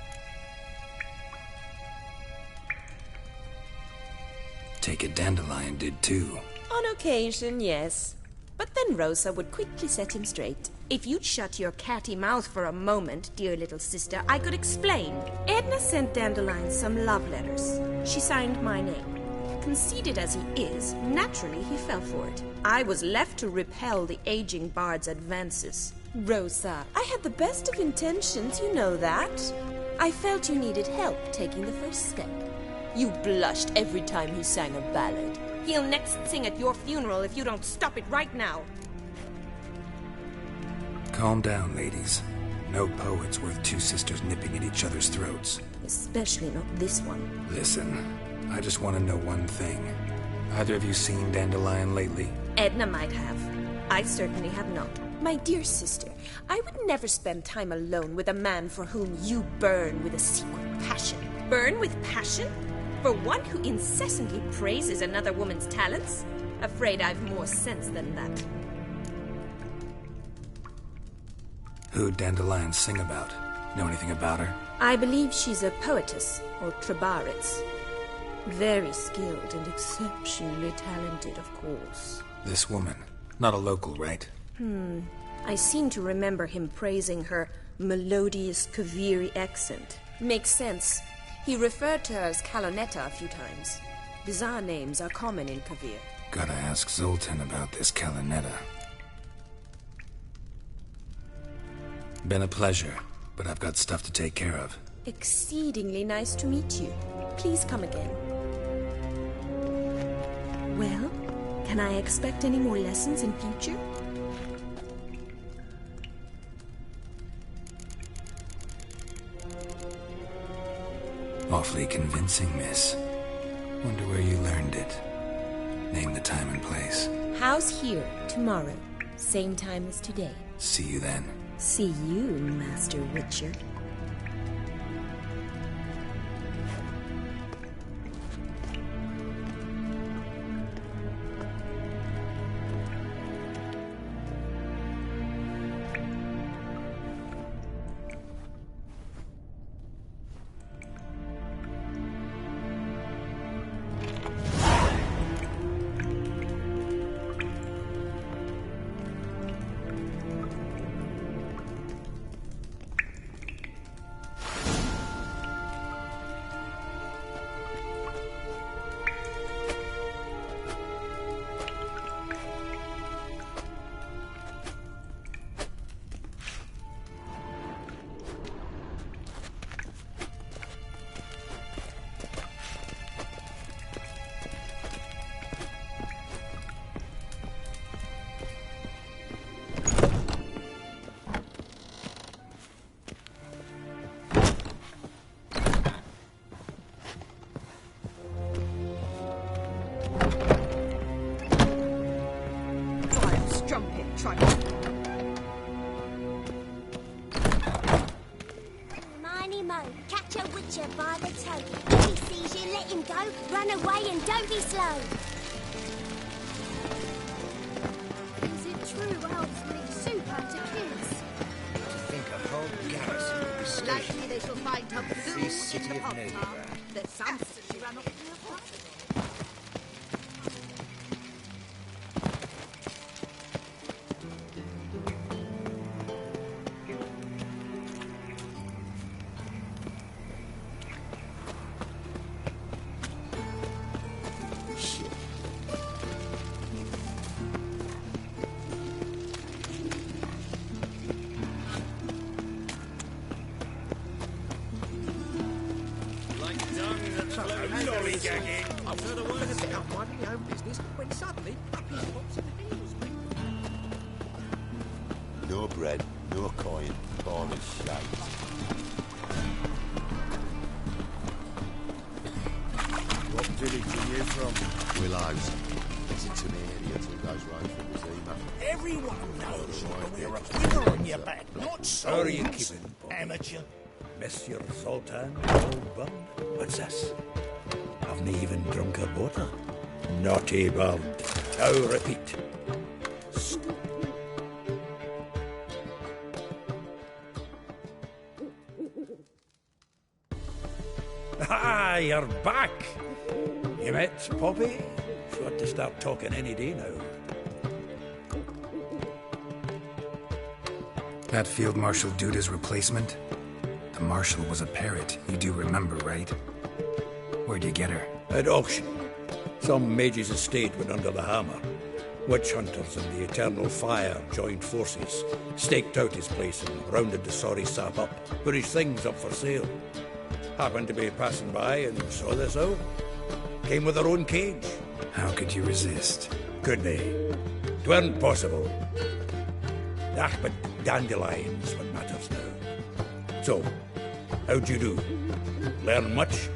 Take it Dandelion did too. On occasion, yes. But then Rosa would quickly set him straight. If you'd shut your catty mouth for a moment, dear little sister, I could explain. Edna sent Dandelion some love letters. She signed my name. Conceited as he is, naturally he fell for it. I was left to repel the aging bard's advances. Rosa, I had the best of intentions, you know that. I felt you needed help taking the first step. You blushed every time he sang a ballad. He'll next sing at your funeral if you don't stop it right now. Calm down, ladies. No poet's worth two sisters nipping at each other's throats. Especially not this one. Listen, I just want to know one thing. Either of you seen Dandelion lately? Edna might have. I certainly have not. My dear sister, I would never spend time alone with a man for whom you burn with a secret passion. Burn with passion? For one who incessantly praises another woman's talents? Afraid I've more sense than that. Who'd Dandelion sing about? Know anything about her? I believe she's a poetess, or Trebaritz. Very skilled and exceptionally talented, of course. This woman, not a local, right? I seem to remember him praising her melodious Kaviri accent. Makes sense. He referred to her as Kalonetta a few times. Bizarre names are common in Kavir. Gotta ask Zoltan about this Kalonetta. Been a pleasure, but I've got stuff to take care of. Exceedingly nice to meet you. Please come again. Well, can I expect any more lessons in future? Awfully convincing, miss. Wonder where you learned it. Name the time and place. House here, tomorrow. Same time as today. See you then. See you, Master Witcher. Miney Mo, catch a witcher by the toe. If he sees you, let him go. Run away and don't be slow. Is it true elves make soup out of kids? To think a whole garrison will be stationed Likely they shall find her in blue the city in the of pot Novigrad. that some city ran off in a pot. I've heard a word about minding your own business when suddenly up he pops in the heels. No bread, no coin, corn is shite. What village are you from? Willows. It's a area 2 days road from the Zima. Everyone knows you're a quiver on your back, not so. How are you keeping, Bob? Amateur. Monsieur Zoltan, old bun? What's this? Haven't even drunk a water. Naughty bird. Now repeat. Ah, you're back. You met Poppy? She ought to start talking any day now. That Field Marshal Duda's replacement? The Marshal was a parrot, you do remember, right? Where'd you get her? At auction. Some mage's estate went under the hammer. Witch hunters and the Eternal Fire joined forces, staked out his place and rounded the sorry sap up, put his things up for sale. Happened to be passing by and saw this out. Came with her own cage. How could you resist? Could they? 'Tweren't possible. Ah, but dandelions what matters now. So, how'd you do? Learn much?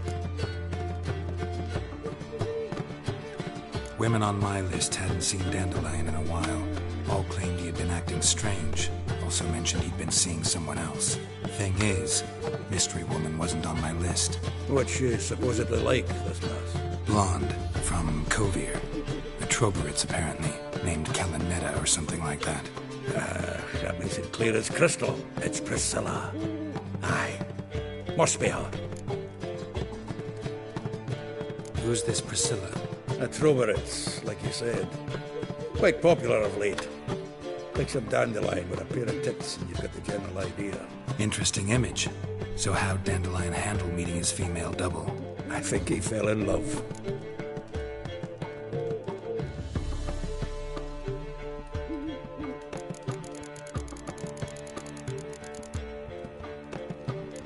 Women on my list hadn't seen Dandelion in a while. All claimed he had been acting strange. Also mentioned he'd been seeing someone else. Thing is, Mystery Woman wasn't on my list. What's she supposedly like, this lass? Blonde, from Kovir. A Troberitz, apparently, named Kalonetta or something like that. That makes it clear as crystal. It's Priscilla. Aye. Must be her. Who's this Priscilla? A Troveritz, like you said. Quite popular of late. Like some dandelion with a pair of tits, and you've got the general idea. Interesting image. So how'd Dandelion handle meeting his female double? I think he fell in love.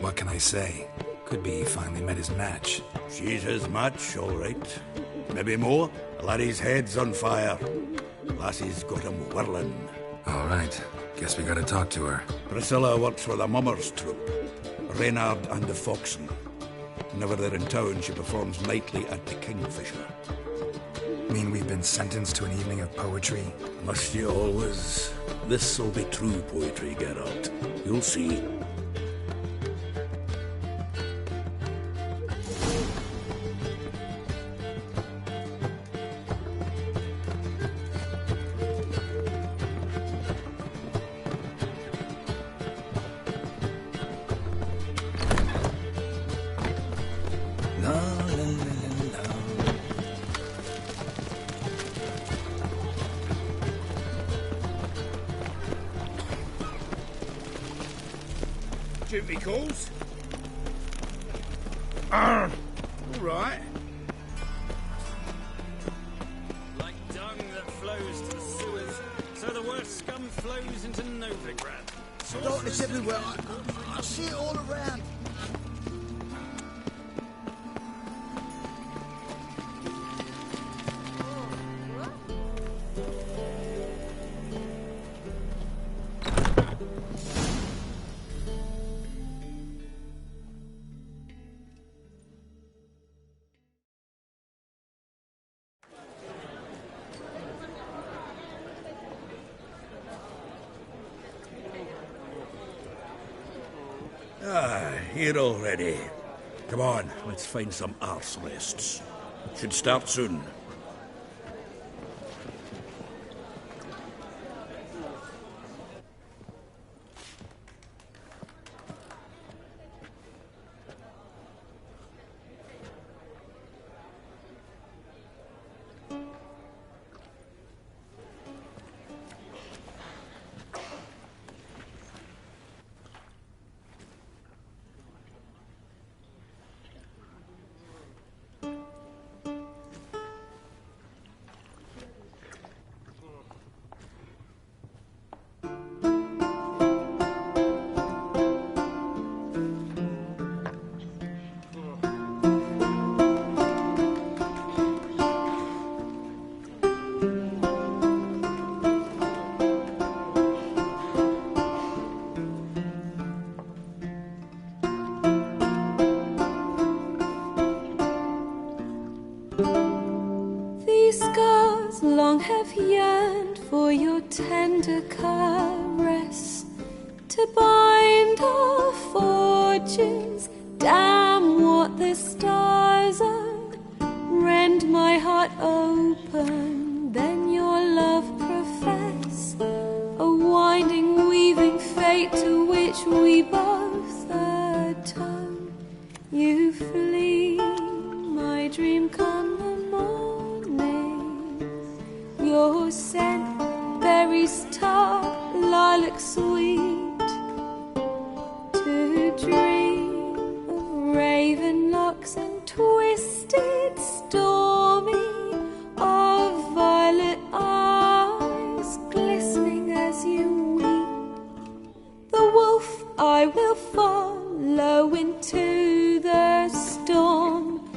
What can I say? Could be he finally met his match. She's his match, all right. Maybe more. The laddie's head's on fire. Lassie's got him whirling. All right. Guess we gotta talk to her. Priscilla works for the Mummers troupe. Reynard and the Foxen. Whenever they're in town, she performs nightly at the Kingfisher. Mean we've been sentenced to an evening of poetry? Must you always? This'll be true poetry, Geralt. You'll see. Duty calls. All right. Like dung that flows to the sewers, so the worst scum flows into Novigrad. Darkness everywhere. I see it all around. Here already. Come on, let's find some arse rests. Should start soon. Long have yearned for your tender caress, to bind our fortunes. Damn what the stars are. Rend my heart open, then your love profess. A winding, weaving fate to which we both atone. You flee, my dream come the morning. Your scent, berries tart, lilac sweet. To dream of raven locks and twisted, stormy, of violet eyes glistening as you weep. The wolf I will follow into the storm,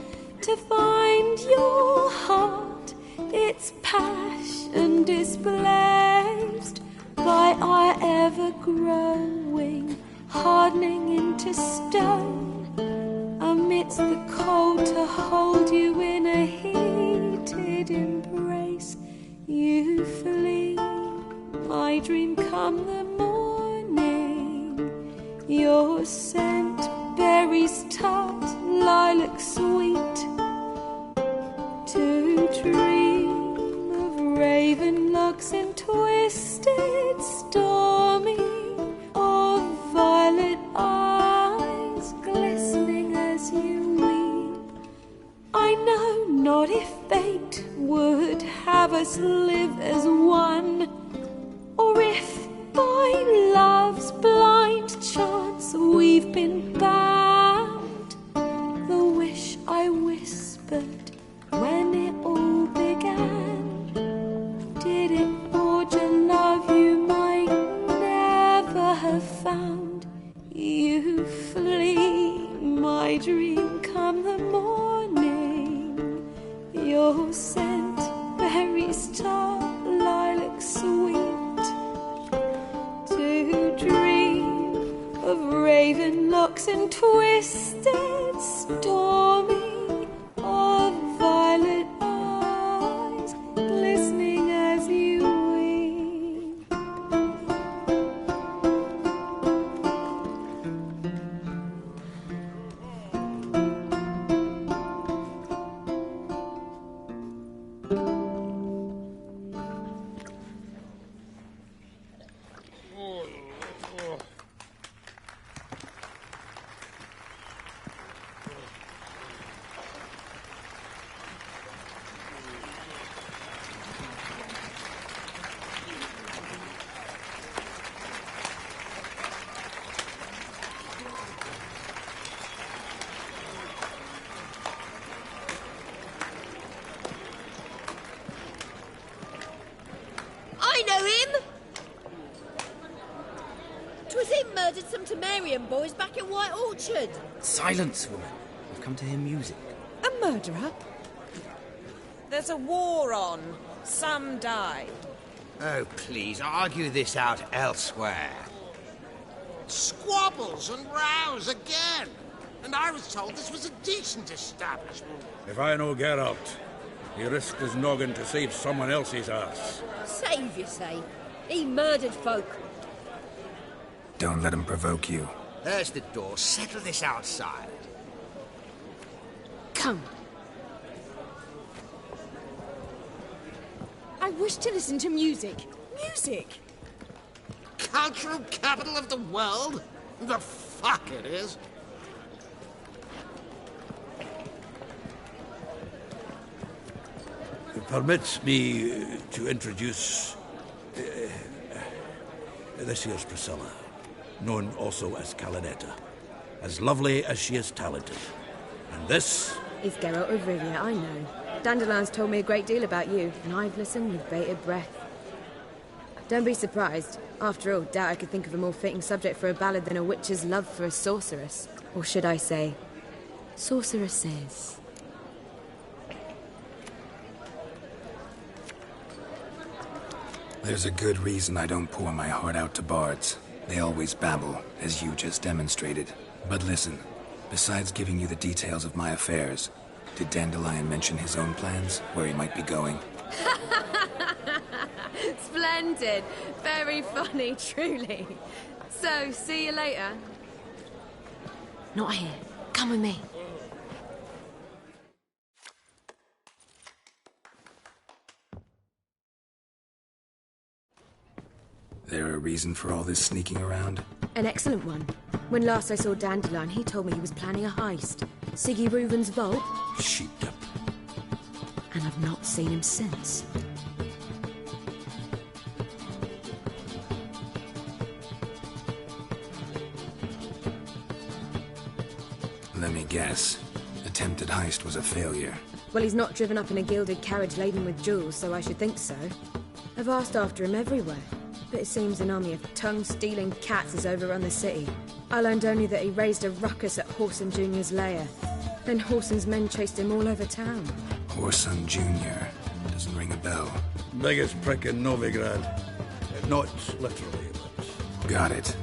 to find your heart, its passion displaced by our ever-growing, hardening into stone, amidst the cold to hold you in a heated embrace. You flee, my dream come the morning. Your scent, berries tart, lilac sweet. To dream of raven locks and twisted, stormy, of violet eyes glistening as you weep. I know rocks and twisted, stormy, of violet eyes, glistening as you weep. I know him! 'Twas him murdered some Temerian boys back at White Orchard. Silence, woman. I've come to hear music. A murderer? There's a war on. Some died. Oh, please, argue this out elsewhere. Squabbles and rows again. And I was told this was a decent establishment. If I know Geralt, he risked his noggin to save someone else's ass. Save, you say? He murdered folk. Don't let him provoke you. There's the door. Settle this outside. Come. I wish to listen to music. Music! Cultural capital of the world? The fuck it is. Permits me to introduce this here's Priscilla, known also as Calinetta, as lovely as she is talented. And this is Geralt of Rivia, I know. Dandelion's told me a great deal about you, and I've listened with bated breath. Don't be surprised. After all, doubt I could think of a more fitting subject for a ballad than a witch's love for a sorceress. Or should I say, sorceresses. There's a good reason I don't pour my heart out to bards. They always babble, as you just demonstrated. But listen, besides giving you the details of my affairs, did Dandelion mention his own plans, where he might be going? Splendid. Very funny, truly. So, see you later. Not here. Come with me. There a reason for all this sneaking around? An excellent one. When last I saw Dandelion, he told me he was planning a heist. Siggy Reuven's vault. Sheeped up. And I've not seen him since. Let me guess. Attempted heist was a failure. Well, he's not driven up in a gilded carriage laden with jewels, so I should think so. I've asked after him everywhere, but it seems an army of tongue-stealing cats has overrun the city. I learned only that he raised a ruckus at Whoreson Jr.'s lair. Then Whoreson's men chased him all over town. Whoreson Jr. Doesn't ring a bell. Biggest prick in Novigrad. Not literally, but... Got it.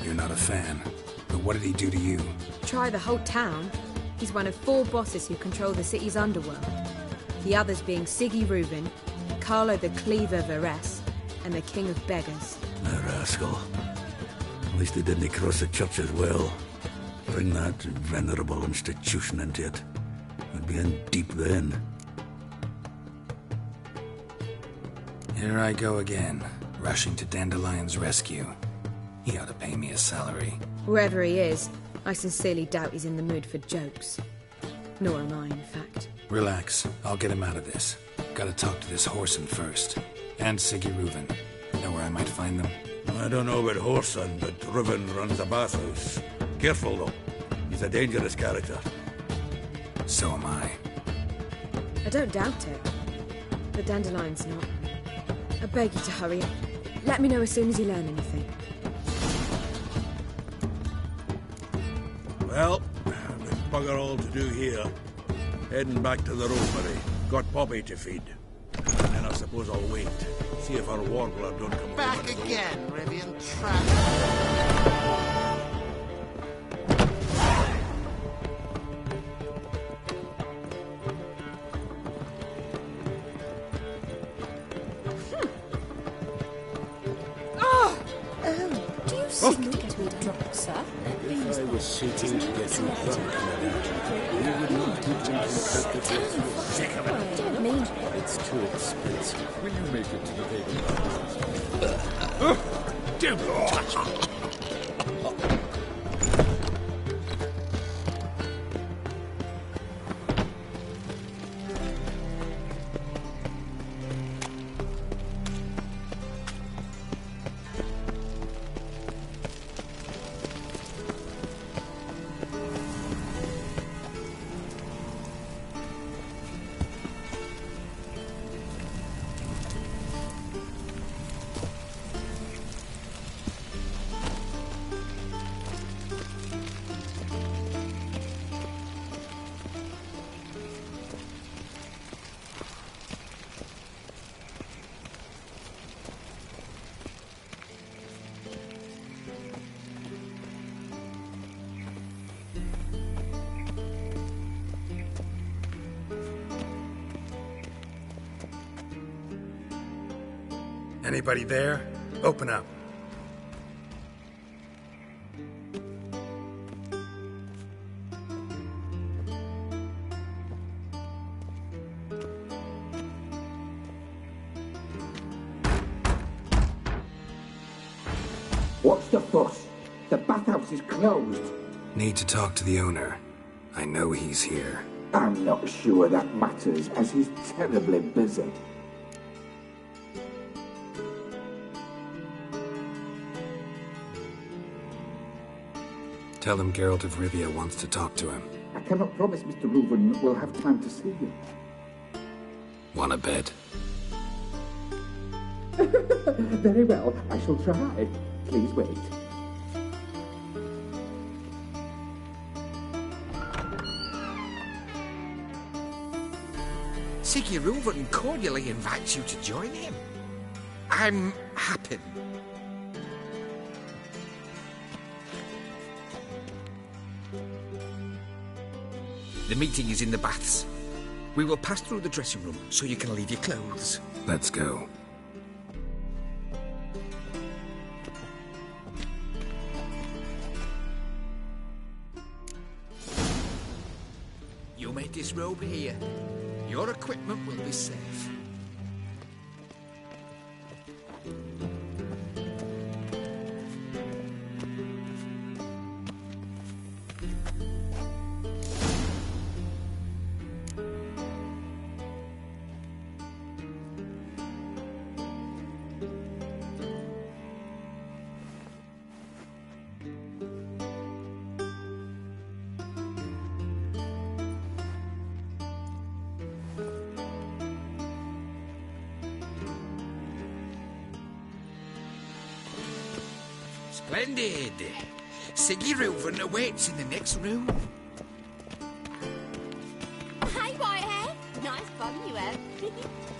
You're not a fan. But what did he do to you? Try the whole town. He's one of 4 bosses who control the city's underworld. The others being Siggy Reuven, Carlo the Cleaver Varese, and the King of Beggars. A rascal. At least they didn't cross the church as well. Bring that venerable institution into it. We'd be in deep then. Here I go again, rushing to Dandelion's rescue. He ought to pay me a salary. Wherever he is, I sincerely doubt he's in the mood for jokes. Nor am I, in fact. Relax. I'll get him out of this. Gotta talk to this Whoreson first. And Siggy Reuven. Know where I might find them? I don't know about Whoreson, but Reuven runs a bathhouse. Careful, though. He's a dangerous character. So am I. I don't doubt it. But Dandelion's not. I beg you to hurry up. Let me know as soon as you learn anything. Well, with bugger all to do here. Heading back to the ropery. Got Poppy to feed. And then I suppose I'll wait. See if our warbler don't come Back over. again, Rivian Trap. Seek to get me drunk, sir. If I was seeking to get you drunk, you would not put me I don't mean It's too expensive. Will you make it to the table? Do touch me. Anybody there? Open up. What's the fuss? The bathhouse is closed. Need to talk to the owner. I know he's here. I'm not sure that matters, as he's terribly busy. Tell him Geralt of Rivia wants to talk to him. I cannot promise Mr. Reuven will have time to see you. Want a bed? Very well, I shall try. Please wait. Siggy Reuven cordially invites you to join him. I'm happy. The meeting is in the baths. We will pass through the dressing room so you can leave your clothes. Let's go. You may disrobe here. Your equipment will be safe. Splendid. Siggy Reuven awaits in the next room. Hey, Whitehair. Nice bum you have.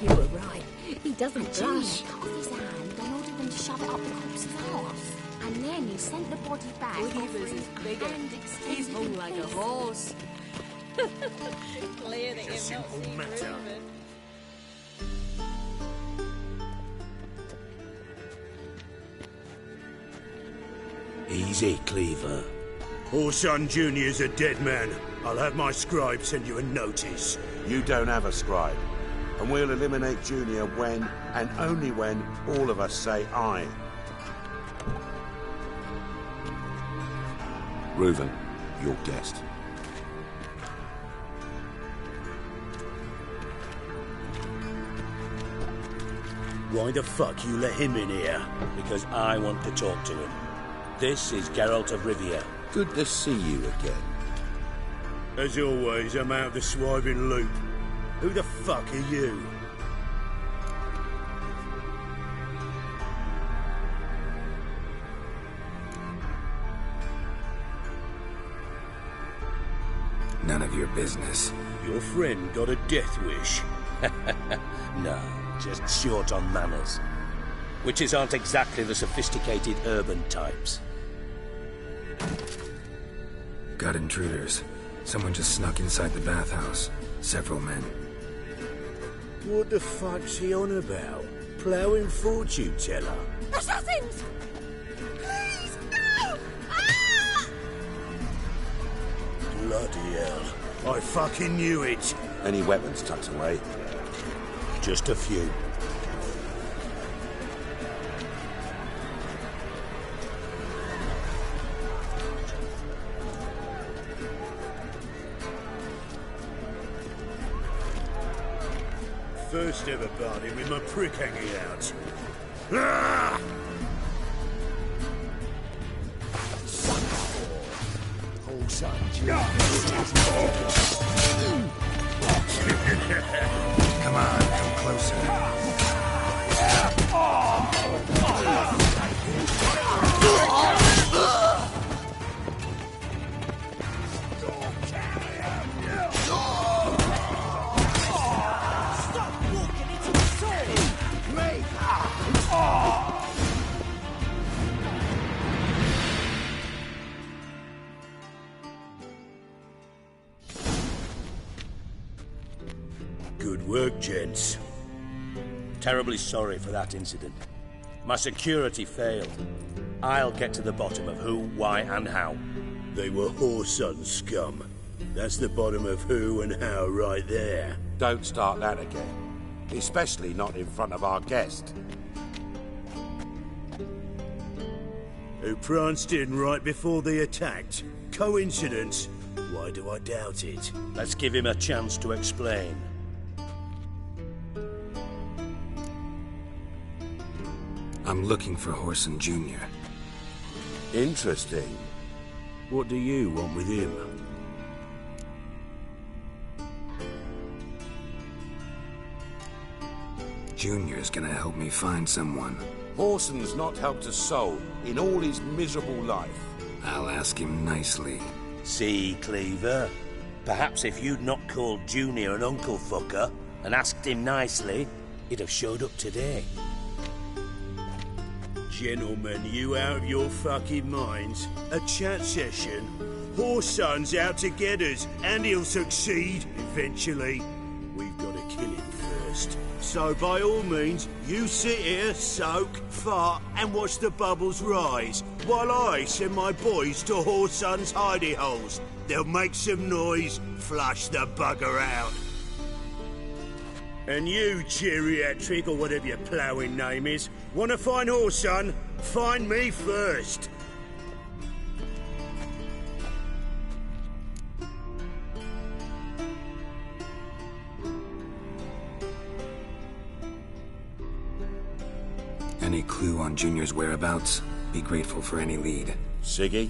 You were right. He doesn't blush. Cut off his hand and ordered them to shove it up the corpse's arse. And then he sent the body back. He was his bigger. He's hung like a horse. Clear that It's a you've not simple seen matter. Reuven. Easy, Cleaver. Orson Jr.'s a dead man. I'll have my scribe send you a notice. You don't have a scribe. And we'll eliminate Junior when, and only when, all of us say aye. Reuven, your guest. Why the fuck you let him in here? Because I want to talk to him. This is Geralt of Rivia. Good to see you again. As always, I'm out of the swiving loop. Who the fuck are you? None of your business. Your friend got a death wish. No, just short on manners. Witches aren't exactly the sophisticated urban types. Got intruders. Someone just snuck inside the bathhouse. Several men. What the fuck's he on about? Ploughing fortune teller? Assassins! Please, fucking knew it. Any weapons tucked away? Just a few. First ever party with my prick hanging out. Ah! Come on, come closer. Good work, gents. Terribly sorry for that incident. My security failed. I'll get to the bottom of who, why, and how. They were whoreson scum. That's the bottom of who and how right there. Don't start that again. Especially not in front of our guest. Who pranced in right before they attacked. Coincidence? Why do I doubt it? Let's give him a chance to explain. I'm looking for Whoreson Jr. Interesting. What do you want with him? Junior's gonna help me find someone. Whoreson's not helped a soul in all his miserable life. I'll ask him nicely. See, Cleaver? Perhaps if you'd not called Junior an uncle fucker and asked him nicely, he'd have showed up today. Gentlemen, you out of your fucking minds? A chat session? Whoreson's out to get us, and he'll succeed eventually. We've got to kill him first. So by all means, you sit here, soak, fart, and watch the bubbles rise, while I send my boys to Whoreson's hidey holes. They'll make some noise, flush the bugger out. And you, geriatric, or whatever your ploughing name is, want to find Whoreson? Find me first. Any clue on Junior's whereabouts? Be grateful for any lead. Siggy?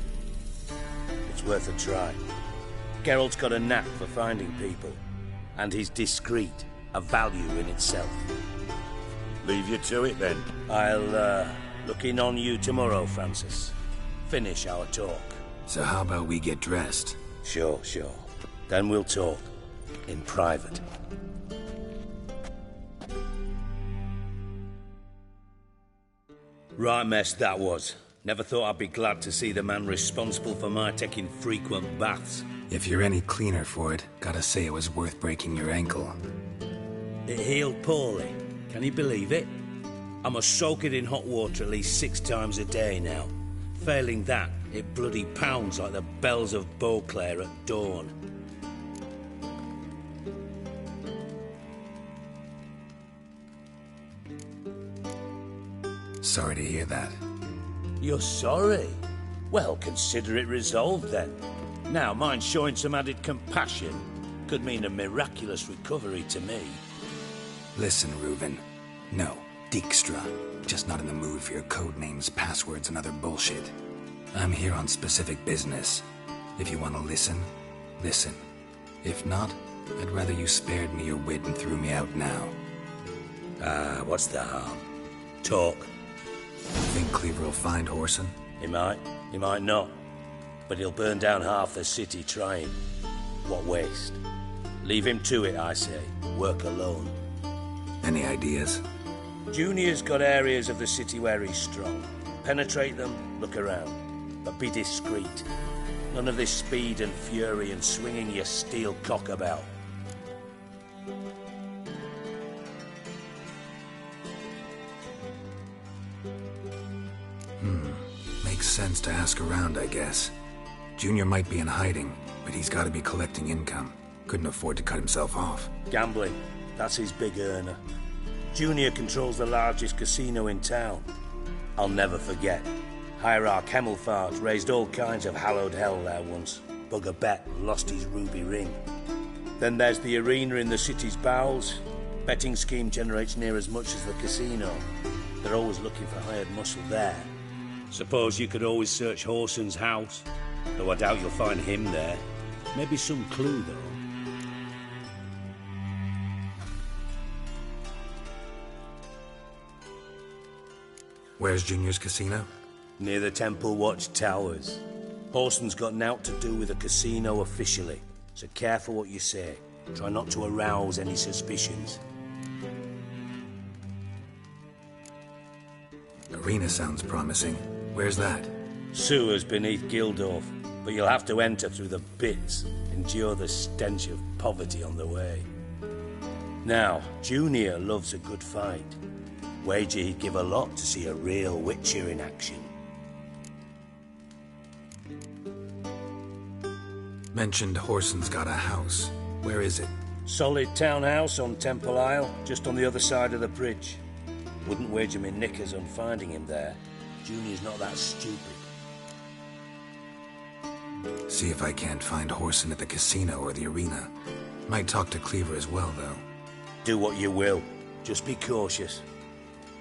It's worth a try. Geralt's got a knack for finding people, and he's discreet, a value in itself. Leave you to it, then. I'll, look in on you tomorrow, Francis. Finish our talk. So how about we get dressed? Sure. Then we'll talk. In private. Right mess that was. Never thought I'd be glad to see the man responsible for my taking frequent baths. If you're any cleaner for it, gotta say it was worth breaking your ankle. It healed poorly. Can you believe it? I must soak it in hot water at least 6 times a day now. Failing that, it bloody pounds like the bells of Beauclair at dawn. Sorry to hear that. You're sorry? Well, consider it resolved then. Now, mind showing some added compassion could mean a miraculous recovery to me. Listen, Reuven. No, Dijkstra. Just not in the mood for your code names, passwords, and other bullshit. I'm here on specific business. If you want to listen, listen. If not, I'd rather you spared me your wit and threw me out now. What's the harm? Talk. Think Cleaver will find Whoreson? He might not. But he'll burn down half the city trying. What waste. Leave him to it, I say. Work alone. Any ideas? Junior's got areas of the city where he's strong. Penetrate them, look around. But be discreet. None of this speed and fury and swinging your steel cock about. Makes sense to ask around, I guess. Junior might be in hiding, but he's got to be collecting income. Couldn't afford to cut himself off. Gambling. That's his big earner. Junior controls the largest casino in town. I'll never forget. Hierarch Hemmelfart raised all kinds of hallowed hell there once. Bugger bet and lost his ruby ring. Then there's the arena in the city's bowels. Betting scheme generates near as much as the casino. They're always looking for hired muscle there. Suppose you could always search Horson's house. Though I doubt you'll find him there. Maybe some clue, though. Where's Junior's casino? Near the Temple Watch Towers. Horson's got nought to do with the casino officially, so careful what you say. Try not to arouse any suspicions. Arena sounds promising. Where's that? Sewers beneath Gildorf, but you'll have to enter through the pits, endure the stench of poverty on the way. Now, Junior loves a good fight. Wager he'd give a lot to see a real Witcher in action. Mentioned Horson's got a house. Where is it? Solid townhouse on Temple Isle, just on the other side of the bridge. Wouldn't wager me knickers on finding him there. Junior's not that stupid. See if I can't find Horson at the casino or the arena. Might talk to Cleaver as well, though. Do what you will. Just be cautious.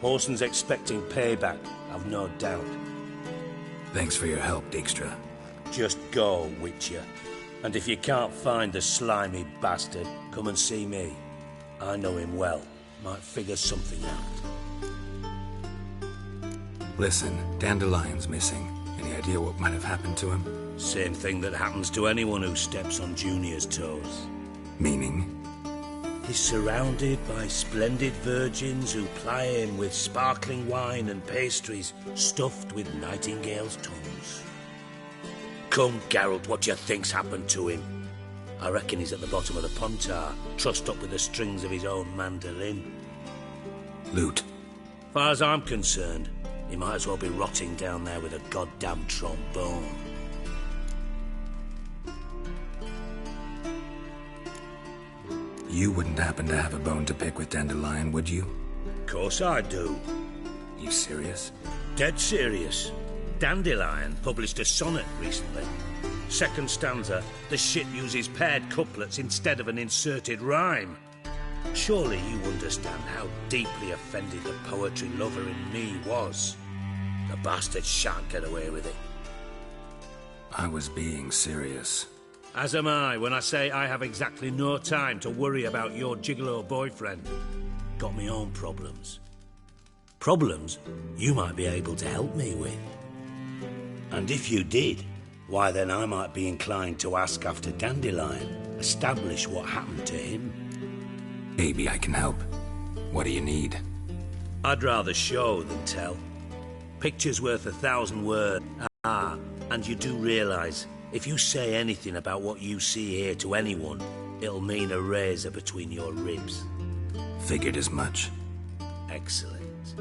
Horson's expecting payback, I've no doubt. Thanks for your help, Dijkstra. Just go, Witcher. And if you can't find the slimy bastard, come and see me. I know him well. Might figure something out. Listen, Dandelion's missing. Any idea what might have happened to him? Same thing that happens to anyone who steps on Junior's toes. Meaning? He's surrounded by splendid virgins who ply him with sparkling wine and pastries stuffed with nightingales' tongues. Come, Geralt, what do you think's happened to him? I reckon he's at the bottom of the Pontar, trussed up with the strings of his own mandolin. Loot. Far as I'm concerned, he might as well be rotting down there with a goddamn trombone. You wouldn't happen to have a bone to pick with Dandelion, would you? Of course I do. You serious? Dead serious. Dandelion published a sonnet recently. Second stanza, the shit uses paired couplets instead of an inserted rhyme. Surely you understand how deeply offended the poetry lover in me was. The bastard shan't get away with it. I was being serious. As am I when I say I have exactly no time to worry about your gigolo boyfriend. Got me own problems. Problems you might be able to help me with. And if you did, why then I might be inclined to ask after Dandelion, establish what happened to him. Maybe I can help. What do you need? I'd rather show than tell. Picture's worth 1,000 words. Ah, and you do realise, if you say anything about what you see here to anyone, it'll mean a razor between your ribs. Figured as much. Excellent.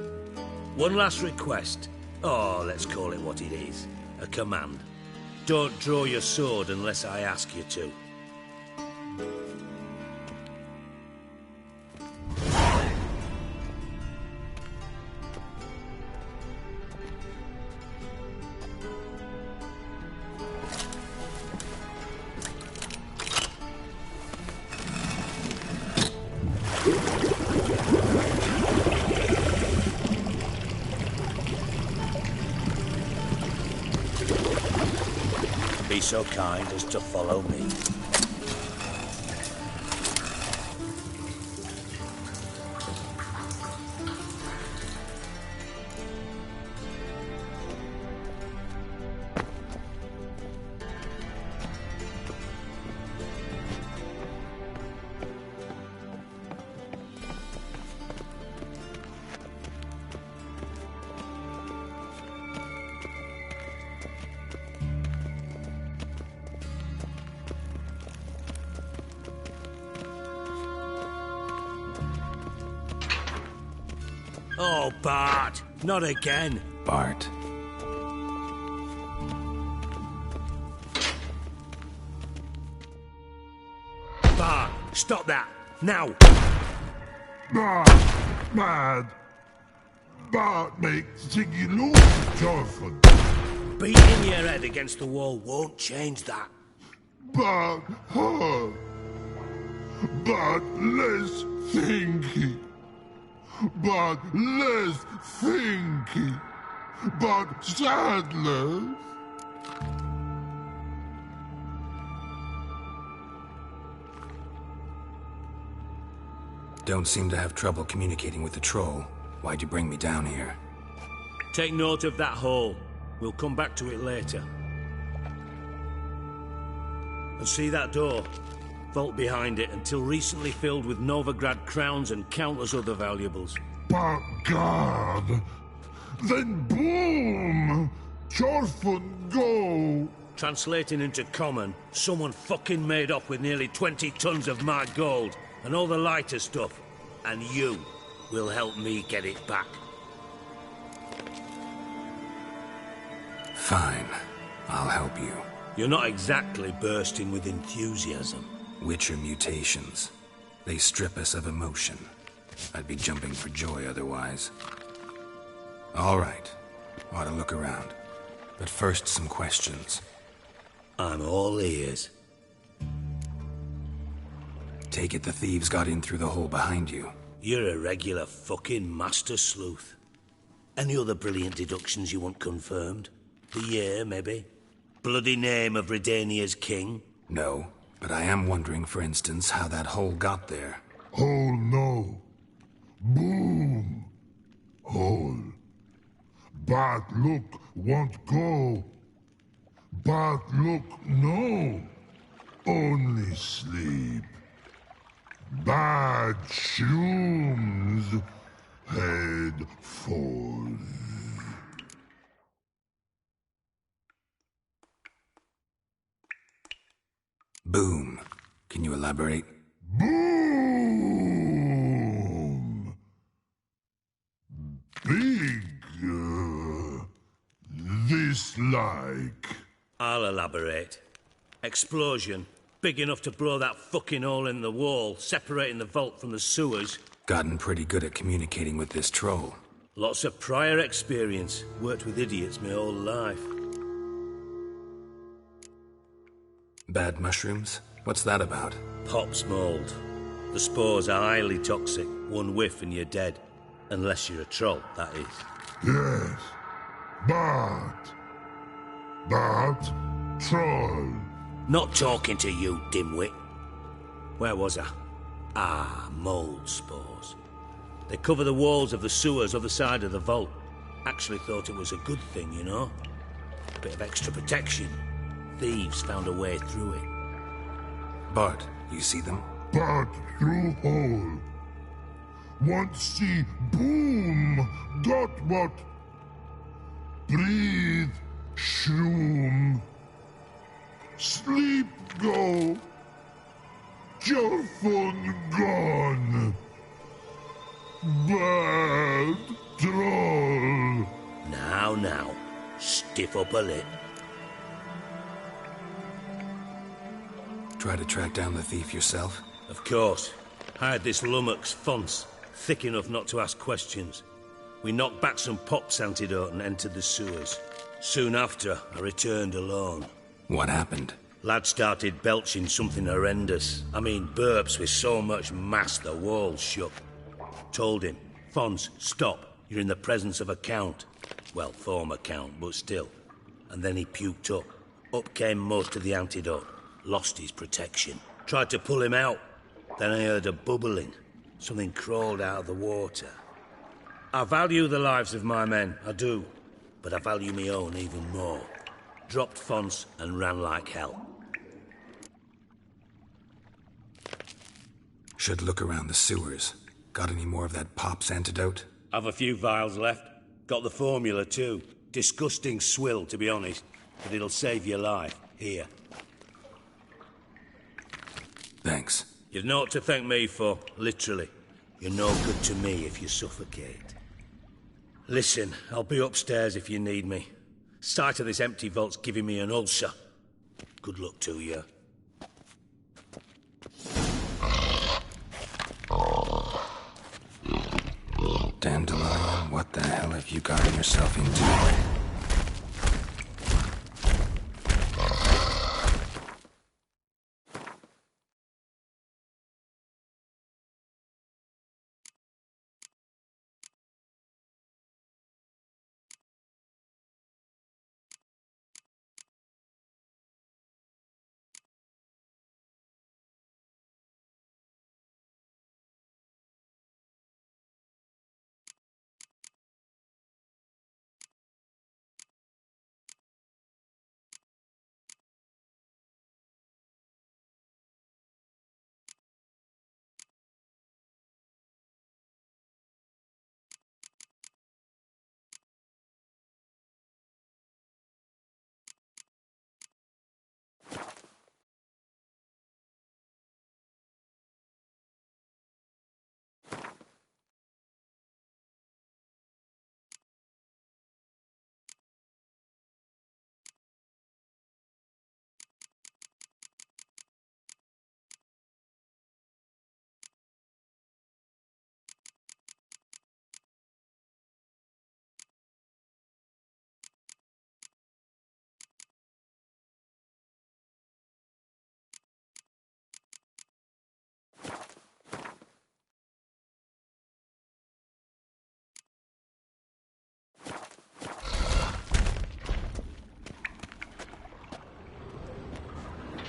One last request. Oh, let's call it what it is. A command. Don't draw your sword unless I ask you to. Be so kind as to follow me. Oh, Bart! Not again! Bart. Stop that! Now! Mad. That makes Ziggy lose, Jonathan. Beating your head against the wall won't change that. But her. But less thinky. But less thinky. But sadness. Don't seem to have trouble communicating with the troll. Why'd you bring me down here? Take note of that hole. We'll come back to it later. And see that door? Vault behind it, until recently filled with Novigrad crowns and countless other valuables. But God! Then boom! Chorfun go! Translating into common, someone fucking made off with nearly 20 tons of my gold, and all the lighter stuff. And you will help me get it back. Fine. I'll help you. You're not exactly bursting with enthusiasm. Witcher mutations. They strip us of emotion. I'd be jumping for joy otherwise. All right. Ought to look around. But first, some questions. I'm all ears. Take it the thieves got in through the hole behind you. You're a regular fucking master sleuth. Any other brilliant deductions you want confirmed? The year, maybe? Bloody name of Redania's king? No, but I am wondering, for instance, how that hole got there. Hole no. Boom. Hole. Bad look won't go. Bad look no. Only sleep. Bad shrooms. Head falls. Boom. Can you elaborate? Boom! Big. This like. I'll elaborate. Explosion. Big enough to blow that fucking hole in the wall, separating the vault from the sewers. Gotten pretty good at communicating with this troll. Lots of prior experience. Worked with idiots my whole life. Bad mushrooms? What's that about? Pop's mold. The spores are highly toxic. One whiff and you're dead. Unless you're a troll, that is. Yes. But troll. Not talking to you, dimwit. Where was I? Ah, mold spores. They cover the walls of the sewers other side of the vault. Actually thought it was a good thing, you know? A bit of extra protection. Thieves found a way through it. Bart, you see them? But through hole. Want see boom. Got what? Breathe. Shroom. Sleep go. Your phone gone. Bad troll. Now. Stiff up a lip. Try to track down the thief yourself? Of course. Hired this lummox, Fons. Thick enough not to ask questions. We knocked back some Pop's antidote and entered the sewers. Soon after, I returned alone. What happened? Lad started belching something horrendous. I mean, burps with so much mass the walls shook. Told him, Fons, stop. You're in the presence of a count. Well, former count, but still. And then he puked up. Up came most of the antidote. Lost his protection. Tried to pull him out. Then I heard a bubbling. Something crawled out of the water. I value the lives of my men, I do. But I value my own even more. Dropped Fons and ran like hell. Should look around the sewers. Got any more of that Pop's antidote? I've a few vials left. Got the formula too. Disgusting swill, to be honest. But it'll save your life. Here. Thanks. You've naught to thank me for, literally. You're no good to me if you suffocate. Listen, I'll be upstairs if you need me. Sight of this empty vault's giving me an ulcer. Good luck to you. What the hell have you gotten yourself into?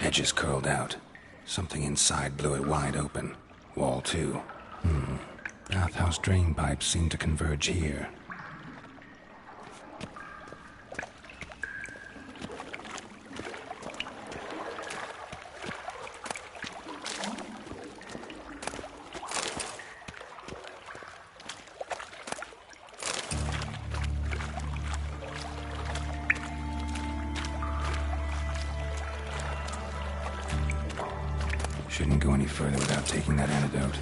Edges curled out. Something inside blew it wide open. Wall too. Bathhouse drain pipes seem to converge here. Shouldn't go any further without taking that antidote.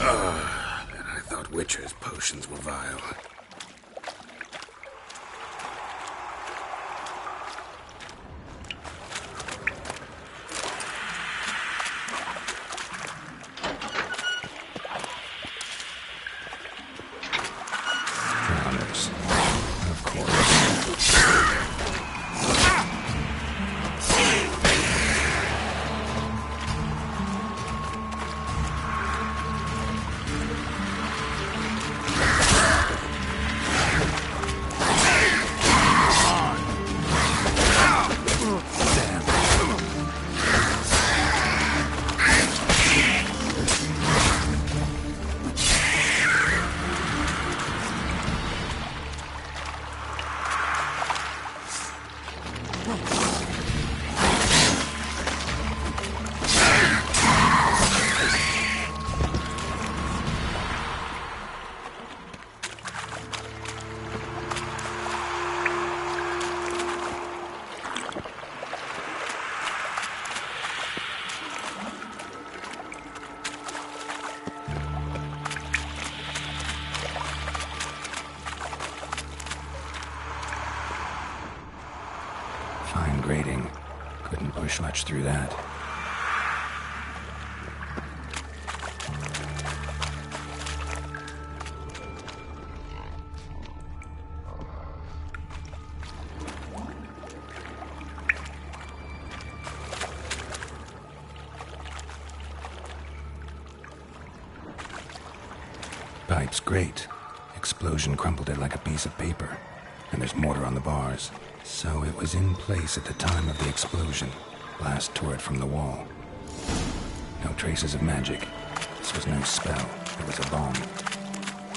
And I thought Witcher's potions were vile. Drowners. Of course. Fine grating. Couldn't push much through that. Pipe's great. Explosion crumpled it like a piece of paper. And there's mortar on the bars. So it was in place at the time of the explosion. Blast tore it from the wall. No traces of magic. This was no spell. It was a bomb.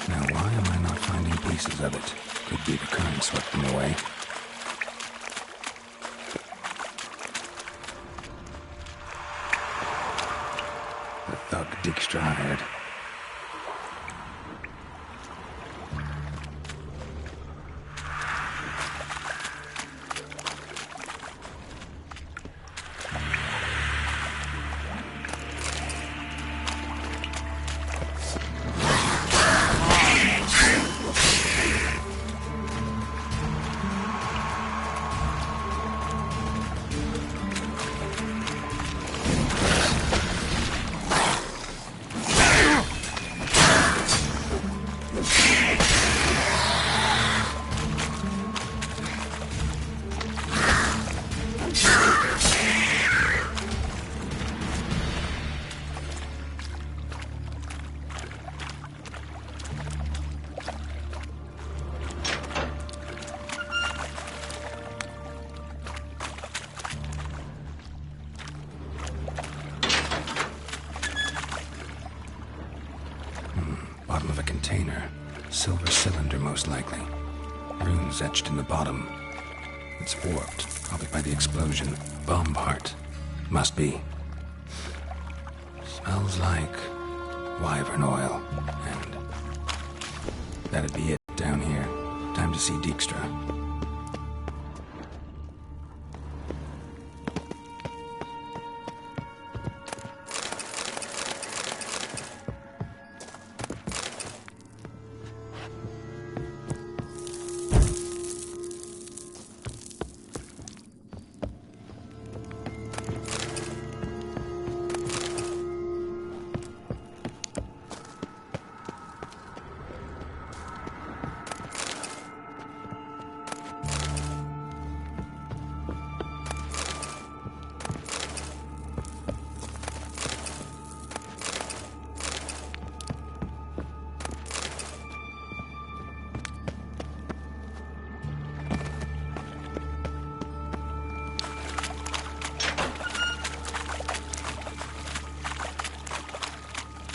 Now why am I not finding pieces of it? Could be the current swept them away. The thug Dijkstra hired. Bottom of a container. Silver cylinder, most likely. Runes etched in the bottom. It's warped, probably by the explosion. Bomb part. Must be. Smells like wyvern oil. And that'd be it down here. Time to see Dijkstra.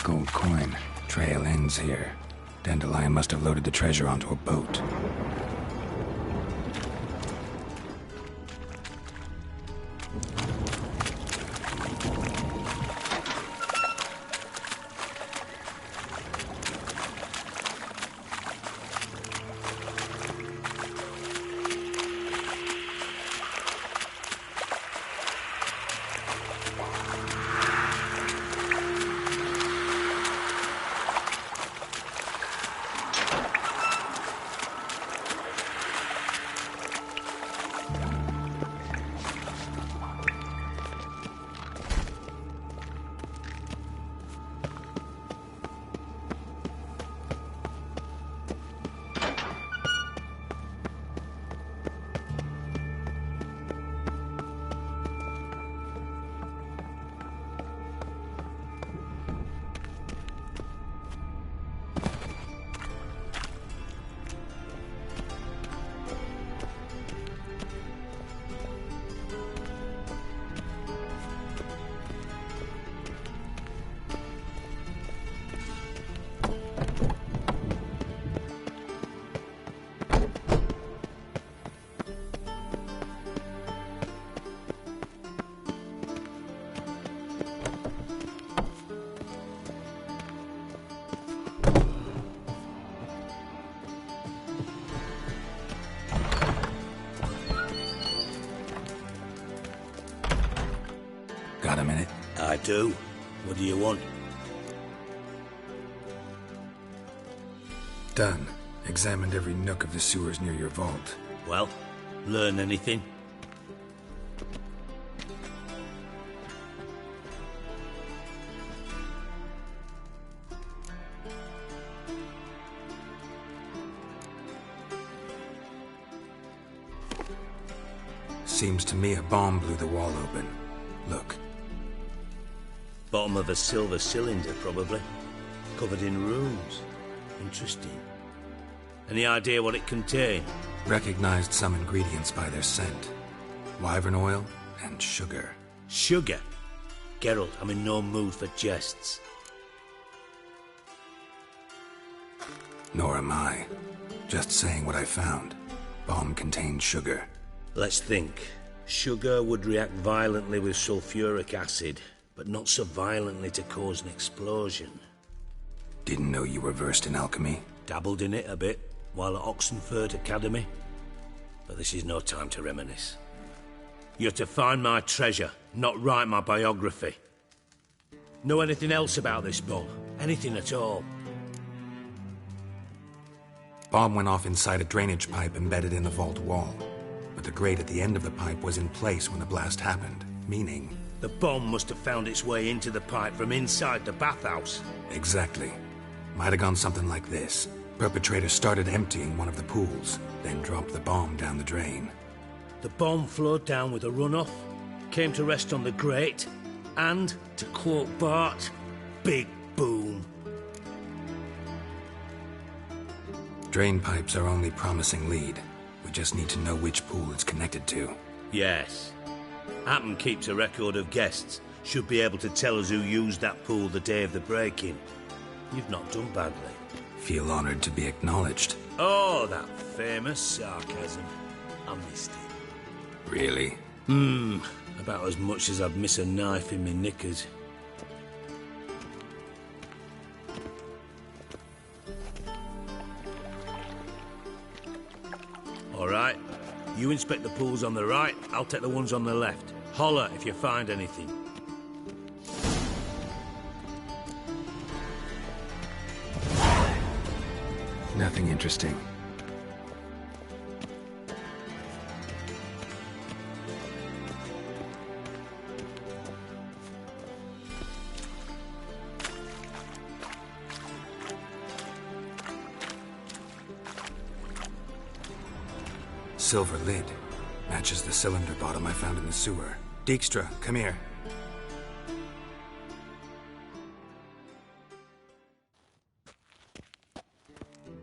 Gold coin. Trail ends here. Dandelion must have loaded the treasure onto a boat. Got a minute? I do. What do you want? Done. Examined every nook of the sewers near your vault. Well, learn anything? Seems to me a bomb blew the wall open. Look. Bottom of a silver cylinder, probably. Covered in runes. Interesting. Any idea what it contained? Recognized some ingredients by their scent. Wyvern oil and sugar. Sugar? Geralt, I'm in no mood for jests. Nor am I. Just saying what I found. Bomb contained sugar. Let's think. Sugar would react violently with sulfuric acid, but not so violently to cause an explosion. Didn't know you were versed in alchemy. Dabbled in it a bit, while at Oxenford Academy. But this is no time to reminisce. You're to find my treasure, not write my biography. Know anything else about this bomb? Anything at all? Bomb went off inside a drainage pipe embedded in the vault wall. But the grate at the end of the pipe was in place when the blast happened, meaning... The bomb must have found its way into the pipe from inside the bathhouse. Exactly. Might have gone something like this. Perpetrator started emptying one of the pools, then dropped the bomb down the drain. The bomb flowed down with a runoff, came to rest on the grate, and, to quote Bart, big boom. Drain pipes are only promising lead. We just need to know which pool it's connected to. Yes. Hammond keeps a record of guests. Should be able to tell us who used that pool the day of the break-in. You've not done badly. Feel honored to be acknowledged. Oh, that famous sarcasm. I missed it. Really? About as much as I'd miss a knife in my knickers. All right. You inspect the pools on the right, I'll take the ones on the left. Holler if you find anything. Nothing interesting. Silver lid. Matches the cylinder bottom I found in the sewer. Dijkstra, come here.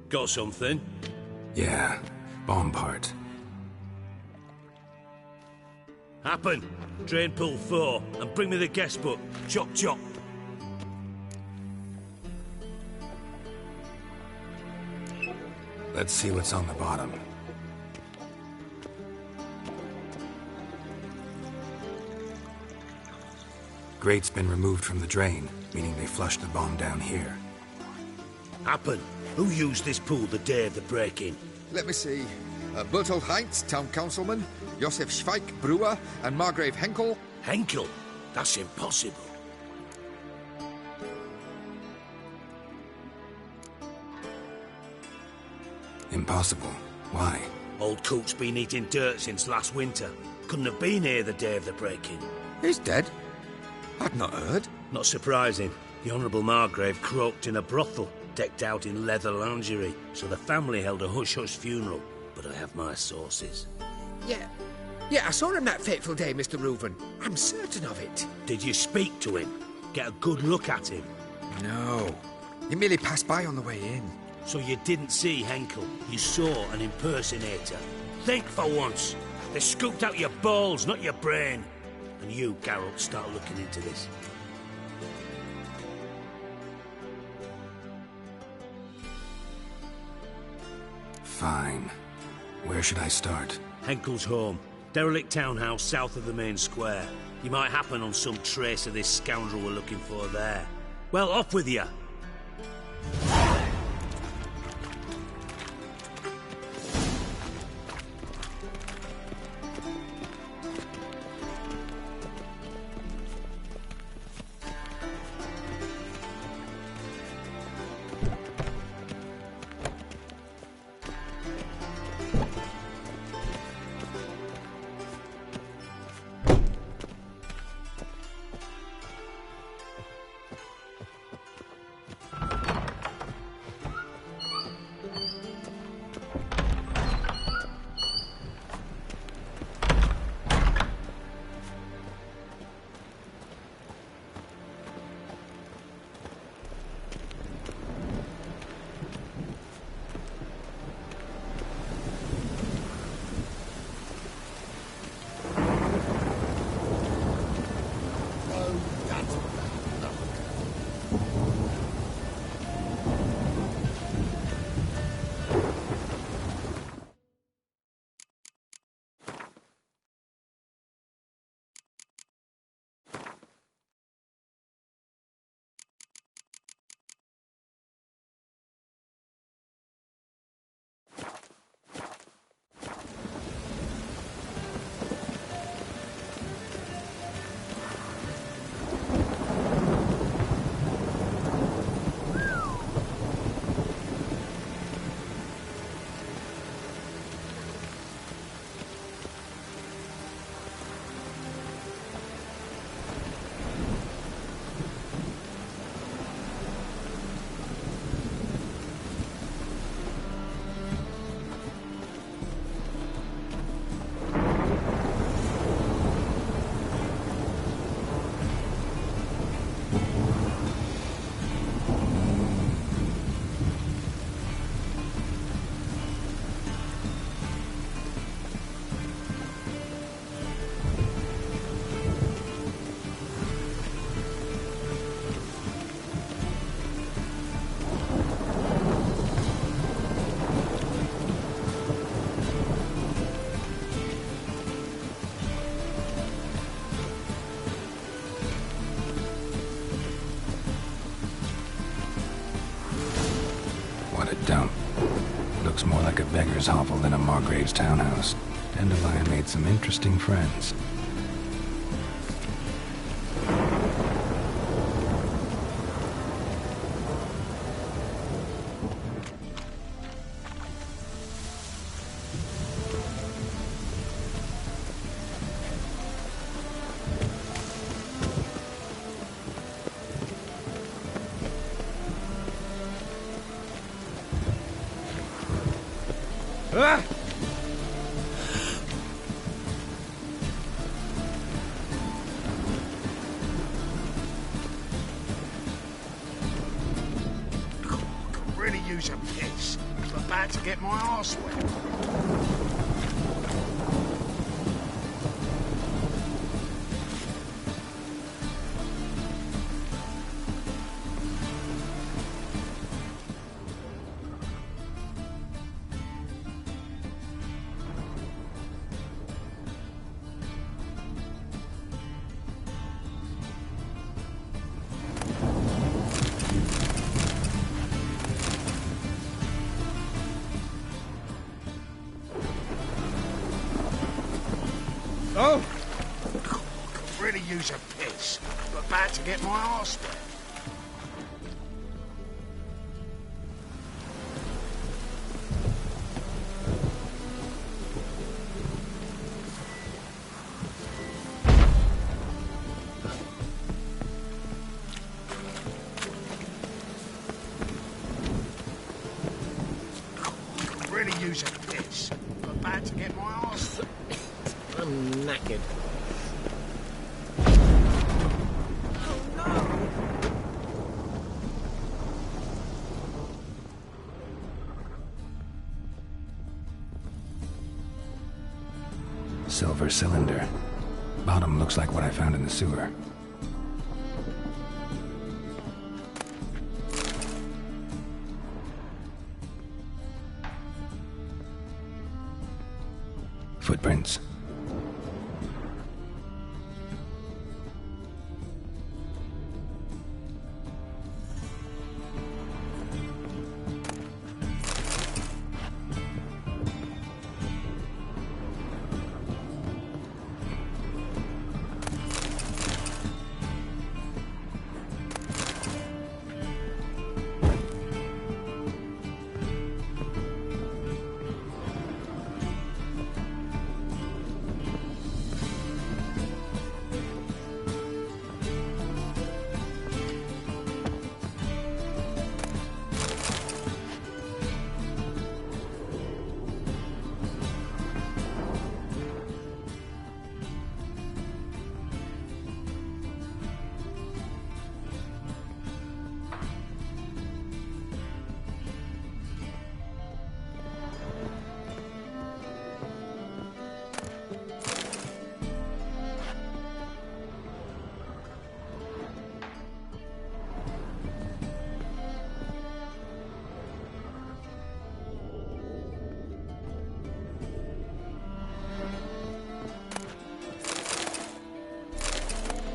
Got something? Yeah, bomb part. Happen. Drain pool 4, and bring me the guest book. Chop chop. Let's see what's on the bottom. Grate's been removed from the drain, meaning they flushed the bomb down here. Happen. Who used this pool the day of the break-in? Let me see. Bertolt Heinz, town councilman, Josef Schweik, brewer, and Margrave Henkel. Henkel? That's impossible. Impossible. Why? Old Coot's been eating dirt since last winter. Couldn't have been here the day of the break-in. He's dead? I'd not heard. Not surprising. The Honourable Margrave croaked in a brothel, decked out in leather lingerie, so the family held a hush-hush funeral. But I have my sources. Yeah, I saw him that fateful day, Mr. Reuven. I'm certain of it. Did you speak to him? Get a good look at him? No. He merely passed by on the way in. So you didn't see Henkel? You saw an impersonator? Think for once. They scooped out your balls, not your brain. And you, Geralt, start looking into this. Fine. Where should I start? Henkel's home. Derelict townhouse south of the main square. You might happen on some trace of this scoundrel we're looking for there. Well, off with you! soldier's hovel than a Margrave's townhouse. Dandelion made some interesting friends. Ah! Could really use a piss. I'm about to get my arse wet. Oh! Could really use a piss. I'm about to get my arse wet. Could really use a piss. I'm about to get my arse wet. I'm knackered. Silver cylinder. Bottom looks like what I found in the sewer. Footprints.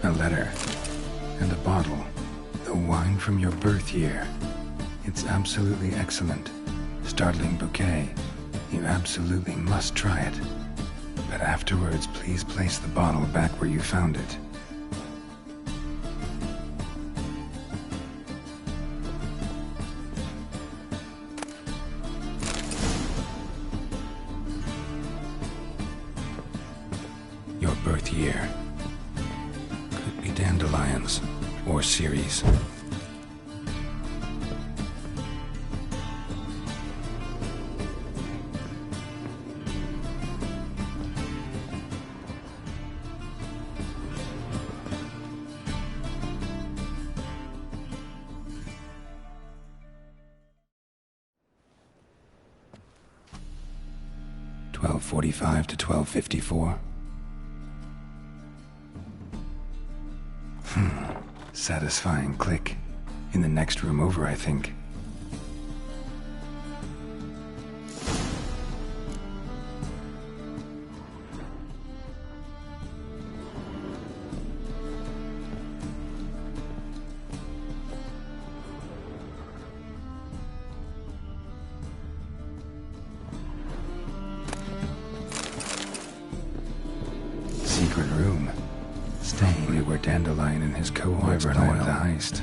A letter. And a bottle. The wine from your birth year. It's absolutely excellent. Startling bouquet. You absolutely must try it. But afterwards, please place the bottle back where you found it. Your birth year. Could be dandelions or Ceres. .45 to 12:54. Satisfying click. In the next room over, I think. secret room. Probably where Dandelion and his cohorts planned the heist.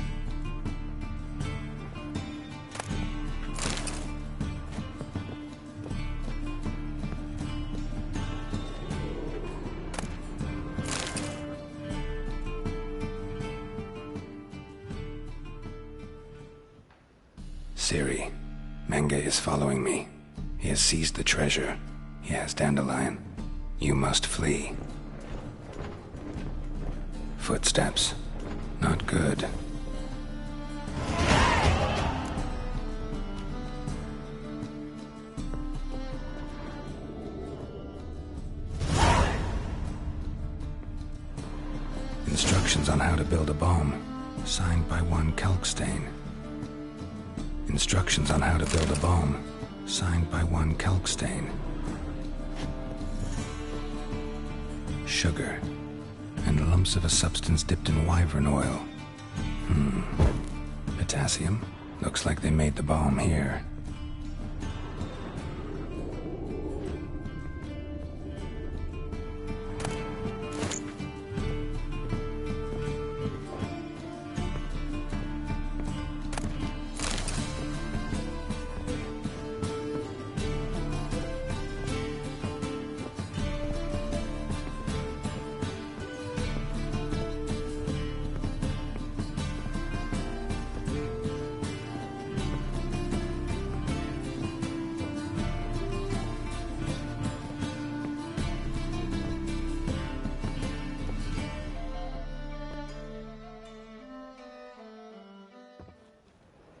Ciri, Menge is following me. He has seized the treasure. He has Dandelion. You must flee. Footsteps. Not good. Instructions on how to build a bomb. Signed by one Kelkstain. Instructions on how to build a bomb. Signed by one Kelkstain. Sugar. And lumps of a substance dipped in wyvern oil. Potassium? Looks like they made the bomb here.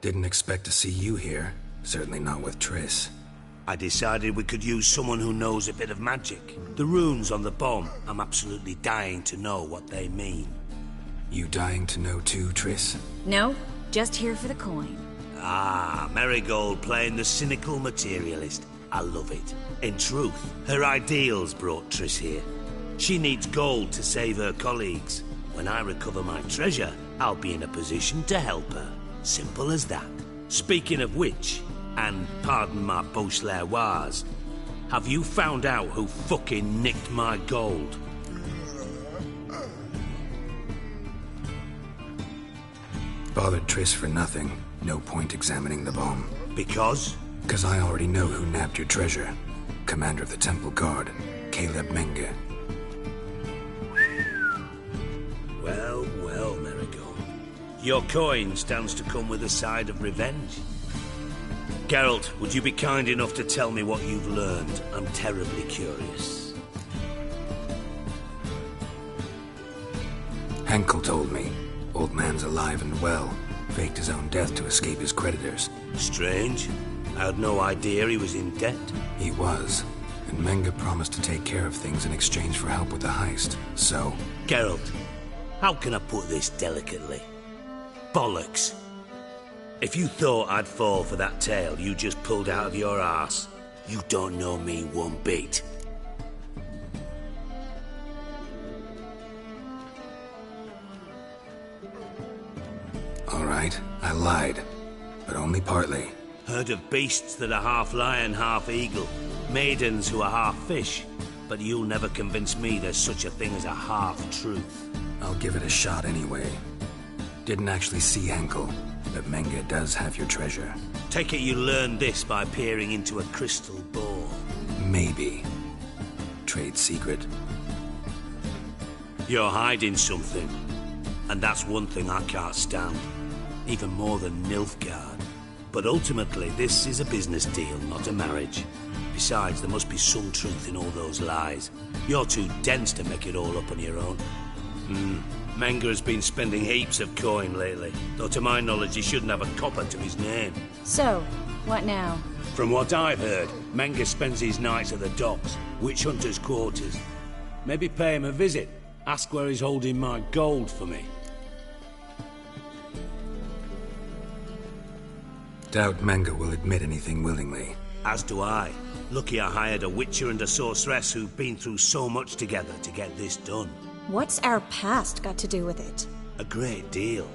Didn't expect to see you here. Certainly not with Triss. I decided we could use someone who knows a bit of magic. The runes on the bomb, I'm absolutely dying to know what they mean. You dying to know too, Triss? No, just here for the coin. Ah, Marigold playing the cynical materialist. I love it. In truth, her ideals brought Triss here. She needs gold to save her colleagues. When I recover my treasure, I'll be in a position to help her. Simple as that. Speaking of which, and pardon my Beauclervoise, have you found out who fucking nicked my gold? Bothered Triss for nothing. No point examining the bomb. Because? Because I already know who nabbed your treasure. Commander of the Temple Guard, Caleb Menge. Well, well, Marigold. Your coin stands to come with a side of revenge. Geralt, would you be kind enough to tell me what you've learned? I'm terribly curious. Henkel told me. Old man's alive and well. Faked his own death to escape his creditors. Strange. I had no idea he was in debt. He was. And Menge promised to take care of things in exchange for help with the heist. So... Geralt, how can I put this delicately? Bollocks. If you thought I'd fall for that tale you just pulled out of your arse, you don't know me one bit. All right, I lied. But only partly. Heard of beasts that are half lion, half eagle. Maidens who are half fish. But you'll never convince me there's such a thing as a half-truth. I'll give it a shot anyway. Didn't actually see Henkel, but Menge does have your treasure. Take it you learned this by peering into a crystal ball. Maybe. Trade secret. You're hiding something. And that's one thing I can't stand. Even more than Nilfgaard. But ultimately, this is a business deal, not a marriage. Besides, there must be some truth in all those lies. You're too dense to make it all up on your own. Menge has been spending heaps of coin lately, though to my knowledge he shouldn't have a copper to his name. So, what now? From what I've heard, Menge spends his nights at the docks, witch hunters' quarters. Maybe pay him a visit, ask where he's holding my gold for me. Doubt Menge will admit anything willingly. As do I. Lucky I hired a witcher and a sorceress who've been through so much together to get this done. What's our past got to do with it? A great deal.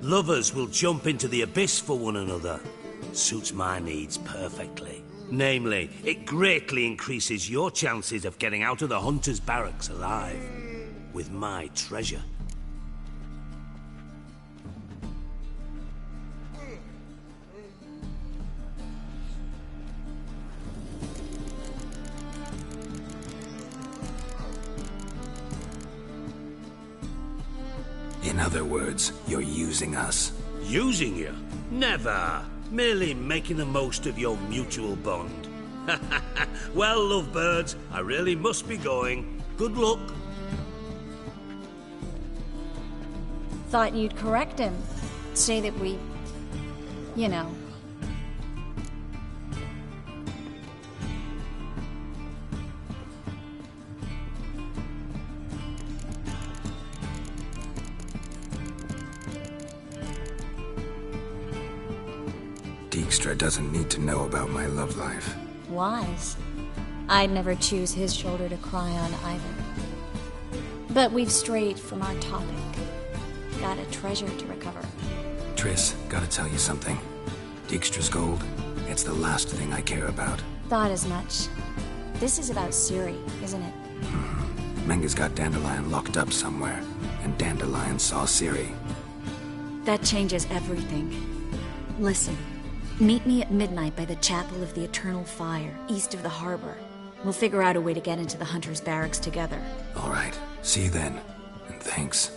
Lovers will jump into the abyss for one another. Suits my needs perfectly. Namely, it greatly increases your chances of getting out of the hunter's barracks alive. with my treasure. In other words, you're using us. Using you? Never. Merely making the most of your mutual bond. Well, lovebirds, I really must be going. Good luck. Thought you'd correct him. Say that we... you know... Dijkstra doesn't need to know about my love life. wise. I'd never choose his shoulder to cry on either. But we've strayed from our topic. Got a treasure to recover. Triss, gotta tell you something. Dijkstra's gold, it's the last thing I care about. Thought as much. This is about Ciri, isn't it? Menga's got Dandelion locked up somewhere, and Dandelion saw Ciri. That changes everything. Listen, meet me at midnight by the Chapel of the Eternal Fire, east of the harbor. We'll figure out a way to get into the Hunter's Barracks together. All right, see you then, and thanks.